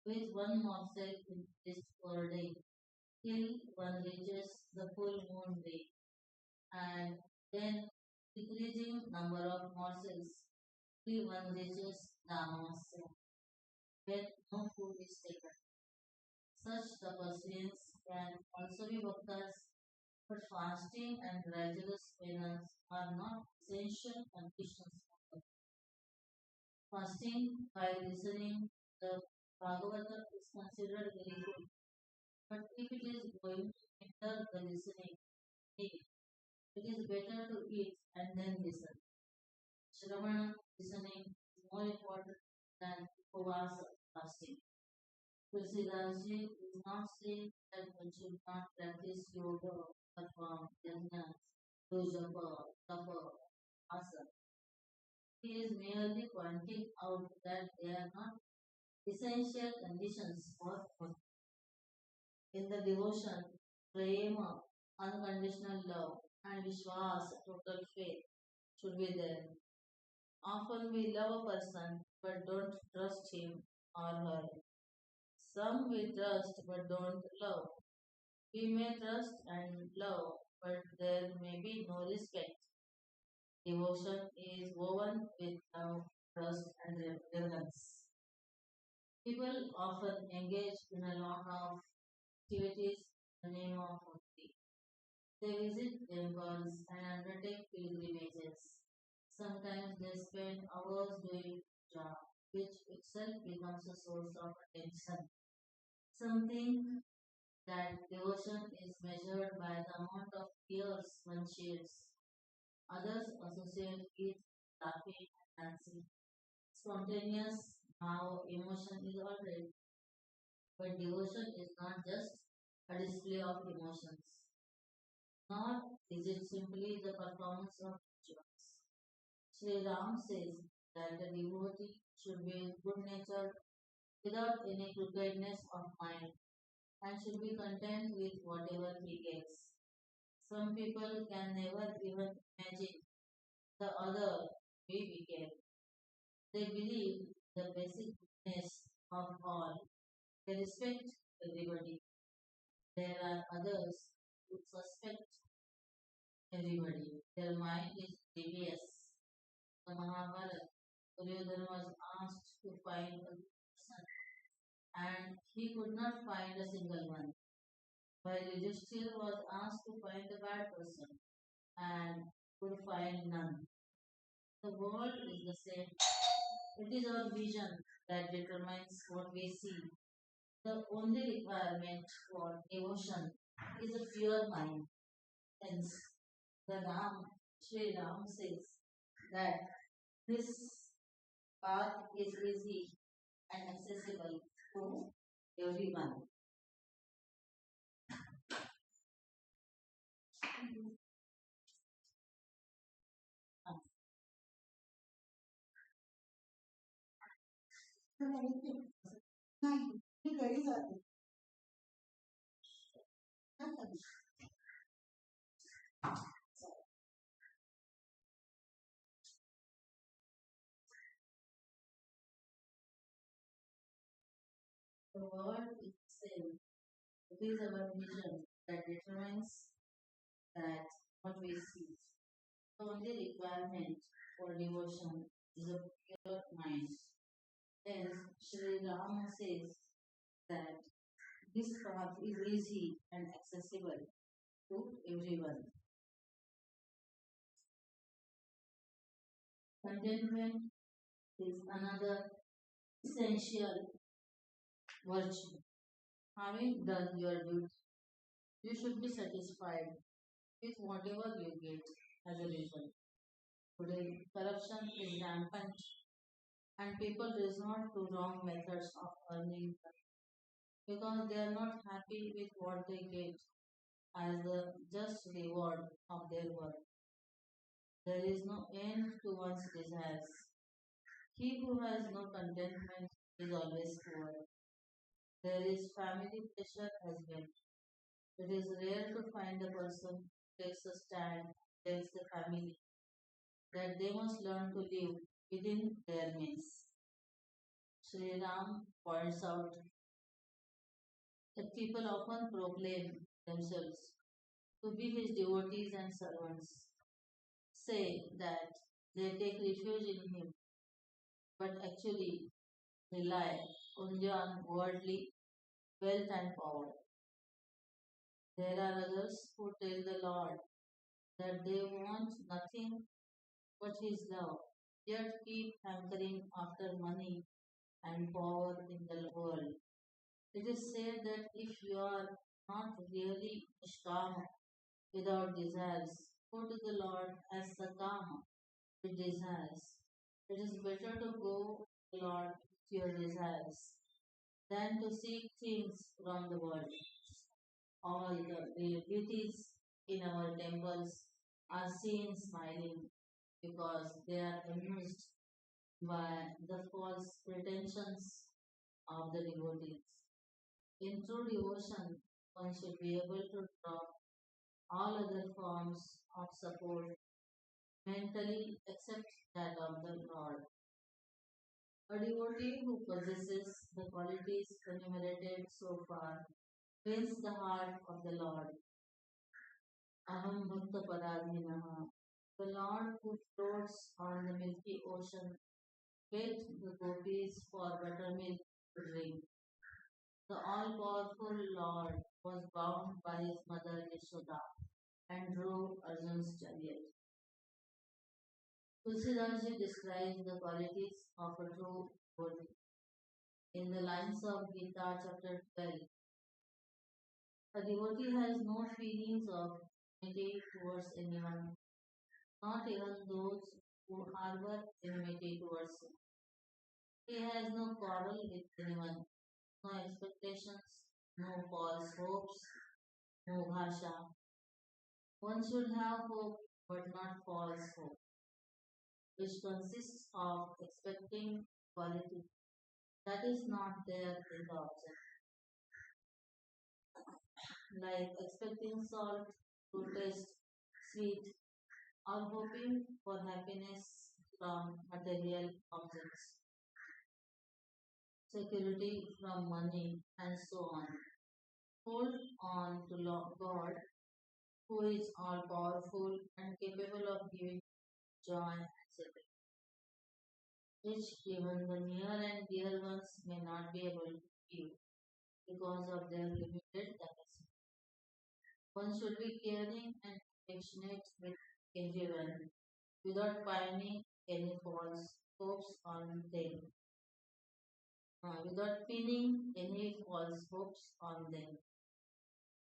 with one morsel increased per day till one reaches the full moon day, and then decreasing number of morsels till one reaches the Amavasya, when no food is taken. Such tapasvians can also be bhaktas, but fasting and rigorous penance are not essential conditions for fasting. While listening the Bhagavata is considered very good, but if it is going to hinder the listening, it is better to eat and then listen. Shravana, listening, more important than Upavasa fasting. Tulsidaji is not saying that one should not practice yoga, perform yajna, do japa, tapa, asana. He is merely pointing out that they are not essential conditions for bhakti. In the devotion, prema, unconditional love, and vishwas, total faith, should be there. Often we love a person but don't trust him or her. Some we trust but don't love. We may trust and love, but there may be no respect. Devotion is woven with love, trust, and reverence. People often engage in a lot of activities in the name of bhakti. They visit temples and undertake pilgrimages. Sometimes they spend hours doing puja, which itself becomes a source of attention. Some think that devotion is measured by the amount of tears one sheds. Others associate it with laughing and dancing. Spontaneous how emotion is already, but devotion is not just a display of emotions, nor is it simply the performance of rituals. Sri Ram says that the devotee should be good natured without any crookedness of mind and should be content with whatever he gets. Some people can never even imagine the other be wicked. They believe the basic goodness of all. They respect everybody. There are others who suspect everybody. Their mind is devious. The Mahabharata, Duryodhana was asked to find a good person and he could not find a single one. While Yudhishthira was asked to find a bad person and could find none. The world is the same. It is our vision that determines what we see. The only requirement for devotion is a pure mind. Hence, the Ram, Sri Ram says that this path is easy and accessible to everyone. The world is the same. It is our vision that determines that what we see. The only requirement for devotion is a pure mind. Hence, Sri Rama says that this path is easy and accessible to everyone. Contentment is another essential virtue. Having done your duty, you should be satisfied with whatever you get as a result. Today, corruption is rampant and people resort to wrong methods of earning because they are not happy with what they get as the just reward of their work. There is no end to one's desires. He who has no contentment is always poor. There is family pressure as well. It is rare to find a person who takes a stand, tells the family that they must learn to live within their means. Sri Ram points out that people often proclaim themselves to be his devotees and servants, say that they take refuge in him, but actually rely only on worldly wealth and power. There are others who tell the Lord that they want nothing but his love, yet keep hankering after money and power in the world. It is said that if you are not really Nishkama without desires, go to the Lord as Sakama with desires. It is better to go, Lord, with your desires than to seek things from the world. All the beauties in our temples are seen smiling because they are amused by the false pretensions of the devotees. In true devotion, one should be able to drop all other forms of support mentally except that of the Lord. A devotee who possesses the qualities enumerated so far wins the heart of the Lord. Aham Bhakta Paradhinaha. The Lord who floats on the milky ocean begged the gopis for buttermilk to drink. The all-powerful Lord was bound by his mother Yashoda and drove Arjun's chariot. Tulsidas describes the qualities of a true devotee. In the lines of Gita chapter 12, a devotee has no feelings of enmity towards anyone, not even those who harbor enmity towards him. He has no quarrel with anyone, no expectations, no false hopes, no bhasha. One should have hope but not false hope, which consists of expecting quality that is not there in the object, like expecting salt to taste sweet or hoping for happiness from material objects, security from money, and so on. Hold on to God, who is all powerful and capable of giving joy and security, which even the near and dear ones may not be able to give because of their limited capacity. One should be caring and affectionate with everyone without pining any false hopes on them, without pinning any false hopes on them.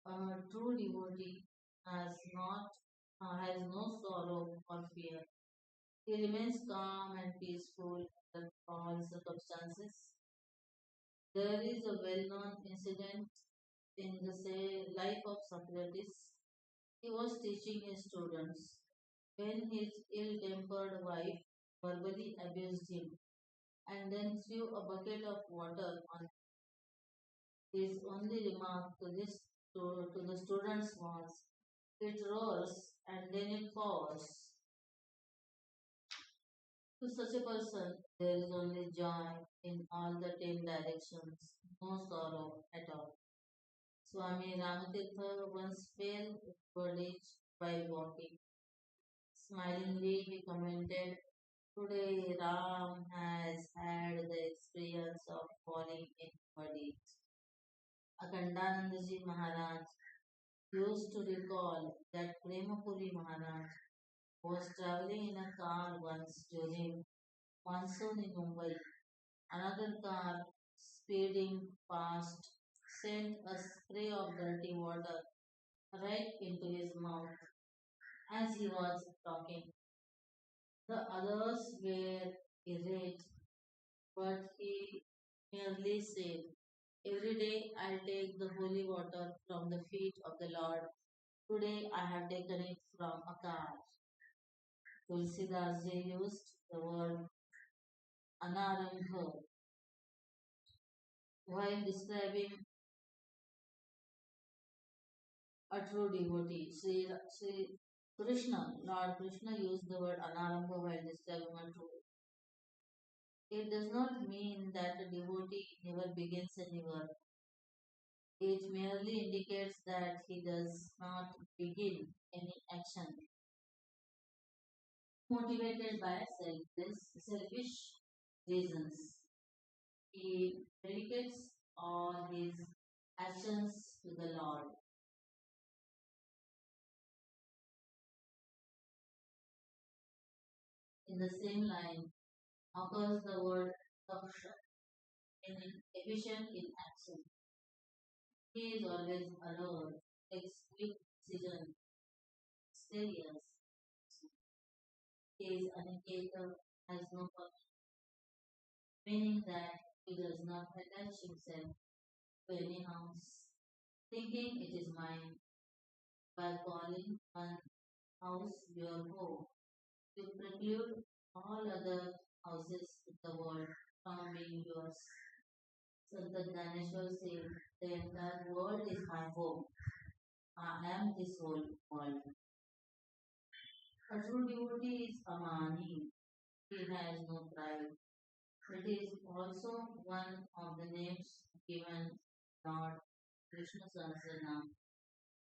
A true devotee has no sorrow or fear. He remains calm and peaceful under all circumstances. There is a well-known incident in the life of Socrates. He was teaching his students when his ill-tempered wife verbally abused him and then threw a bucket of water on his only remark to the students was, "It roars and then it pours." To such a person, there is only joy in all the 10 directions, no sorrow at all. Swami Ramatirtha once fell into a ditch while walking. Smilingly, he commented, "Today Ram has had the experience of falling into a ditch." Akhandanandaji Maharaj used to recall that Premapuri Maharaj was traveling in a car once during monsoon in Mumbai. Another car speeding past sent a spray of dirty water right into his mouth as he was talking. The others were irate, but he merely said, "Every day I'll take the holy water from the feet of the Lord. Today I have taken it from a car." Tulsidas used the word anarambha while describing a true devotee. Sri Krishna, Lord Krishna used the word anarambha while describing a true. It does not mean that a devotee never begins any work. It merely indicates that he does not begin any action motivated by selfish reasons. He dedicates all his actions to the Lord. In the same line occurs the word daksha, meaning efficient in action. He is always alert, takes quick decisions, serious. He is Aniketa has no purpose, meaning that he does not attach himself to any house, thinking it is mine. By calling one house your home, you preclude all other houses in the world from being yours. Sant Dhaneshwar said, the entire world is my home. I am this whole world. A true devotee is Amani. He has no pride. It is also one of the names given Lord Krishna Sahasranam,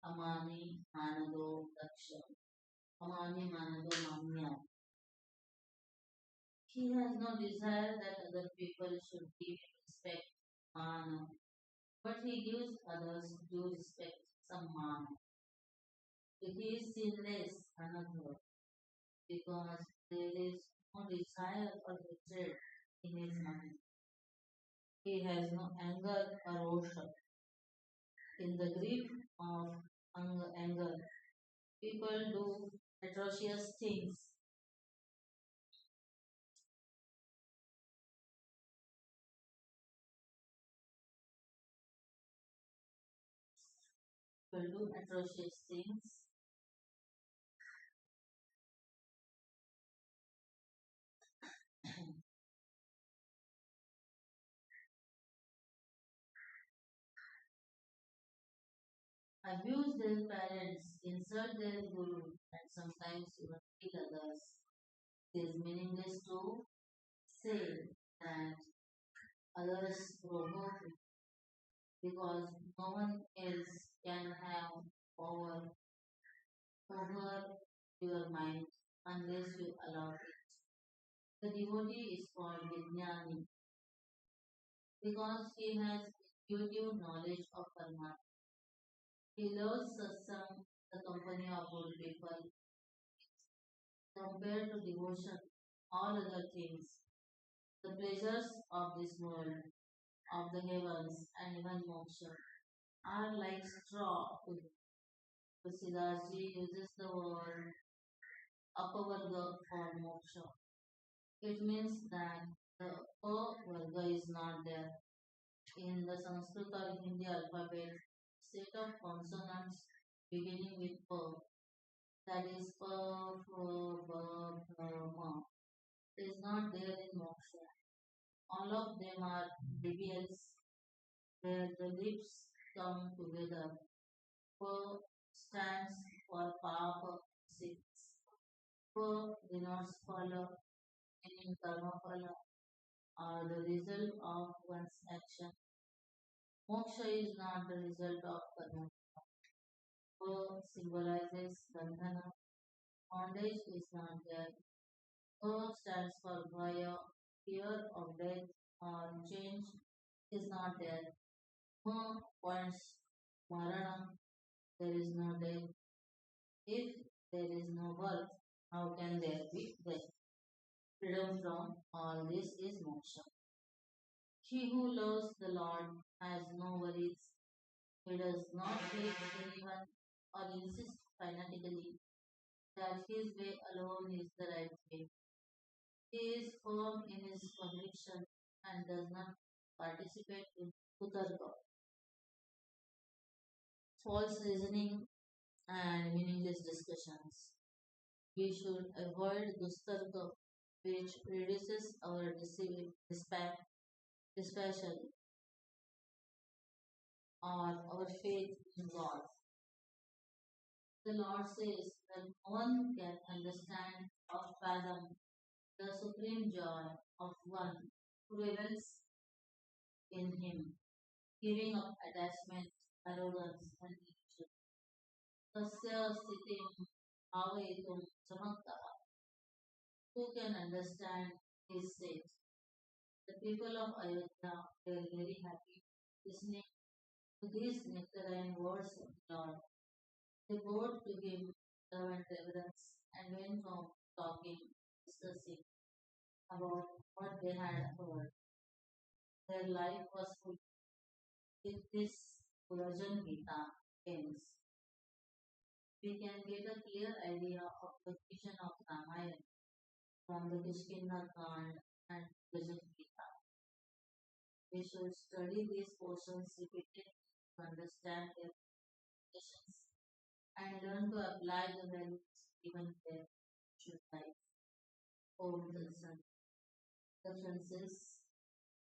Amani Manado Daksha. Amani Manado Mamya. He has no desire that other people should give him respect, honor, but he gives others due respect, samman. He is sinless, another, because there is no desire or hatred in his mind. He has no anger or rosha. In the grip of anger, people do atrocious things. People do atrocious things. Abuse their parents, insult their guru, and sometimes even kill others. It is meaningless to say that others provoke it because no one else can have power over your mind unless you allow it. The devotee is called Vijnani because he has intuitive knowledge of Paramatma. He loves satsang, the company of good people, compared to devotion, all other things, the pleasures of this world, of the heavens, and even moksha, are like straw to him. Tusidasji uses the word apavarga for moksha. It means that the varga is not there. In the Sanskrit or Hindi alphabet, set of consonants beginning with pa, that is pa, fa, ba, bha, ma, is not there in moksha. All of them are labials where the lips come together. Pa stands for papa, six. Pa denotes phala, meaning karma phala, or the result of one's action. Moksha is not the result of karma. Pa symbolizes bandhana. Bondage is not there. Pa stands for bhaya, fear of death or change is not there. Ma points marana, there is no death. If there is no birth, how can there be death? Freedom from all this is moksha. He who loves the Lord has no worries. He does not hate anyone or insist fanatically that his way alone is the right way. He is firm in his conviction and does not participate in kutarka, false reasoning, and meaningless discussions. We should avoid dustarka, which reduces our dispassion or our faith in God. The Lord says that no one can understand or fathom the supreme joy of one who revels in Him, giving up attachment, arrogance, and illusion. Tasya stitim avetum samakta. Who can understand His state? The people of Ayodhya were very happy listening to these nectarine words of the Lord. They bowed to Him love and reverence and went home talking, discussing about what they had heard. Their life was full. With this Purajan Gita ends. We can get a clear idea of the vision of Ramayana. from the Kishkinda Kand and Bhajan Gita. We should study these portions repeatedly to understand their implications and learn to apply the values given in their actual life. Om Darshan. References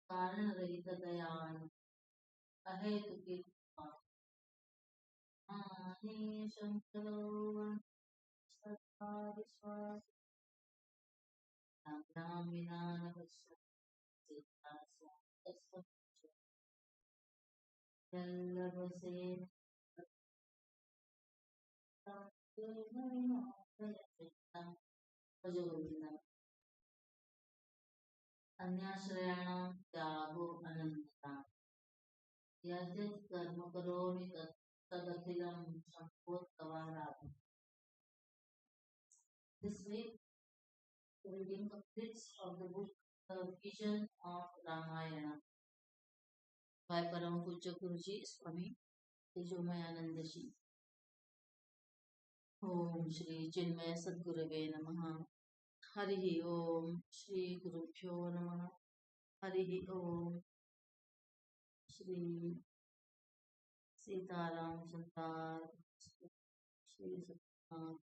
Karna Rahita Dayan Ahetuki Ani Shankaro Sarvadiswa Abhaminana Vasya Yallavase अन्याश्रयाणां त्यागो अनन्तता यद्यत् कर्म करोमि तदखिलं सम्भूतवानाम्. This way, reading completes of the book The Vision of Ramayana by Param Poojya Guruji Swami Tejomayananda Ji. Om Shri Chinmaya Sadgurave Namaha. Harihi Om Shri Gurubhyo Namaha. Harihi Om Shri Sitaram Santar Shri Satnam